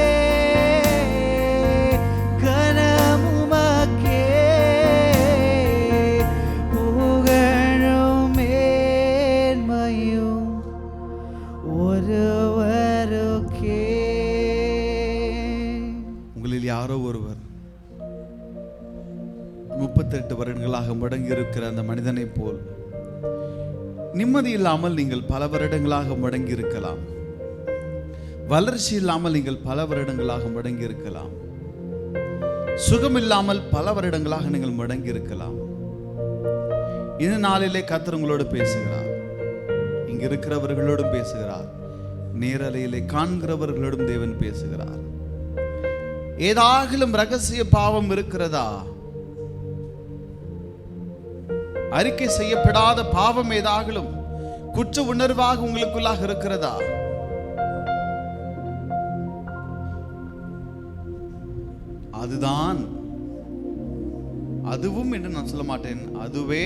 கனம் உமக்கே, புகழும் மேன்மையும் ஒருவருக்கே. உங்களில் யாரோ ஒருவர் 38 வருடங்களாக முடங்கி இருக்கிற அந்த மனிதனை போல் நிம்மதி இல்லாமல் நீங்கள் பல வருடங்களாக முடங்கி இருக்கலாம். வளர்ச்சி இல்லாமல் நீங்கள் பல வருடங்களாக முடங்கி இருக்கலாம். சுகம் இல்லாமல் பல வருடங்களாக நீங்கள் முடங்கி இருக்கலாம். இந்த நாளிலே கர்த்தர் உங்களோடு பேசுகிறார். இங்க இருக்கிறவர்களோடும் பேசுகிறார். நேரலையிலே காண்கிறவர்களோடும் தேவன் பேசுகிறார். ஏதாகிலும் ரகசிய பாவம் இருக்கிறதா? அறிக்கை செய்யப்படாத பாவம் ஏதாகிலும் குற்ற உணர்வாக உங்களுக்குள்ளாக இருக்கிறதா? அதுதான், அதுவும் என்று நான் சொல்ல மாட்டேன், அதுவே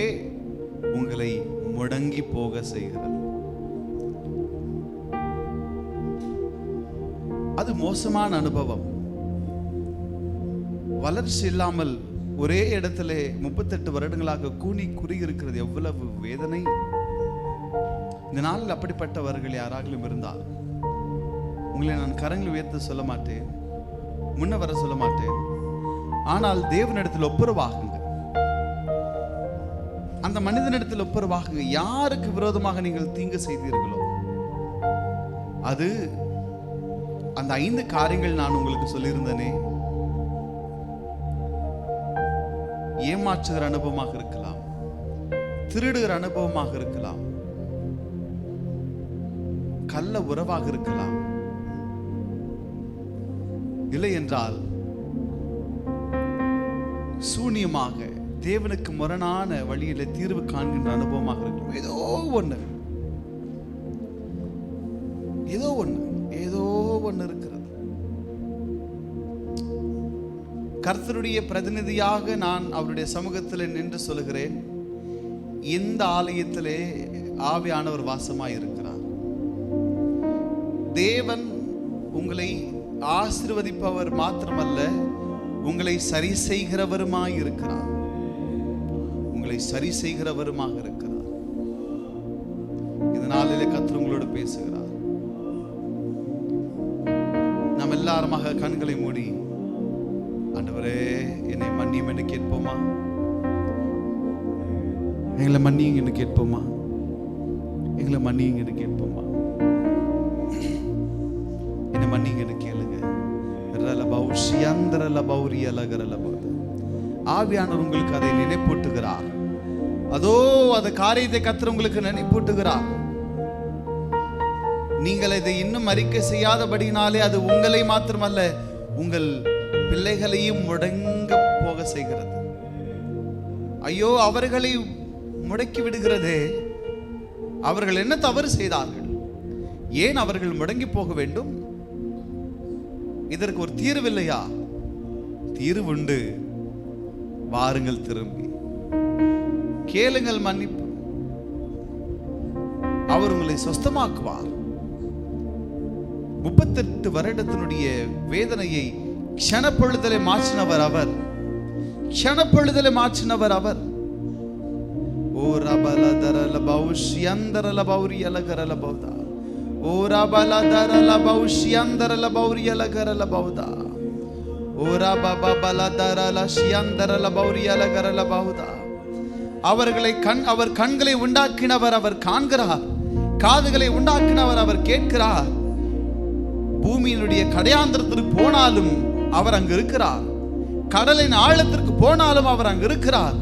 உங்களை முடங்கி போக செய்கிறது. அது மோசமான அனுபவம். வளர்ச்சி இல்லாமல் ஒரே இடத்துல 38 வருடங்களாக கூனி குறுகி இருக்கிறது எவ்வளவு வேதனை. இந்த நாளில் அப்படிப்பட்டவர்கள் யாராகிலும் இருந்தால் உங்களை நான் கரங்களை உயர்த்த சொல்ல மாட்டேன், முன்ன வர சொல்ல மாட்டேன். ஆனால் தேவனிடத்தில் ஒப்புரவாகுங்க. அந்த மனிதனிடத்தில் ஒப்புரவாகுங்க. யாருக்கு விரோதமாக நீங்கள் தீங்கு செய்தீர்களோ அது அந்த 5 காரியங்கள் நான் உங்களுக்கு சொல்லியிருந்தேனே, ஏமாற்றுகிற அனுபவமாக இருக்கலாம், திருடுகிற அனுபவமாக இருக்கலாம், கள்ள உறவாக இருக்கலாம், இல்லை என்றால் சூனியமாக தேவனுக்கு முரணான வழியில தீர்வு காண்கின்ற அனுபவமாக இருக்கும். ஏதோ ஒண்ணு இருக்கிறது. கர்த்தருடைய பிரதிநிதியாக நான் அவருடைய சமூகத்தில் நின்று சொல்லுகிறேன், இந்த ஆலயத்திலே ஆவியானவர் வாசமாய் இருக்கிறார். தேவன் உங்களை ஆசீர்வதிப்பவர் மாத்திரமல்ல, உங்களை சரி செய்கிறவருமாய் இருக்கிறார். உங்களை சரி செய்கிறவருமாக இருக்கிறார். இந்த நாளிலே கர்த்தர் உங்களோடு பேசுகிறார். நாம் எல்லாருமாக கண்களை மூடி, ஆண்டவரே என்னை மன்னியும் என்று கேட்போமா? எங்களை மன்னியும் என்று கேட்போமா? எங்களை மன்னியும் என்று கேட்போமா? என்னை மன்னியும் என்று கேளுங்க. ஆவியானவர் உங்களுக்கு அதை நினைப்பூட்டுகிறார். அதோ அந்த காரியத்தை கர்த்தர் உங்களுக்கு நினைப்பூட்டுகிறார். நீங்கள் இதை இன்னும் அறிக்கை செய்யாதபடினாலே அது உங்களை மாத்திரமல்ல, உங்கள் பிள்ளைகளையும் முடங்க போக செய்கிறது. ஐயோ, அவர்களை முடக்கி விடுகிறதே. அவர்கள் என்ன தவறு செய்தார்கள்? ஏன் அவர்கள் முடங்கி போக வேண்டும்? இதற்கு ஒரு தீர்வு இல்லையா? தீர்வு உண்டு. வாருங்கள், திரும்பி கேளுங்கள், மன்னிப்பு. அவர் உங்களை சொஸ்தமாக்குவார். 38 வருடத்தினுடைய வேதனையை க்ஷணப்பொழுதலை மாற்றினவர் அவர். க்ஷணப்பொழுதலை மாற்றினவர் அவர். ஓ ரபலதரல பௌஷ்யந்தரல பௌரியலகரல பௌதா. ஓ ரபலதரல பௌஷ்யந்தரல பௌரியலகரல பௌதா. ஓ ரபபலதரல ஷ்யந்தரல பௌரியலகரல பௌதா. அவர் கண்களை உண்டாக்கினவர் அவர் காண்கிறார். காதுகளை உண்டாக்கினவர் அவர் கேட்கிறார். பூமியினுடைய கடையாந்திரத்திற்கு போனாலும் அவர் அங்கு இருக்கிறார். கடலின் ஆழத்திற்கு போனாலும் அவர் அங்கு இருக்கிறார்.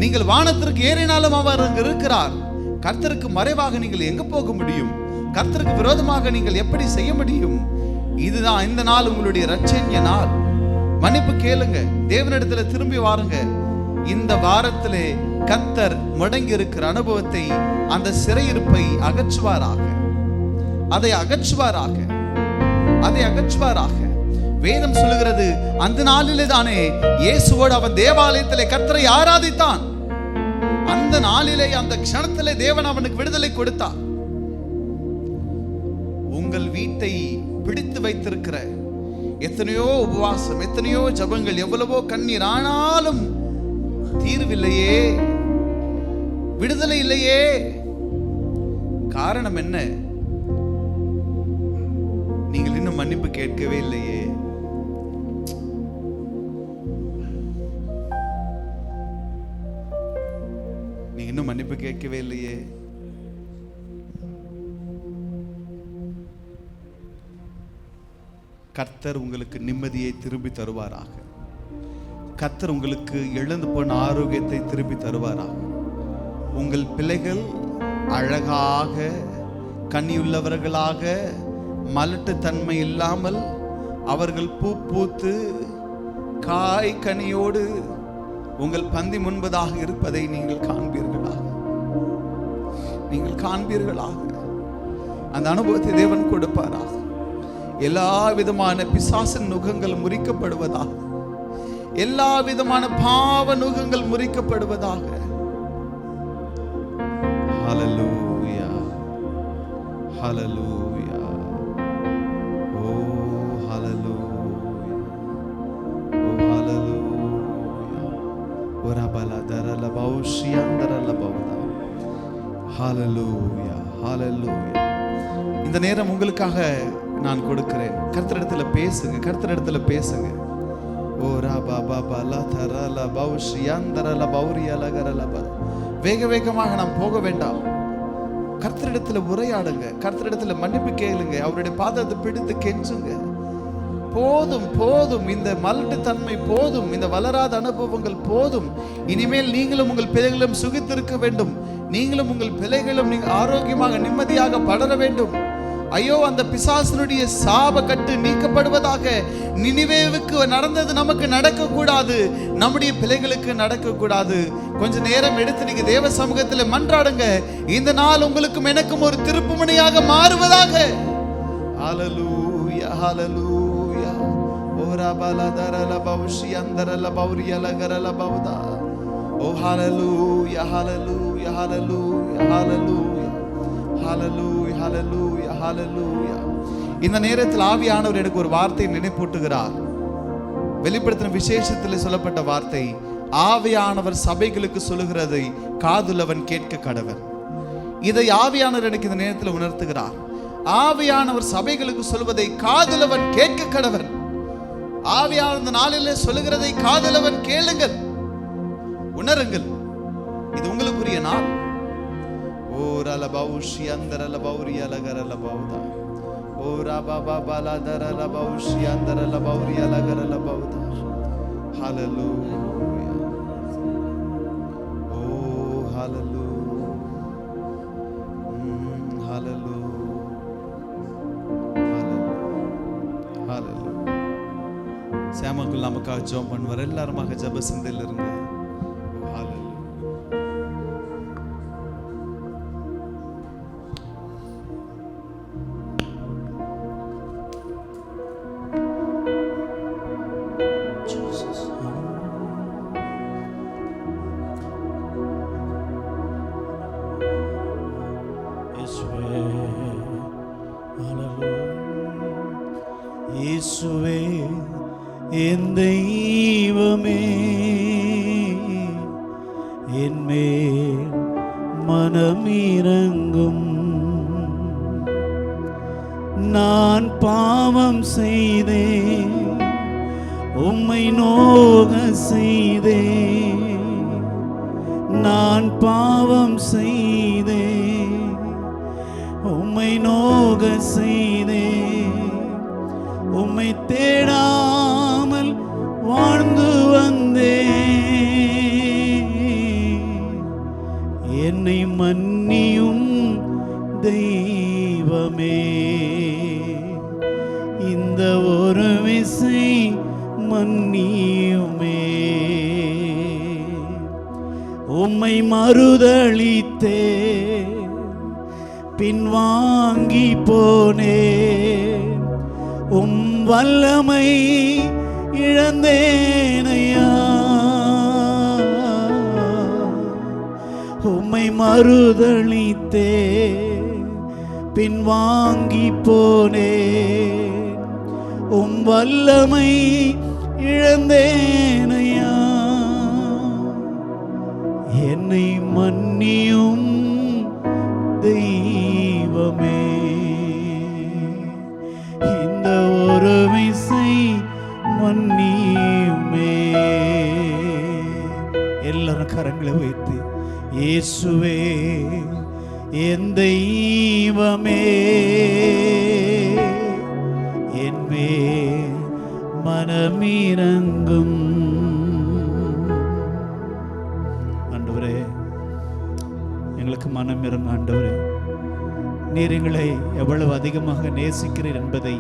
நீங்கள் வானத்திற்கு ஏறினாலும் அவர் அங்கு இருக்கிறார். கர்த்தருக்கு மறைவாக நீங்கள் எங்க போக முடியும்? கர்த்தருக்கு விரோதமாக நீங்கள் எப்படி செய்ய முடியும்? இதுதான் இந்த நாள் உங்களுடைய இரட்சணிய நாள். மன்னிப்பு கேளுங்க, தேவனிடத்துல திரும்பி வாருங்க. இந்த வாரத்திலே கர்த்தர் முடங்கி இருக்கிற அனுபவத்தை, அந்த சிறையிருப்பை அகற்றுவாராக. அதை அகற்றுவாராக. வேதம் சொல்லுகிறது, அந்த நாளிலே தானே இயேசுவோடு அவன் தேவாலயத்திலே கர்த்தரை ஆராதித்தான். அந்த நாளிலே, அந்த க்ஷணத்திலே தேவன் அவனுக்கு விடுதலை கொடுத்தார். உங்கள் வீட்டை பிடித்து வைத்திருக்கிற எத்தனையோ உபவாசம், எத்தனையோ ஜபங்கள், எவ்வளவோ கண்ணீர், ஆனாலும் தீர்வில்லையே, விடுதலை இல்லையே. காரணம் என்ன? நீங்கள் இன்னும் மன்னிப்பு கேட்கவே இல்லையே. நீங்க இன்னும் மன்னிப்பு கேட்கவே இல்லையே. கர்த்தர் உங்களுக்கு நிம்மதியை திரும்பி தருவாராக. கர்த்தர் உங்களுக்கு இழந்து போன ஆரோக்கியத்தை திரும்பி தருவாராக. உங்கள் பிள்ளைகள் அழகாக, கனியுள்ளவர்களாக, மலட்டுத்தன்மை இல்லாமல் அவர்கள் பூ பூத்து காய் கனியோடு உங்கள் பந்தி முன்பதாக இருப்பதை நீங்கள் காண்பீர்களாக. அந்த அனுபவத்தை தேவன் கொடுப்பாராக. எல்லா விதமான பிசாசின் நுகங்கள் முறிக்கப்படுவதாக. எல்லா விதமான பாவ நுகங்கள் முறிக்கப்படுவதாக. ஹல்லேலூயா, ஹல்லேலூயா. ஓ ஹல்லேலூயா, ஓ ஹல்லேலூயா. ஒரபலதரல பௌஷ்யந்தரல பௌதா. ஹல்லேலூயா, ஹல்லேலூயா. இந்த நேரம் உங்களுக்காக நான் கொடுக்கிறேன். கர்த்தரிடத்துல பேசுங்க, கர்த்தரிடத்துல பேசுங்க. ஓ ரபா பபல தரல பௌஷ்யந்தரல பௌரியலகரல. வேக வேகமாக நாம் போக வேண்டாம். கர்த்தரிடத்துல உரையாடுங்க, கர்த்தரிடத்துல மன்னிப்பு கேளுங்க, அவருடைய பாதத்தை பிடித்து கெஞ்சுங்க. போதும் போதும், இந்த மலட்டுத்தன்மை போதும், இந்த வளராத அனுபவங்கள் போதும். இனிமேல் நீங்களும் உங்கள் பிள்ளைகளும் சுகித்திருக்க வேண்டும், நீங்களும் உங்கள் பிள்ளைகளும் நீங்கள் ஆரோக்கியமாக நிம்மதியாக படர வேண்டும். ஐயோ, அந்த பிசாசனுடைய சாப கட்டு நீக்கப்படுவதாக. நினிவேவுக்கு நடந்தது நமக்கு நடக்கக்கூடாது, நம்முடைய பிள்ளைகளுக்கு நடக்கக்கூடாது. கொஞ்ச நேரம் எடுத்து நீங்க தேவ சமூகத்தில் மன்றாடுங்க. இந்த நாள் உங்களுக்கும் எனக்கும் ஒரு திருப்புமுனையாக மாறுவதாக. ஹல்லேலூயா, ஹல்லேலூயா. ஓரா பலதரல பௌஷி அந்தரல பௌரியல கரல பௌதா. ஓ ஹல்லேலூயா, ஹல்லேலூயா, ஹல்லேலூயா, ஹல்லேலூயா, ஹல்லேலூயா, ஹல்லேலூயா, ஹல்லேலூயா. இந்த நேரத்தில் ஆவியானவர் எனக்கு ஒரு வார்த்தையை நினைப்பூட்டுகிறார். வெளிப்படுத்தின விசேஷத்தில் சொல்லப்பட்ட வார்த்தை, ஆவியானவர் சபைகளுக்கு சொல்லுகிறதை காதுள்ளவன் கேட்க கடவன். இதை ஆவியானவர் எனக்கு இந்த நேரத்தில் உணர்த்துகிறார். ஆவியானவர் சபைகளுக்கு சொல்வதை காதுள்ளவன் கேட்க கடவன். ஆவியானவர் இந்த நாளிலே சொல்லுகிறதை காதுள்ளவன் கேளுங்கள், உணருங்கள். இது உங்களுக்குரிய நாள். ஓரல பௌஷி அந்தரல பௌரியல கரல பௌதா. ஓரா பாபா பலதரல பௌஷி அந்தரல பௌரியல கரல பௌதா. ஹல்லேலூயா. ஓ ஹல்லேலூயா, ஹல்லேலூயா, ஹல்லேலூயா. சேமக்குள் நமக்காக ஜெபம் பண்ணுவார். எல்லாருமாக ஜெப சிந்தையில் இருங்க. இயேசுவே என் தெய்வமே, என் மேல் மனம் இறங்கும். நான் பாவம் செய்தேன், உம்மை நோக செய்தேன். நான் பாவம் செய்தேன், உம்மை நோக செய்தேன். உம்மை தேடாமல் வாழ்ந்து வந்தேன். என்னை மன்னியும் தெய்வமே, இந்த ஒரு விசை மன்னியுமே. உம்மை மறுதலித்தே பின்வாங்கி போனேன். உம் வல்லமை இழந்தேனையா. உம்மை மறுதலித்தே பின்வாங்கி போனேன். உம் வல்லமை இழந்தேனையா. என்னை மன்னியும் தெய்வமே, இந்த ஒரு விசை மன்னியுமே. எல்லாரும் கரங்களை வைத்து, இயேசுவே என் தெய்வமே, என் மேல் மனமிரங்கும். ஆண்டவரே, எங்களுக்கு மனம் இறங்க. ஆண்டவரே, நீர் எங்களை எவ்வளவு அதிகமாக நேசிக்கிறீர் என்பதை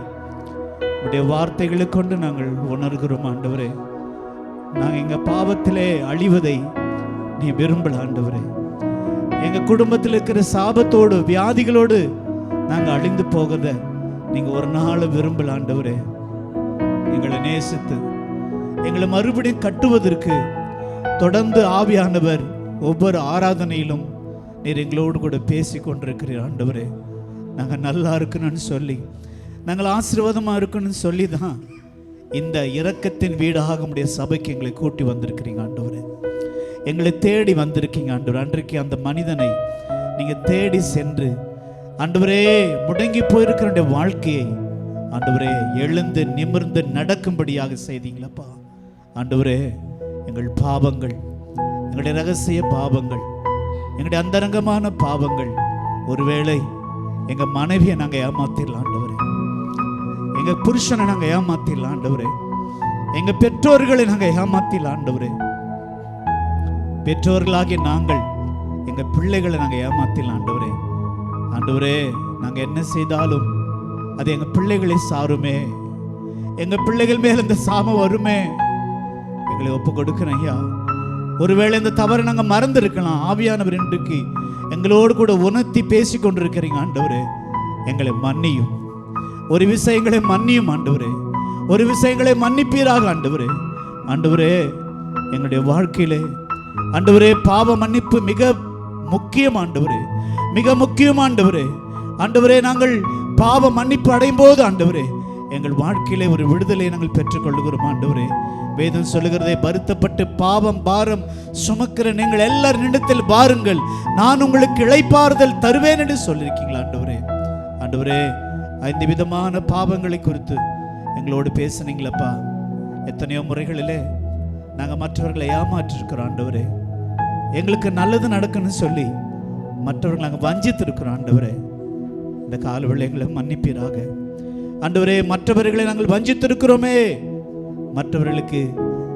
உடைய வார்த்தைகளை கொண்டு நாங்கள் உணர்கிறோம். ஆண்டவரே, நாங்கள் எங்கள் பாவத்திலே அழிவதை நீ விரும்பல. ஆண்டவரே, எங்கள் குடும்பத்தில் இருக்கிற சாபத்தோடு வியாதிகளோடு நாங்கள் அழிந்து போகிறத நீங்கள் ஒரு நாள் விரும்பல. ஆண்டவரே, எங்களை நேசித்து எங்களை மறுபடியும் கட்டுவதற்கு தொடர்ந்து ஆவியானவர் ஒவ்வொரு ஆராதனையிலும் நீர் எங்களோடு கூட பேசி கொண்டிருக்கிறீர். ஆண்டவரே, நாங்கள் நல்லா இருக்கணும்னு சொல்லி, நாங்கள் ஆசீர்வாதமாக இருக்கணும்னு சொல்லி தான் இந்த இரக்கத்தின் வீடாக உடைய சபைக்கு எங்களை கூட்டி வந்திருக்கிறீங்க. ஆண்டவரே, எங்களை தேடி வந்திருக்கீங்க. ஆண்டவர், அன்றைக்கு அந்த மனிதனை நீங்கள் தேடி சென்று ஆண்டவரே முடங்கி போயிருக்கிற வாழ்க்கையை ஆண்டவரே எழுந்து நிமிர்ந்து நடக்கும்படியாக செய்தீங்களப்பா. ஆண்டவரே, எங்கள் பாவங்கள், எங்களுடைய ரகசிய பாவங்கள், எங்களுடைய அந்தரங்கமான பாவங்கள் ஒருவேளை எங்க மனைவியை நாங்க ஏமாத்திடலாம் ஆண்டவரே, எங்க புருஷனை நாங்க ஏமாத்திடலாம் ஆண்டவரே, எங்க பெற்றோர்களை நாங்க ஏமாத்திடலாம் ஆண்டவரே, பெற்றோர்களாகிய நாங்கள் எங்க பிள்ளைகளை நாங்க ஏமாத்திடலாம் ஆண்டவரே. ஆண்டவரே, நாங்க என்ன செய்தாலும் அது எங்க பிள்ளைகளை சாருமே, எங்க பிள்ளைகள் மேல இந்த சாபம் வருமே. எங்களை ஒப்பு கொடுக்கிறேன் ஐயா. ஒருவேளை இந்த தவறை நாங்க மறந்து இருக்கலாம். ஆவியானவர் இன்றைக்கு எங்களோடு கூட உணர்த்தி பேசி கொண்டிருக்கிறீங்க ஆண்டவரே. எங்களை மன்னியும், ஒரு விஷயங்களை மன்னியும் ஆண்டவரே, ஒரு விஷயங்களை மன்னிப்பீராக ஆண்டவரே. ஆண்டவரே, எங்களுடைய வாழ்க்கையிலே ஆண்டவரே பாவ மன்னிப்பு மிக முக்கியம் ஆண்டவரே, மிக முக்கியம் ஆண்டவரே. ஆண்டவரே, நாங்கள் பாவ மன்னிப்பு அடையும் போது ஆண்டவரே எங்கள் வாழ்க்கையிலே ஒரு விடுதலை நாங்கள் பெற்றுக்கொள்கிறோம் ஆண்டவரே. வேதம் சொல்லுகிறதை, வருத்தப்பட்டு பாவம் பாரம் சுமக்கிற நீங்கள் எல்லாரும் இடத்தில் பாருங்கள், நான் உங்களுக்கு இளைப்பாறுதல் தருவேன் என்று சொல்லியிருக்கீங்களா ஆண்டவரே. ஆண்டவரே, 5 விதமான பாவங்களை குறித்து எங்களோடு பேசுனீங்களப்பா. எத்தனையோ முறைகளிலே நாங்கள் மற்றவர்களை ஏமாற்றிருக்கிறோம் ஆண்டவரே. எங்களுக்கு நல்லது நடக்குன்னு சொல்லி மற்றவர்கள் நாங்கள் வஞ்சித்திருக்கிறோம் ஆண்டவரே. இந்த காலவேளை எங்களை மன்னிப்பீராக ஆண்டவரே. மற்றவர்களை நாங்கள் வஞ்சித்திருக்கிறோமே, மற்றவர்களுக்கு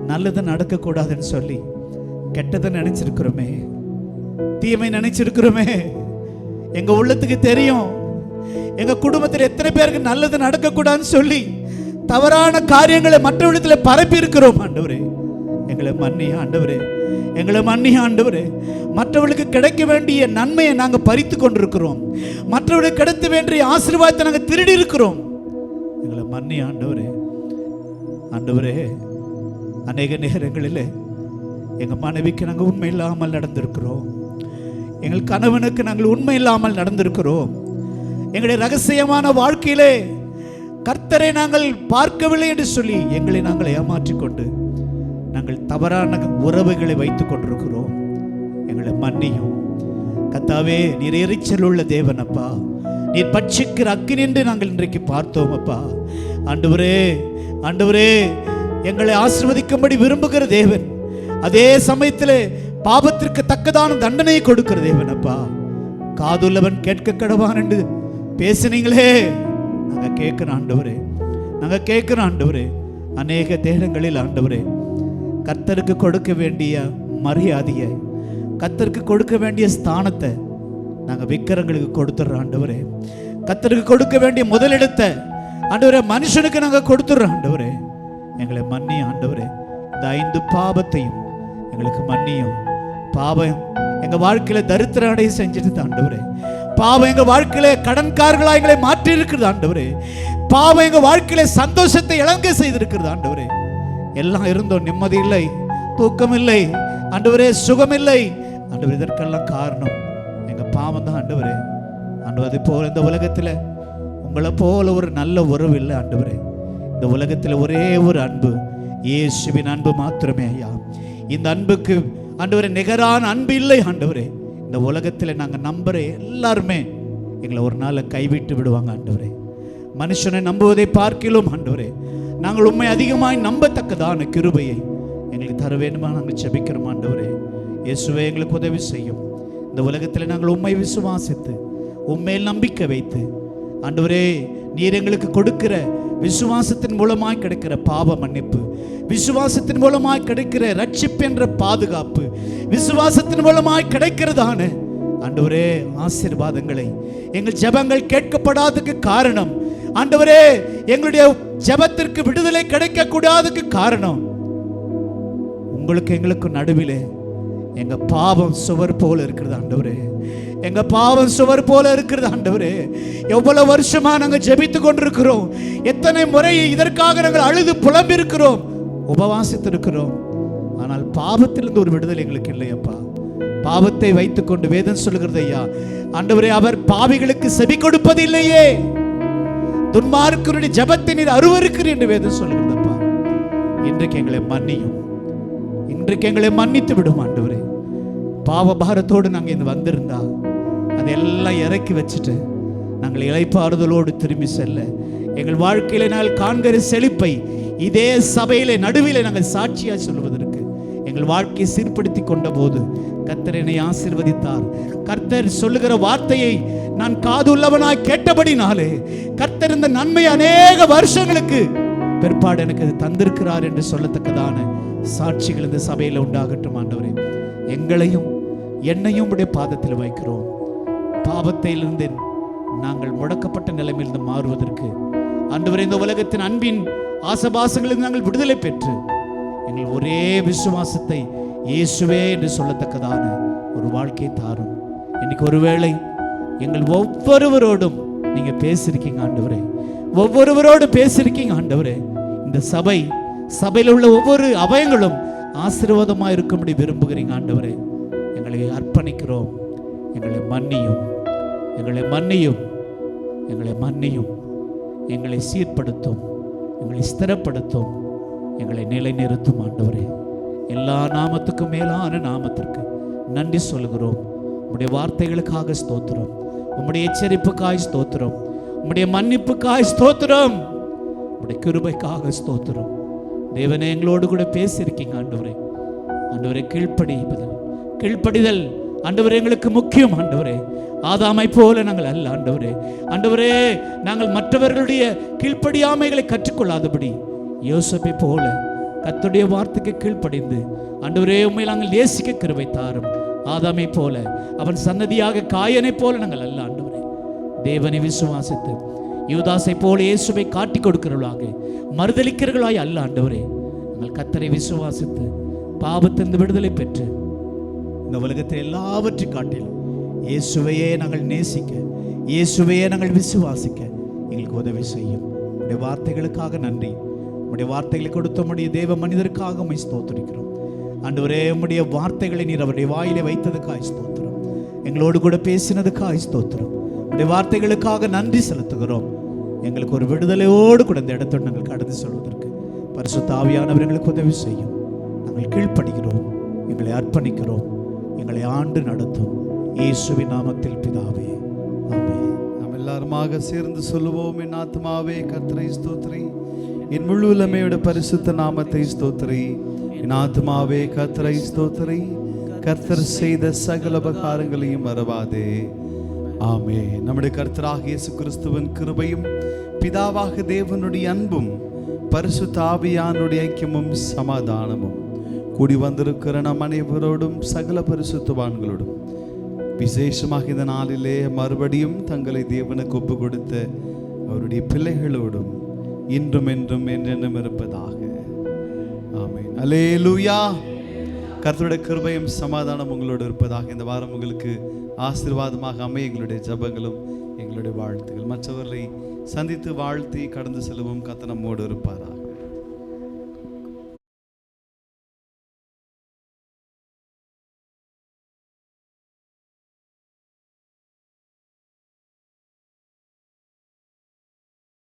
நல்லது நடக்கக்கூடாதுன்னு சொல்லி கெட்டதை நினைச்சிருக்கிறோமே, தீமை நினைச்சிருக்கிறோமே. எங்க உள்ளத்துக்கு தெரியும், எங்க குடும்பத்தில் எத்தனை பேருக்கு நல்லது நடக்கக்கூடாதுன்னு சொல்லி தவறான காரியங்களை மற்றவர்களிடத்தில் பரப்பி இருக்கிறோம் ஆண்டவரே. எங்களை மன்னி ஆண்டவரே, எங்களை மன்னி ஆண்டவரே. மற்றவர்களுக்கு கிடைக்க வேண்டிய நன்மையை நாங்கள் பறித்து கொண்டிருக்கிறோம், மற்றவர்களுக்கு கிடைக்க வேண்டிய ஆசீர்வாதத்தை நாங்கள் திருடி இருக்கிறோம். எங்களை மன்னி ஆண்டவரே. ஆண்டவரே, அநேக நேரங்களில் எங்கள் மனைவிக்கு நாங்கள் உண்மை இல்லாமல் நடந்திருக்கிறோம், எங்கள் கணவனுக்கு நாங்கள் உண்மை இல்லாமல் நடந்திருக்கிறோம். எங்களுடைய ரகசியமான வாழ்க்கையிலே கர்த்தரை நாங்கள் பார்க்கவில்லை என்று சொல்லி எங்களை நாங்கள் ஏமாற்றிக்கொண்டு நாங்கள் தவறான உறவுகளை வைத்துக் கொண்டிருக்கிறோம். எங்களை மன்னியும் கர்த்தாவே. நீர் எரிச்சல் உள்ள தேவன் அப்பா, நீர் பட்சிக்கிற அக்கினி என்று நாங்கள் இன்றைக்கு பார்த்தோம் அப்பா. ஆண்டவரே, ஆண்டவரே, எங்களை ஆசீர்வதிக்கும்படி விரும்புகிற தேவன், அதே சமயத்தில் பாவத்திற்கு தக்கதான தண்டனையை கொடுக்கிற தேவன் அப்பா. காதுள்ளவன் கேட்க கடவான் என்று பேசினீங்களே, நாங்க கேட்கிறோம் ஆண்டவரே, நாங்க கேட்கிறோம் ஆண்டவரே. அநேக தேடங்களில் ஆண்டவரே கர்த்தருக்கு கொடுக்க வேண்டிய மரியாதையை, கர்த்தருக்கு கொடுக்க வேண்டிய ஸ்தானத்தை நாங்கள் விக்கிரங்களுக்கு கொடுத்துட்றோம் ஆண்டவரே. கர்த்தருக்கு கொடுக்க வேண்டிய முதலிடத்தை ஆண்டவரே மனுஷனுக்கு நாங்கள் கொடுத்துட்றோம் ஆண்டவரே. எங்களை மன்னி ஆண்டவரே. இந்த 5 பாவத்தையும் எங்களுக்கு மன்னியும். பாவம் எங்கள் வாழ்க்கையில் தரித்திர அடைய செஞ்சுட்டு ஆண்டவரே. பாவம் எங்கள் வாழ்க்கையில கடன்காரர்களாக எங்களை மாற்றி இருக்கிறது ஆண்டவரே. பாவம் எங்கள் வாழ்க்கையில சந்தோஷத்தை இழங்க செய்திருக்கிறது ஆண்டவரே. எல்லாம் இருந்தோம், நிம்மதி இல்லை, தூக்கம் இல்லை ஆண்டவரே, சுகம் இல்லை ஆண்டவரே. இதற்கெல்லாம் காரணம் எங்கள் பாவம் தான் ஆண்டவரே. ஆண்டவர், அது போல இந்த உலகத்தில் உங்களை போல ஒரு நல்ல உறவு இல்லை ஆண்டவரே. இந்த உலகத்தில் ஒரே ஒரு அன்பு, இயேசுவின் அன்பு மாத்திரமே ஐயா. இந்த அன்புக்கு ஆண்டவரே நிகரான அன்பு இல்லை ஆண்டவரே. இந்த உலகத்தில் நாங்கள் நம்புற எல்லாருமே எங்களை ஒரு நாள் கைவிட்டு விடுவாங்க ஆண்டவரே. மனுஷனை நம்புவதை பார்க்கிறோம் ஆண்டவரே. நாங்கள் உண்மை அதிகமாய் நம்பத்தக்கதான கிருபையை எங்களுக்கு தர வேண்டுமா நாங்கள் ஜெபிக்கிறோம் ஆண்டவரே. இயேசுவே, எங்களுக்கு உதவி செய்யும். இந்த உலகத்தில் நாங்கள் உண்மை விசுவாசித்து உண்மையில் நம்பிக்கை வைத்து ஆண்டவரே, நீர் எங்களுக்கு கொடுக்கிற விசுவாசத்தின் மூலமாய் கிடைக்கிற பாவ மன்னிப்பு, விசுவாசத்தின் மூலமாய் கிடைக்கிற ரட்சிப்பு என்ற பாதுகாப்பு, விசுவாசத்தின் மூலமாய் கிடைக்கிறதான ஆண்டவரே ஆசீர்வாதங்களை எங்கள் ஜெபங்கள் கேட்கப்படாததுக்கு காரணம் ஆண்டவரே, எங்களுடைய ஜெபத்திற்கு விடுதலை கிடைக்க கூடாததுக்கு காரணம் உங்களுக்கு எங்களுக்கு நடுவிலே எங்க பாவம் சுவர் போல இருக்கிறது ஆண்டவரே. எங்க பாவம் சுவர் போல இருக்கிறது ஆண்டவரே. எவ்வளவு வருஷமா நாங்கள் ஜெபித்து கொண்டிருக்கிறோம், எத்தனை முறை இதற்காக நாங்கள் அழுது புலம்பி இருக்கிறோம், உபவாசித்திருக்கிறோம். ஆனால் பாவத்திலிருந்து ஒரு விடுதலை எங்களுக்கு இல்லையப்பா. பாவத்தை வைத்துக்கொண்டு வேதம் சொல்லுகிறது ஐயா ஆண்டவரே, அவர் பாவிகளுக்கு செவி கொடுப்பது இல்லையே, துன்மார்க்கருடைய ஜெபத்தை நீர் அருவருக்கிறீர் என்று வேதம் சொல்லுகிறதப்பா. இன்றைக்கு எங்களை மன்னியும், இன்றைக்கு எங்களை மன்னித்து விடும் ஆண்டவரே. பாவ பாரத்தோடு நாங்கள் இங்கே வந்திருந்தா அதெல்லாம் இறக்கி வச்சுட்டு நாங்கள் இளைப்பாறுதலோடு திரும்பி செல்ல, எங்கள் வாழ்க்கையில நாங்கள் காண்கிற செழிப்பை இதே சபையிலே நடுவிலே நாங்கள் சாட்சியாக சொல்வதற்கு எங்கள் வாழ்க்கையை சீர்படுத்தி கொண்ட போது கர்த்தர் என்னை ஆசீர்வதித்தார். கர்த்தர் சொல்லுகிற வார்த்தையை நான் காதுள்ளவனாய் கேட்டபடினாலே கர்த்தர் இந்த நன்மை அநேக வருஷங்களுக்கு பிற்பாடு எனக்கு தந்திருக்கிறார் என்று சொல்லத்தக்கதான சாட்சிகள் இந்த சபையில் உண்டாகட்டும். ஆண்டவரே, எங்களையும் என்னையும் உடைய பாதத்தில் வைக்கிறோம். பாவத்திலிருந்து நாங்கள் முடக்கப்பட்ட நிலைமையிலிருந்து மாறுவதற்கு ஆண்டவரே, இந்த உலகத்தின் அன்பின் ஆசபாசங்களிலிருந்து நாங்கள் விடுதலை பெற்று எங்கள் ஒரே விசுவாசத்தை இயேசுவே என்று சொல்லத்தக்கதான ஒரு வாழ்க்கையை தாரும். இன்னைக்கு ஒருவேளை எங்கள் ஒவ்வொருவரோடும் நீங்க பேசியிருக்கீங்க ஆண்டவரே, ஒவ்வொருவரோடு பேசியிருக்கீங்க ஆண்டவரே. இந்த சபையில் உள்ள ஒவ்வொரு அவயங்களும் ஆசீர்வாதமாக இருக்கும்படி விரும்புகிறீங்க ஆண்டவரே. எங்களை அர்ப்பணிக்கிறோம். எங்களை மன்னியும், எங்களை மன்னியும், எங்களை மன்னியும். எங்களை சீர்படுத்தும், எங்களை ஸ்திரப்படுத்தும், எங்களை நிலைநிறுத்தும் ஆண்டவரே. எல்லா நாமத்துக்கும் மேலான நாமத்திற்கு நன்றி சொல்கிறோம். உம்முடைய வார்த்தைகளுக்காக ஸ்தோத்திரம், உம்முடைய எச்சரிப்புக்காய் ஸ்தோத்திரம், உம்முடைய மன்னிப்புக்காய் ஸ்தோத்திரம், உம்முடைய கிருபைக்காக ஸ்தோத்திரம். தேவனே, எங்களோடு கூட பேசியிருக்கீங்க ஆண்டவரே. ஆண்டவரே, கீழ்ப்படிதல் ஆண்டவரே எங்களுக்கு முக்கியம் ஆண்டவரே. ஆதாமை போல நாங்கள் அல்ல ஆண்டவரே. ஆண்டவரே, நாங்கள் மற்றவர்களுடைய கீழ்ப்படியாமைகளை கற்றுக்கொள்ளாதபடி யோசேப்பை போல கர்த்தருடைய வார்த்தைக்கு கீழ்ப்படிந்து ஆண்டவரே உம்மை நாங்கள் நேசிக்க கிருபை தாரும். ஆதாமை போல அவன் சன்னதியாக காயனை போல நாங்கள் அல்ல ஆண்டவரே. தேவனை விசுவாசித்து யூதாசை போல இயேசுவை காட்டி கொடுக்கிறவர்களாக மறுதலிக்கிறவர்களாய் அல்ல ஆண்டவரே. நாங்கள் கர்த்தரை விசுவாசித்து பாவத்திலிருந்து விடுதலை பெற்று இந்த உலகத்தை எல்லாவற்றை காட்டிலும் இயேசுவையே நாங்கள் நேசிக்க, இயேசுவையே நாங்கள் விசுவாசிக்க எங்களுக்கு உதவி செய்யும். உடைய வார்த்தைகளுக்காக நன்றி. உடைய வார்த்தைகளை கொடுத்த உம்முடைய தேவ மனிதருக்காக உம்மை ஸ்தோத்திரிக்கிறோம் ஆண்டவரே. உம்முடைய வார்த்தைகளை நீர் அவருடைய வாயிலே வைத்ததுக்காய் ஸ்தோத்திரம், எங்களோடு கூட பேசினதுக்காய் ஸ்தோத்திரம். உடைய வார்த்தைகளுக்காக நன்றி செலுத்துகிறோம். எங்களுக்கு ஒரு விடுதலையோடு கூட இந்த இடத்தோடு நாங்கள் கடந்து செல்வதற்கு பரிசுத்த ஆவியானவர் எங்களுக்கு உதவி செய்யும். நாங்கள் கீழ்ப்படுகிறோம், எங்களை அர்ப்பணிக்கிறோம், எங்களை ஆண்டு நடத்தும். இயேசுவின் நாமத்தில் பிதாவே, ஆமென். நாம் எல்லாருமாக சேர்ந்து சொல்லுவோம். என் ஆத்மாவே கர்த்தரை ஸ்தோத்திரி, என் முழு உள்ளமையோட பரிசுத்த நாமத்தை ஸ்தோத்திரி. என் ஆத்மாவே கர்த்தரை ஸ்தோத்திரி, கர்த்தர் செய்த சகல உபகாரங்களையும் மறவாதே. ஆமே. நம்முடைய கர்த்தராகிய இயேசு கிறிஸ்துவின் கிருபையும் பிதாவாக தேவனுடைய அன்பும் பரிசுத்த ஆவியானுடைய ஐக்கியமும் சமாதானமும் கூடி வந்திருக்கிற நம் அனைவரோடும் சகல பரிசுத்தவான்களோடும் விசேஷமாக இந்த நாளிலே மறுபடியும் தங்களை தேவனுக்கு ஒப்பு கொடுத்த அவருடைய பிள்ளைகளோடும் இன்றும் என்றும் என்றென்றும் இருப்பதாக. ஆமென். அல்லேலூயா. கர்த்தருடைய கிருபையும் சமாதானம் உங்களோடு இருப்பதாக. இந்த வாரம் உங்களுக்கு ஆசீர்வாதமாக அமைய எங்களுடைய ஜெபங்களும் எங்களுடைய வாழ்த்துகள். மற்றவர்களை சந்தித்து வாழ்த்தி கடந்து செல்வோம். கர்த்தர் நம்மோடு இருப்பாரா.